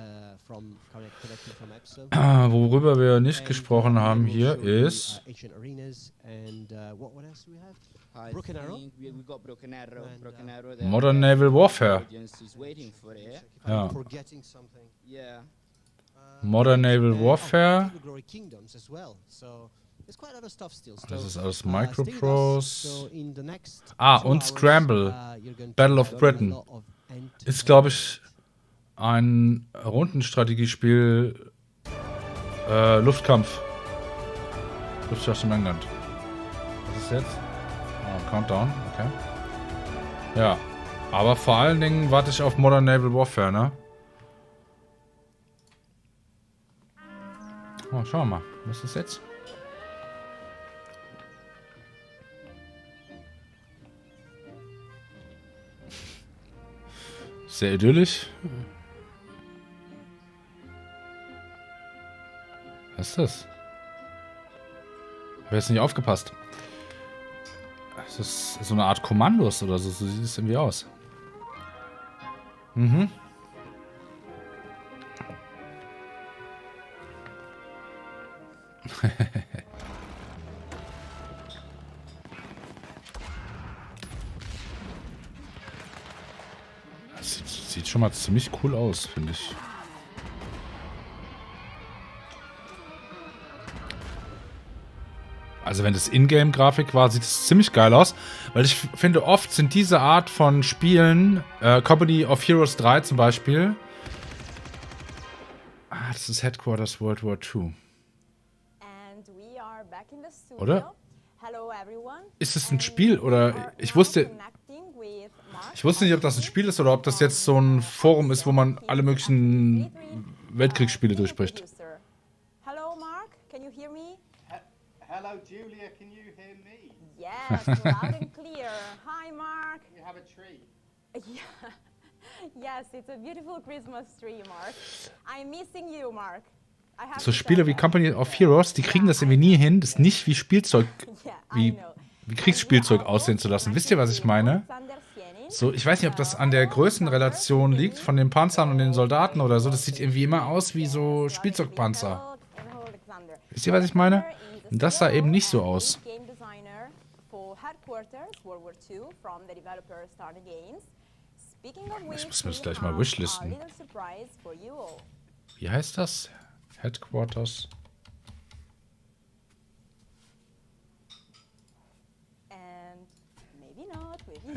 Worüber wir nicht gesprochen haben hier ist Modern Naval Warfare. Ja. Modern Naval Warfare. Das ist alles Microprose. Und Scramble. Battle of Britain. Ist, glaube ich, ein Rundenstrategiespiel. Luftkampf. Luftschlacht im England. Was ist jetzt? Countdown, okay. Ja. Aber vor allen Dingen warte ich auf Modern Naval Warfare, ne? Oh, schauen wir mal. Was ist jetzt? Sehr idyllisch. Was ist das? Ich habe jetzt nicht aufgepasst. Das ist so eine Art Kommandos oder so. So sieht es irgendwie aus. Mhm. Das sieht schon mal ziemlich cool aus, finde ich. Also wenn das Ingame-Grafik war, sieht es ziemlich geil aus. Weil ich finde, oft sind diese Art von Spielen, Company of Heroes 3 zum Beispiel. Das ist Headquarters World War II. Oder? Ist es ein Spiel? Oder ich wusste nicht, ob das ein Spiel ist oder ob das jetzt so ein Forum ist, wo man alle möglichen Weltkriegsspiele durchbricht. Hello, Mark. Can you hear me? Hello, Julia. Can you hear me? Yes, loud and clear. Hi, Mark. You have a tree. Yeah. Yes, it's a beautiful Christmas tree, Mark. I'm missing you, Mark. So Spiele wie Company of Heroes, die kriegen das irgendwie nie hin, das nicht wie Spielzeug, wie Kriegsspielzeug aussehen zu lassen. Wisst ihr, was ich meine? So, ich weiß nicht, ob das an der Größenrelation liegt von den Panzern und den Soldaten oder so. Das sieht irgendwie immer aus wie so Spielzeugpanzer. Wisst ihr, was ich meine? Und das sah eben nicht so aus. Ich muss mir das gleich mal wishlisten. Wie heißt das? Headquarters.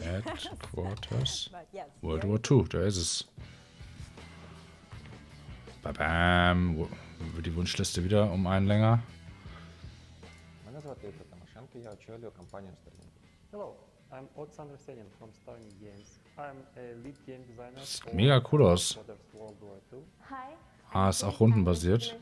Headquarters. World War II, da ist es. Bam. Die Wunschliste wieder um einen länger. Hello, I'm Alexander Senin from Starship Games. I'm a lead game designer. Sieht mega cool aus. Ist auch rundenbasiert.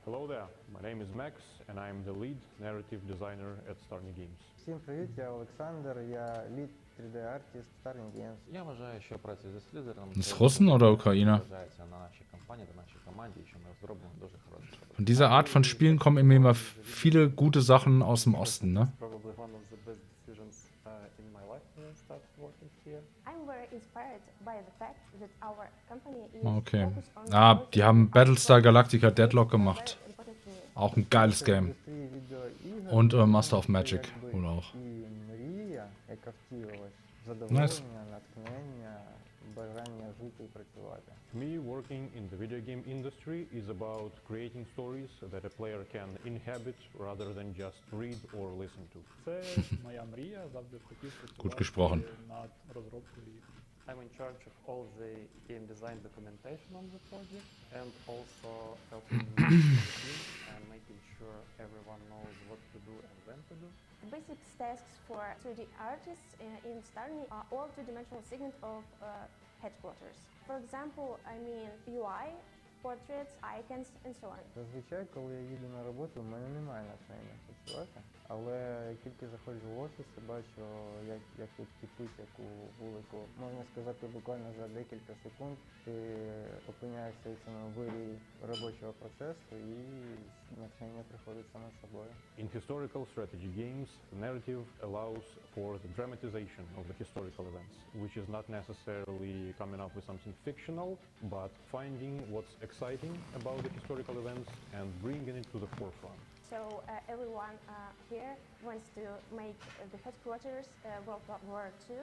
Hello there, my name is Max, and I'm the lead narrative designer at Starship Games. Всім привіт, я Олександр, я lead 3D-артист Starship Games. Я вважаю, що праця зі Slitherine Ist Russen oder Ukrainer? вважається на нашій компанії, на нашій команді, і що ми зробимо дуже хороше. Von dieser Art von Spielen kommen immer viele gute Sachen aus dem Osten, ne? Probably one of the best decisions in my life when I started working here. I'm very inspired by the fact that our company is Okay. focused on Ah, die haben Battlestar Galactica Deadlock gemacht. Auch ein geiles Game. Und Master of Magic wohl auch. І мрія, яка втілилась, Nice. задоволення, натхнення, бажання жити і працювати. Me working in the video game industry is about creating stories that a player can inhabit rather than just read or listen to. Це моя мрія, завжди хотів Gut gesprochen. над розробкою ігор. I'm in charge of all the game design documentation on the project and also helping the team and making sure everyone knows what to do and when to do. Basic tasks for 3D artists in Starship are all two-dimensional segment of headquarters. For example, I mean UI, portraits, icons, and so on. Зазвичай, коли я їду на роботу, в мене немає натхнення працювати. Але як тільки заходжу в офіс і бачу, як тут кипить, яку вулику, можна сказати, буквально за декілька секунд ти опиняєшся в цьому вирі робочого процесу і натхнення приходить само собою. In historical strategy games, the narrative allows for the dramatization of the historical events, which is not necessarily coming up with something fictional, but finding what's exciting about the historical events and bringing it to the forefront. So everyone here wants to make the headquarters World War II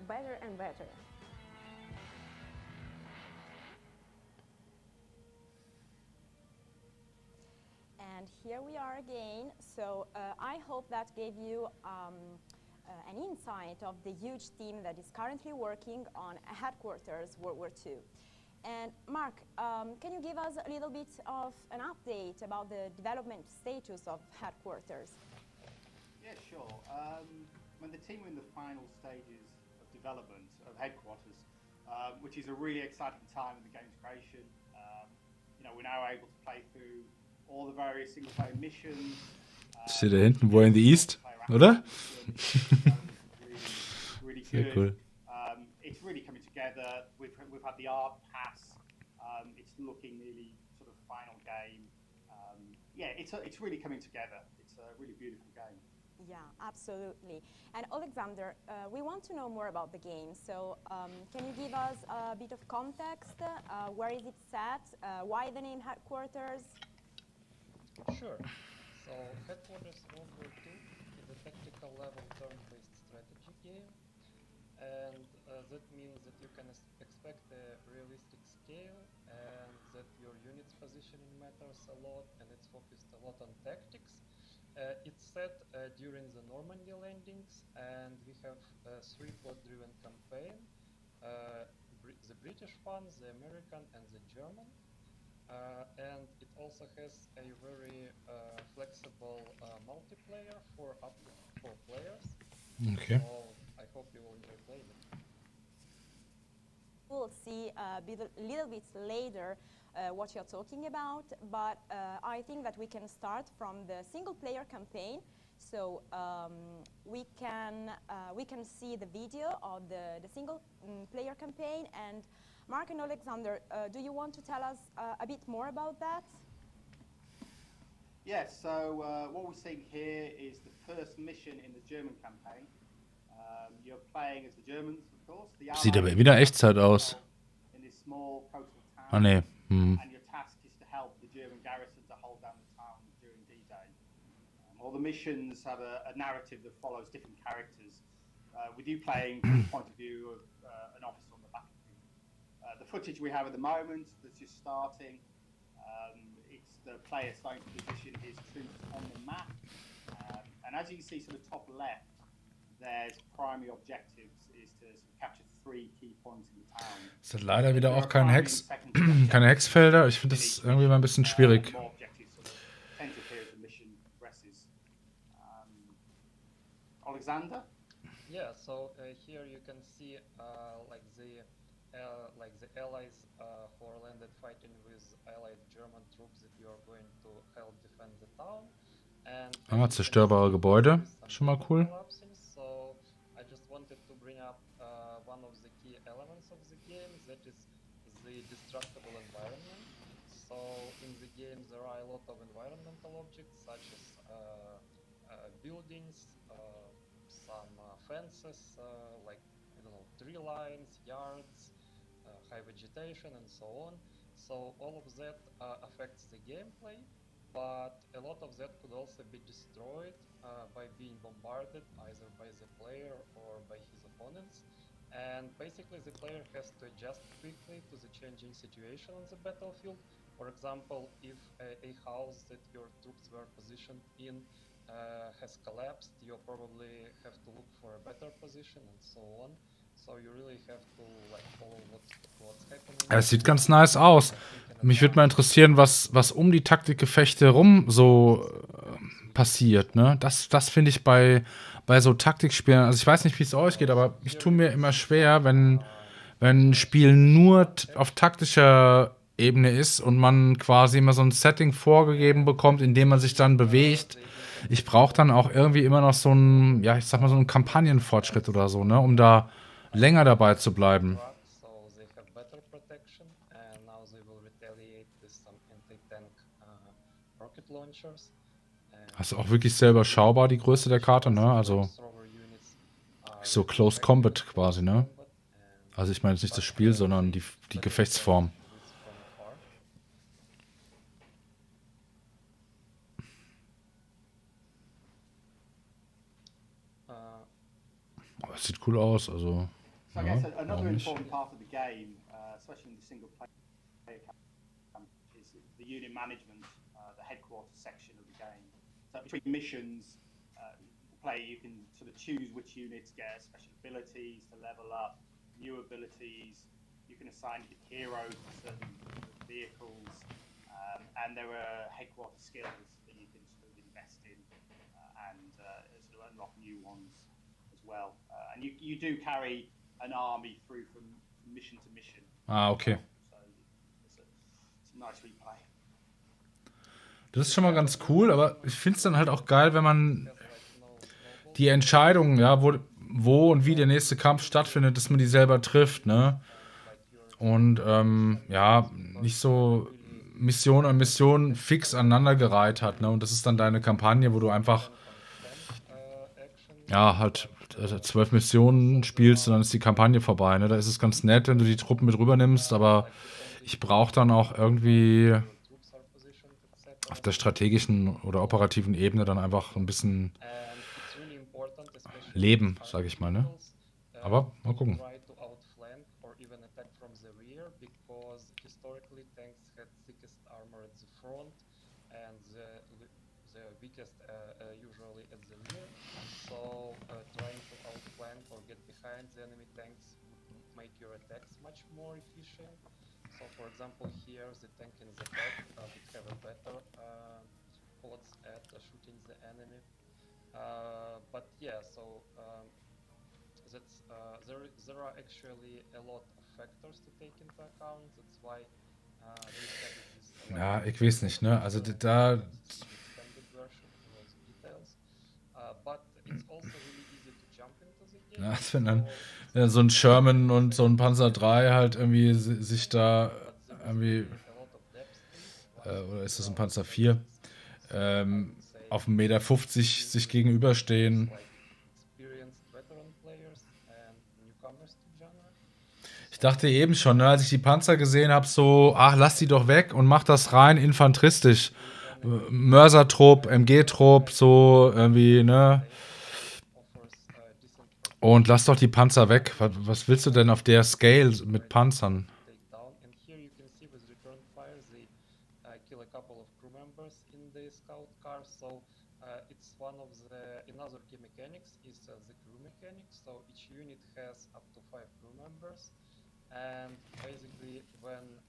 better and better. And here we are again. So I hope that gave you an insight of the huge team that is currently working on headquarters World War II. And Mark, can you give us a little bit of an update about the development status of headquarters? Yeah, sure. When the team are in the final stages of development of headquarters, which is a really exciting time in the game's creation. We're now able to play through all the various single-player missions. Steht da hinten, wo in the East, oder? Really Sehr good. cool. It's really coming together. We've had the art pass. It's looking nearly sort of final game. It's really coming together. It's a really beautiful game. Yeah, absolutely. And Alexander, we want to know more about the game. So can you give us a bit of context? Where is it set? Why the name Headquarters? Sure. So Headquarters World War II is a tactical level turn-based strategy game. And that means that you can expect a realistic scale and that your unit's positioning matters a lot and it's focused a lot on tactics. It's set during the Normandy landings and we have a 3 plot-driven campaign, the British one, the American and the German. And it also has a very flexible multiplayer for up to 4 players. Okay. So I hope you will enjoy playing it. We'll see a little bit later what you're talking about, but I think that we can start from the single-player campaign. So we can see the video of the single-player campaign. And Mark and Alexander, do you want to tell us a bit more about that? Yes. So what we're seeing here is the first mission in the German campaign. You're playing as the Germans, of course. Sieht aber wieder Echtzeit aus. In this small coastal town. Ah, nee. And your task is to help the German garrison to hold down the town during D-Day. All the missions have a narrative that follows different characters, with you playing from the point of view of an officer on the battlefield. The footage we have at the moment that's just starting, it's the player starting to position his troops on the map. And as you can see, sort of top left, there's primary objectives is to sort of capture 3 key points in the town. Es hat leider wieder auch keine Hexfelder. Ich finde das irgendwie mal ein bisschen schwierig. More objectives sort of tend to appear as the mission progresses. Alexander? Yeah, so here you can see like the like the allies who are landed fighting with allied German troops that you are going to help defend the town. And Ah, zerstörbare Gebäude. Schon mal cool. so I just wanted to bring up one of the key elements of the game, that is the destructible environment. So in the game there are a lot of environmental objects such as buildings, some fences, like I don't know, tree lines, yards, high vegetation, and so on. So all of that affects the gameplay, but a lot of that could also be destroyed by being bombarded either by the player or by his opponents. And basically the player has to adjust quickly to the changing situation on the battlefield. For example, if a house that your troops were positioned in has collapsed, you probably have to look for a better position and so on. So you really have to like follow what's happening. Es sieht ganz nice aus. Mich würde mal interessieren, was um die Taktikgefechte rum so passiert, ne? Das finde ich bei so Taktikspielen, also ich weiß nicht, wie es euch geht, aber ich tue mir immer schwer, wenn ein Spiel nur auf taktischer Ebene ist und man quasi immer so ein Setting vorgegeben bekommt, in dem man sich dann bewegt. Ich brauche dann auch irgendwie immer noch so einen, ja, ich sag mal so einen Kampagnenfortschritt oder so, ne, um da länger dabei zu bleiben. Das ist auch wirklich sehr überschaubar, die Größe der Karte, ne? Also so Close Combat quasi, ne? Also ich meine jetzt nicht das Spiel, sondern die Gefechtsform. Aber es sieht cool aus, also. So I guess another important part of the game, especially in the single player campaign, is the unit management, the headquarters section of the game. So between missions, you can sort of choose which units get special abilities to level up, new abilities. You can assign heroes to certain vehicles, and there are headquarters skills that you can sort of invest in and sort of unlock new ones as well. And you do carry an army through from mission to mission. Ah, okay. So it's a nice replay. Das ist schon mal ganz cool, aber ich finde es dann halt auch geil, wenn man die Entscheidungen, ja, wo und wie der nächste Kampf stattfindet, dass man die selber trifft, ne? Und ja, nicht so Mission an Mission fix aneinandergereiht hat, ne? Und das ist dann deine Kampagne, wo du einfach ja, halt 12 Missionen spielst und dann ist die Kampagne vorbei, ne? Da ist es ganz nett, wenn du die Truppen mit rübernimmst, aber ich brauche dann auch irgendwie auf der strategischen oder operativen Ebene dann einfach ein bisschen Leben, sage ich mal, ne? Aber mal gucken. So, for example, here the tank in the back would have a better odds at shooting the enemy. But yeah, so that's there are actually a lot of factors to take into account. That's why we have this. Ja, ich weiß nicht, ne? Also da. Ja, wenn dann so ein Sherman und so ein Panzer 3 halt irgendwie sich da irgendwie, oder ist das ein Panzer 4, auf 1,50 Meter sich gegenüberstehen. Ich dachte eben schon, ne, als ich die Panzer gesehen habe, so, ach, lass die doch weg und mach das rein infanteristisch. Mörsertrupp, MG-Trupp, so irgendwie, ne? Und lass doch die Panzer weg. Was willst du denn auf der Scale mit Panzern? And basically, when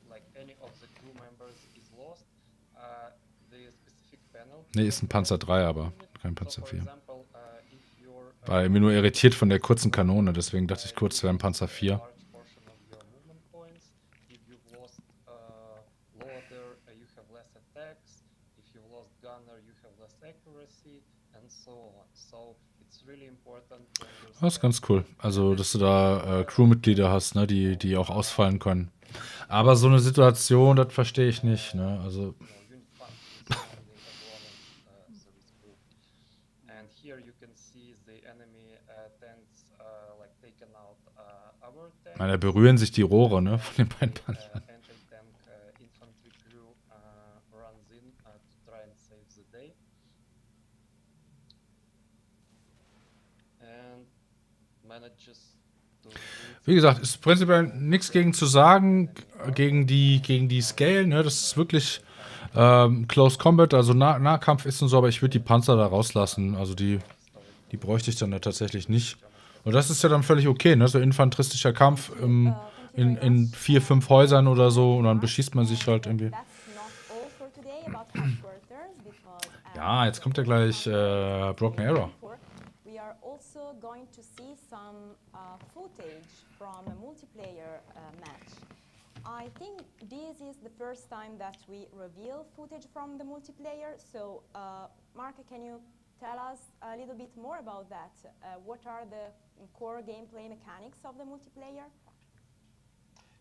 like any of the crew members is lost, the specific penalty. Ne, ist ein Panzer 3, aber kein Panzer 4. War irgendwie nur irritiert von der kurzen Kanone, deswegen dachte ich kurz, wäre ein Panzer 4. attacks. If you've lost gunner, you have less accuracy, and so on. So it's really important to Das ist ganz cool. Also, dass du da Crewmitglieder hast, ne, die auch ausfallen können. Aber so eine Situation, das verstehe ich nicht, ne? Also. And here you can see the enemy tanks like taken out our tanks. Da berühren sich die Rohre, ne, von den beiden Panzern. Anti-tank infantry crew runs in to try and save the day. And manages to. Wie gesagt, ist prinzipiell nichts gegen zu sagen, gegen die Scale, ne, das ist wirklich Close Combat, also Nahkampf ist und so, aber ich würde die Panzer da rauslassen, also die bräuchte ich dann da tatsächlich nicht. Und das ist ja dann völlig okay, ne, so infanteristischer Kampf in 4, 5 Häusern oder so und dann beschießt man sich halt irgendwie. Ja, jetzt kommt ja gleich Broken Arrow. We are also going to see some footage from a multiplayer match. I think this is the first time that we reveal footage from the multiplayer. So, Mark, can you tell us a little bit more about that? What are the core gameplay mechanics of the multiplayer?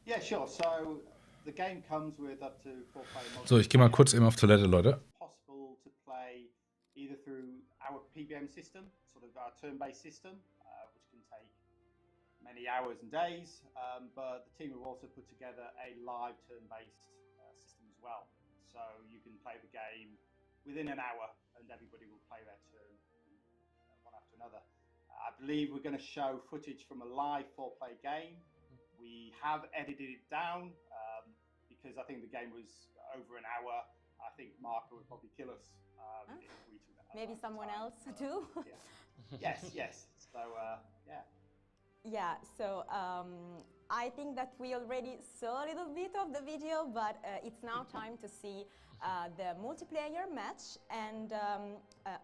Yeah, sure. So, the game comes with up to 4 players. So, ich gehe mal kurz eben auf Toilette, Leute. Possible to play either through our PBM system, sort of our turn-based system, which can take many hours and days, but the team have also put together a live turn-based system as well. So you can play the game within an hour and everybody will play their turn one after another. I believe we're going to show footage from a live 4-player game. We have edited it down because I think the game was over an hour. I think Marco would probably kill us if we took that. Maybe someone else too? Yeah. Yes. So, yeah. Yeah, so I think that we already saw a little bit of the video, but it's now time to see the multiplayer match. And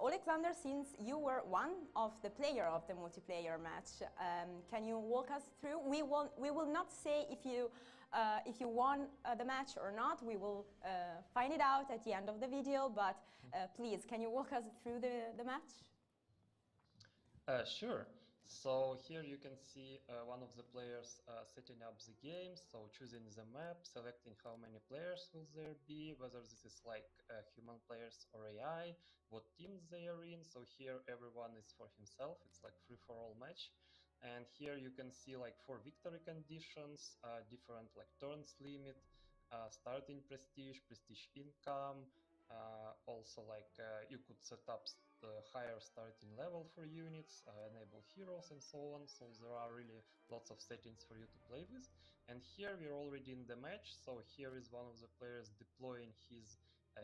Alexander, since you were one of the player of the multiplayer match, can you walk us through? We will not say if you won the match or not. We will find it out at the end of the video. But please, can you walk us through the match? Sure. So here you can see one of the players setting up the game, so choosing the map, selecting how many players will there be, whether this is like human players or AI, what teams they are in. So here everyone is for himself, it's like free-for-all match. And here you can see like 4 victory conditions, different like turns limit, starting prestige, prestige income, also like you could set up the higher starting level for units, enable heroes and so on. So there are really lots of settings for you to play with. And here we're already in the match. So here is one of the players deploying his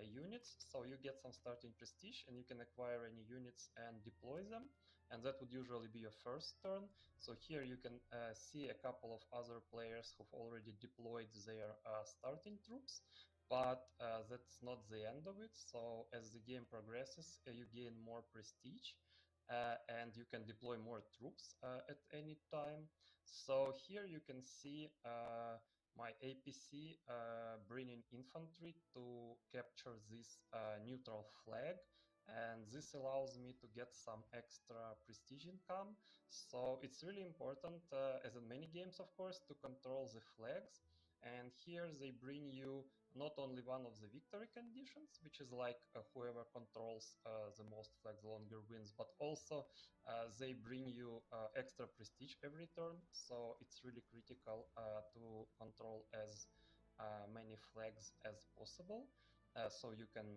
units. So you get some starting prestige and you can acquire any units and deploy them. And that would usually be your first turn. So here you can see a couple of other players who've already deployed their starting troops. But that's not the end of it. So as the game progresses, you gain more prestige and you can deploy more troops at any time. So here you can see my APC bringing infantry to capture this neutral flag. And this allows me to get some extra prestige income. So it's really important, as in many games, of course, to control the flags. And here they bring you not only one of the victory conditions, which is like whoever controls the most flags longer wins, but also they bring you extra prestige every turn. So it's really critical to control as many flags as possible. So you can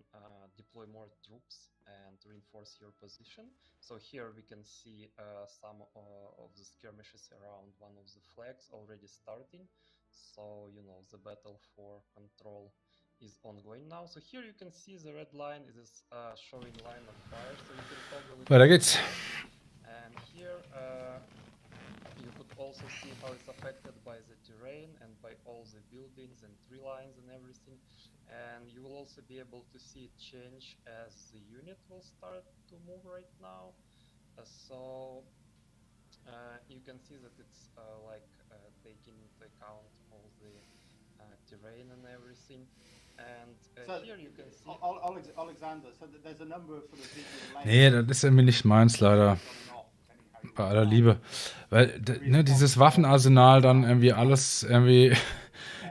deploy more troops and reinforce your position. So here we can see some of the skirmishes around one of the flags already starting. So, you know, the battle for control is ongoing now. So here you can see the red line is showing line of fire. So you can toggle it. Weiter geht's. And here you could also see how it's affected by the terrain and by all the buildings and tree lines and everything. And you will also be able to see it change as the unit will start to move right now. You can see that it's taking into account all the terrain and everything. So, Alexander, so there's a number of sort of visual Nee, das ist irgendwie nicht meins, leider. Bei aller Liebe. Weil, ne, dieses Waffenarsenal dann irgendwie alles irgendwie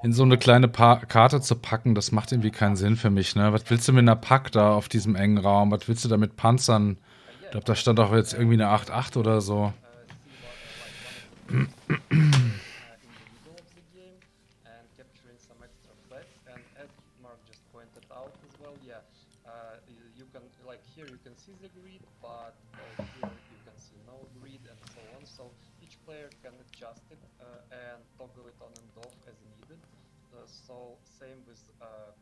in so eine kleine Karte zu packen, das macht irgendwie keinen Sinn für mich, ne? Was willst du mit einer Pack da auf diesem engen Raum? Was willst du da mit Panzern? Ich glaube, da stand auch jetzt irgendwie eine 8.8 oder so. Here you can see the grid, but here you can see no grid and so on. So each player can adjust it and toggle it on and off as needed. So same with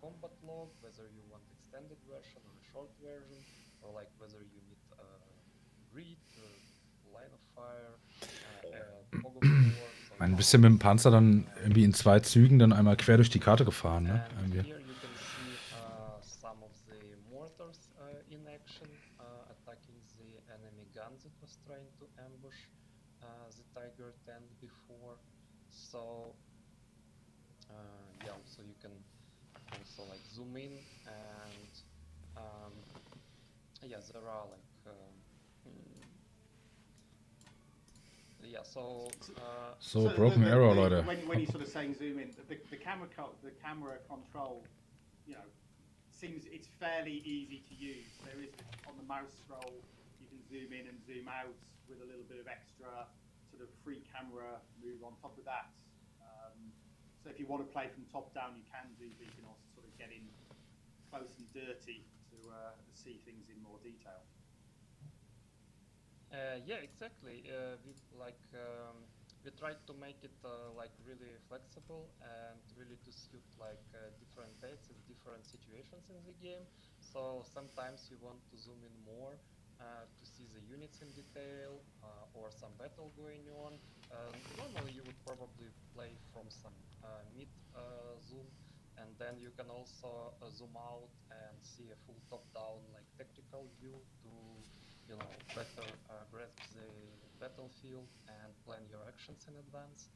combat log, whether you want extended version or a short version, or like whether you need grid, line of fire, toggle floor. Ein bisschen mit dem Panzer dann irgendwie in 2 Zügen dann einmal quer durch die Karte gefahren, ne? Irgendwie. In action, attacking the enemy gun that was trying to ambush the tiger tent before. So yeah, so you can also like zoom in and yeah, there are like yeah, so broken arrow, Leute. When you sort of saying zoom in, the camera control, you know, seems it's fairly easy to use. There is on the mouse scroll, you can zoom in and zoom out with a little bit of extra sort of free camera move on top of that. So if you want to play from top down, you can do, but you can also sort of get in close and dirty to see things in more detail. Yeah, exactly. We tried to make it like really flexible and really to suit like different dates and different situations in the game. So sometimes you want to zoom in more to see the units in detail or some battle going on. Normally you would probably play from some mid zoom, and then you can also zoom out and see a full top-down like tactical view to, you know, better grasp the battlefield and plan your actions in advance.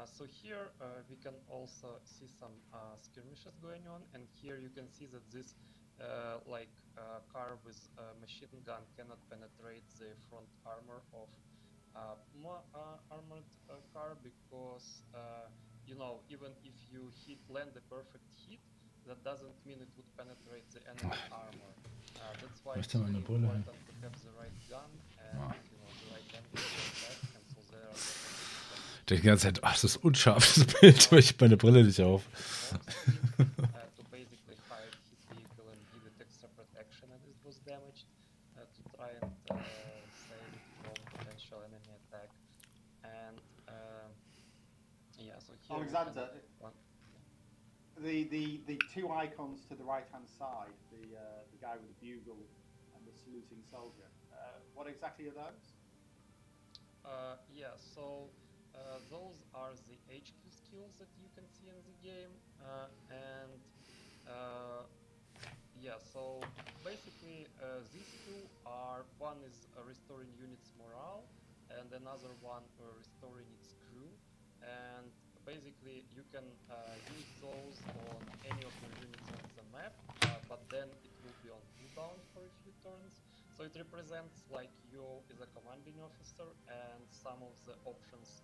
So here we can also see some skirmishes going on, and here you can see that this car with a machine gun cannot penetrate the front armor of armored car because you know, even if you land a perfect hit, that doesn't mean it would penetrate the enemy armor. That's why it's really important to have the right gun and you know, the right angle and so there are Die ganze Zeit, ach, das ist unscharf, das Bild, weil ich meine Brille nicht auf. to basically hide his vehicle and give it extra protection and it was damaged to try and save it from potential enemy attack. And yeah, so here Alexander, the two icons to the right hand side, the guy with the bugle and the saluting soldier, what exactly are those? Yeah, so those are the HQ skills that you can see in the game, and yeah, so basically these two are, one is restoring units morale and another one restoring its crew, and basically you can use those on any of your units on the map, but then it will be on cooldown for a few turns. So it represents like you as a commanding officer and some of the options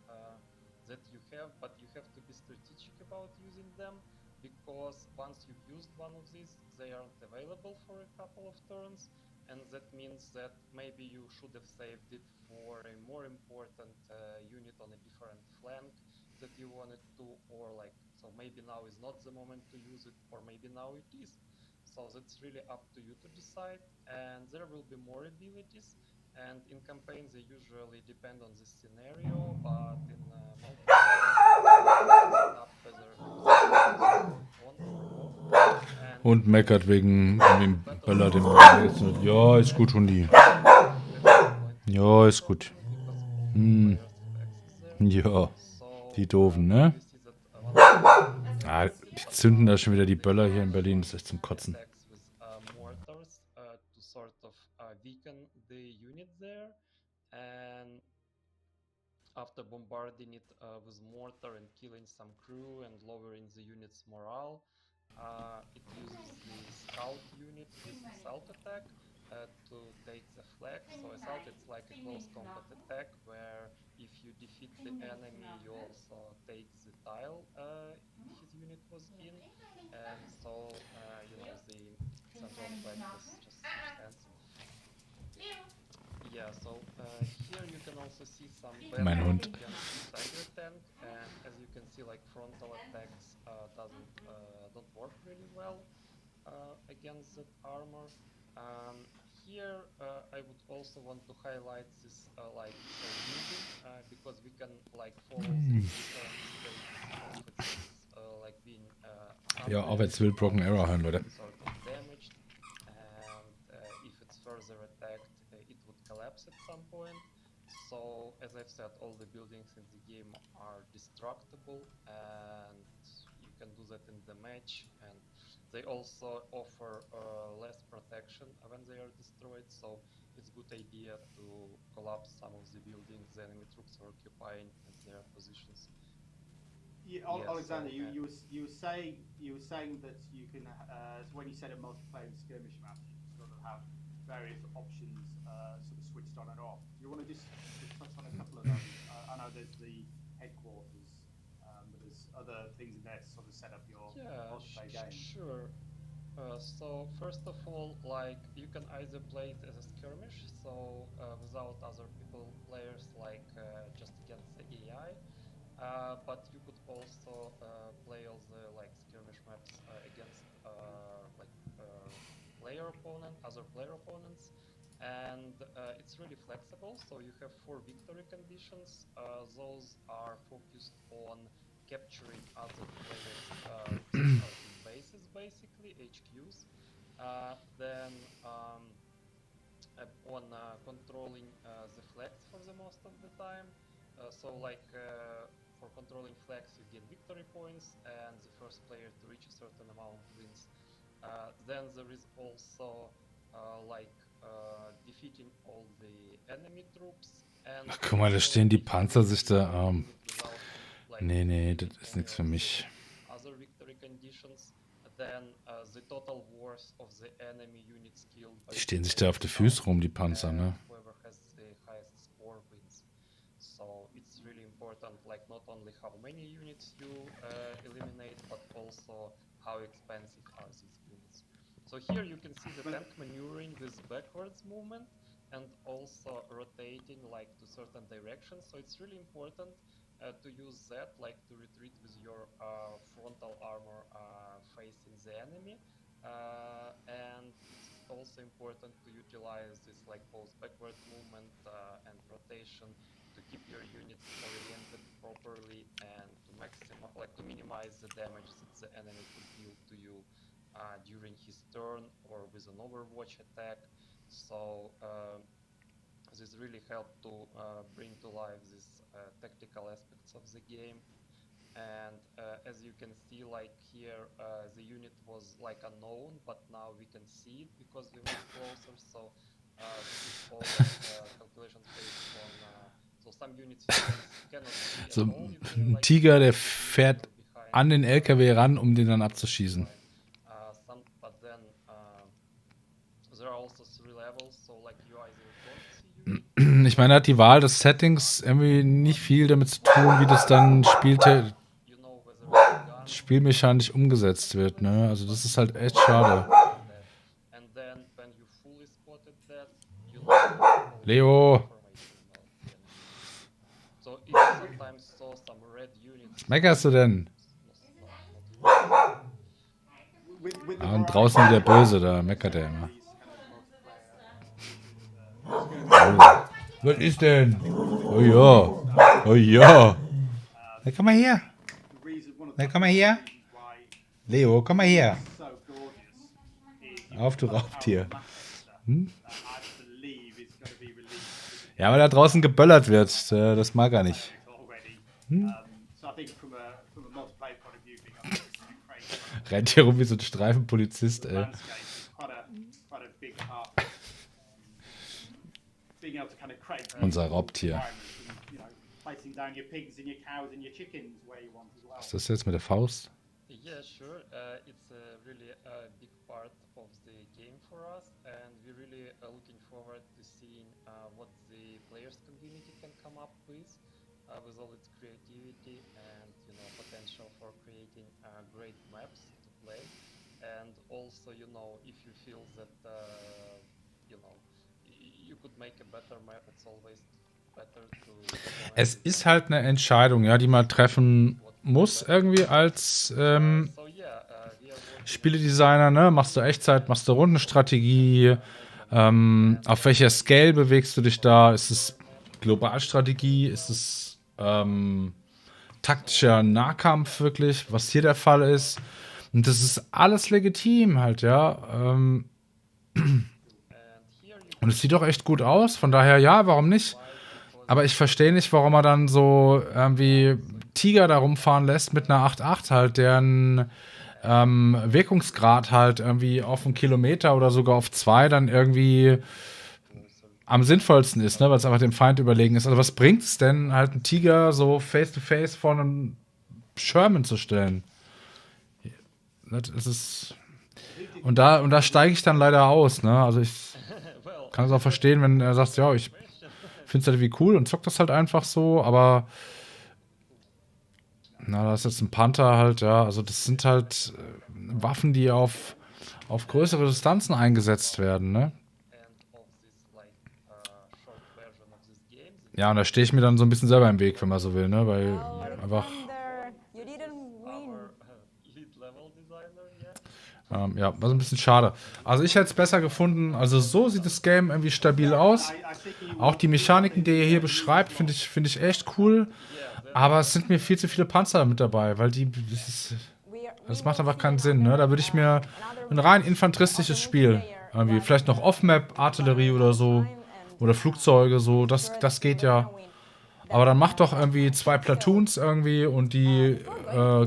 that you have, but you have to be strategic about using them because once you've used one of these, they aren't available for a couple of turns, and that means that maybe you should have saved it for a more important unit on a different flank that you wanted to, or like, so maybe now is not the moment to use it, or maybe now it is. So that's really up to you to decide, and there will be more abilities, and in campaigns they usually depend on the scenario, but in Hund meckert wegen dem Böller, den wir jetzt nicht. Ja, ist gut, Hundi. Ja, ist gut. Hm. Ja, die Doofen, ne? Ah, die zünden da schon wieder die Böller hier in Berlin, das ist echt zum Kotzen. After bombarding it with mortar and killing some crew and lowering the unit's morale, It uses the scout unit with assault attack to take the flag. So assault, it's like a close combat attack where if you defeat the enemy, you also take the tile his unit was in, and so you know the central flag was just stands. Yeah, so here you can also see some Mein Hund. against Tiger Tank, and as you can see, like frontal attacks don't work really well against that armor. Here I would also want to highlight this building because we can like follow the different stages of its like being Ja, auf jetzt will Broken Arrow hören, Leute. sort of damaged, and if it's further attacked, it would collapse at some point. So as I've said, all the buildings in the game are destructible, and you can do that in the match, and they also offer less protection when they are destroyed, so it's a good idea to collapse some of the buildings the enemy troops are occupying at their positions. Yeah, Alexander, you were saying that you can when you said a multiplayer skirmish match, you sort of have various options sort of switched on and off. Do you want to just touch on a couple of those? I know there's the headquarters, but there's other things in there to sort of set up your multiplayer game. Sure. So first of all, like you can either play it as a skirmish, so without other players, like just against the AI. But you could also play all the like skirmish maps against other player opponents, and it's really flexible. So you have 4 victory conditions. Those are focused on capturing other players' bases, basically HQs. Then on controlling the flags for the most of the time. So like for controlling flags you get victory points, and the first player to reach a certain amount wins. Then there is also defeating all the enemy troops. And Ach, guck mal, da stehen die Panzer sich da. Nee, das ist nichts für mich. Other victory conditions. Then the total worth of the enemy units killed. Die stehen sich da auf die Füße rum, die Panzer, ne? Whoever has the highest score wins. So it's really important, like not only how many units you eliminate, but also how expensive are these units. So here you can see the tank maneuvering with backwards movement and also rotating like to certain directions. So it's really important to use that, like to retreat with your frontal armor facing the enemy, and it's also important to utilize this like both backward movement and rotation to keep your units oriented properly and to minimize the damage that the enemy could deal to you during his turn or with an Overwatch attack. So this really helped to bring to life these tactical aspects of the game. And as you can see, like here, the unit was like unknown, but now we can see it because we moved closer. So this is all calculations based on. So some units you cannot see So at all. ein Tiger, der fährt an den LKW ran, um den dann abzuschießen. But then there are also 3 levels, so like you either don't see. Ich meine, hat die Wahl des Settings irgendwie nicht viel damit zu tun, wie das dann spielmechanisch umgesetzt wird, ne? Also das ist halt echt schade. Leo! Was meckerst du denn? Ah, und draußen wieder böse, da meckert er immer. Oh. Was ist denn? Oh ja. Oh ja. Na, komm mal her. Na, komm mal her. Leo, komm mal her. Auf, du Raubtier. Hm? Ja, weil da draußen geböllert wird. Das mag er nicht. Hm? Rennt hier rum wie so ein Streifenpolizist, ey. Unser Raubtier. Was ist das jetzt mit der Faust? Yeah, sure. It's for us, and we're really looking forward to seeing what the players community can come up with all its creativity and potential for creating great maps to play. And also, if you feel that you could make a better map, it's always better to. Es ist halt eine Entscheidung, ja, die man treffen muss irgendwie als Spieledesigner, ne? Machst du Echtzeit, machst du Rundenstrategie, auf welcher Scale bewegst du dich da? Ist es Globalstrategie? Ist es taktischer Nahkampf wirklich, was hier der Fall ist? Und das ist alles legitim halt, ja. Und es sieht doch echt gut aus, von daher, ja, warum nicht? Aber ich verstehe nicht, warum er dann so irgendwie Tiger da rumfahren lässt mit einer 8.8 halt, deren Wirkungsgrad halt irgendwie auf 1 Kilometer oder sogar auf 2 dann irgendwie am sinnvollsten ist, ne, weil es einfach dem Feind überlegen ist. Also was bringt es denn, halt einen Tiger so face-to-face vor einem Sherman zu stellen? Das ist und da steige ich dann leider aus, ne? Also ich kann es auch verstehen, wenn er sagt, ja, ich finde es halt irgendwie cool und zockt das halt einfach so, aber na, das ist jetzt ein Panther halt, ja, also das sind halt Waffen, die auf größere Distanzen eingesetzt werden, ne? Ja, und da stehe ich mir dann so ein bisschen selber im Weg, wenn man so will, ne, weil einfach ja, war so ein bisschen schade. Also ich hätte es besser gefunden. Also so sieht das Game irgendwie stabil aus. Auch die Mechaniken, die ihr hier beschreibt, finde ich echt cool. Aber es sind mir viel zu viele Panzer mit dabei, weil das macht einfach keinen Sinn. Ne? Da würde ich mir ein rein infanteristisches Spiel, irgendwie vielleicht noch Off-Map, Artillerie oder so, oder Flugzeuge, so, das geht ja. Aber dann macht doch irgendwie 2 Platoons irgendwie und die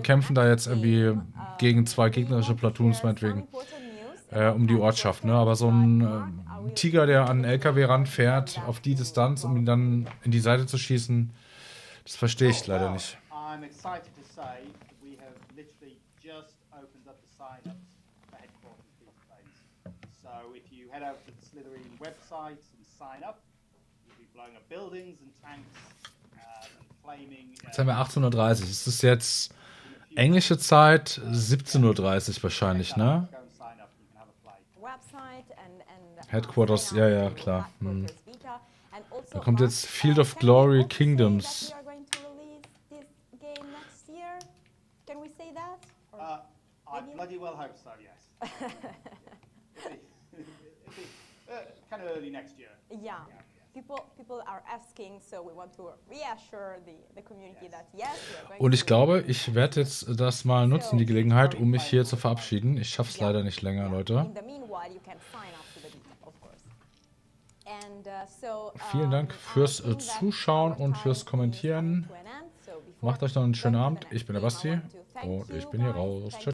kämpfen da jetzt irgendwie gegen 2 gegnerische Platoons, meinetwegen, um die Ortschaft. Ne? Aber so ein Tiger, der an einen LKW ranfährt, auf die Distanz, um ihn dann in die Seite zu schießen, das verstehe ich leider nicht. I'm excited to say we have literally just opened up the sign-ups for headquarters these days. So if you head over to the Slitherine website and sign up, you'll be blowing up buildings and tanks and flaming. Jetzt haben wir 18:30 Uhr. Es ist jetzt englische Zeit 17:30 Uhr wahrscheinlich, ne? Headquarters, ja, klar. Da kommt jetzt Field of Glory Kingdoms. I bloody well hope so, yes. Kind of early next year. Yeah. People are asking, so we want to reassure the community that yes, we are going Und ich glaube, ich werde jetzt das mal nutzen, die Gelegenheit, um mich hier zu verabschieden. Ich schaffe es leider nicht länger, Leute. Vielen Dank fürs Zuschauen und fürs Kommentieren. Macht euch noch einen schönen Abend. Ich bin der Basti und ich bin hier raus. Ciao.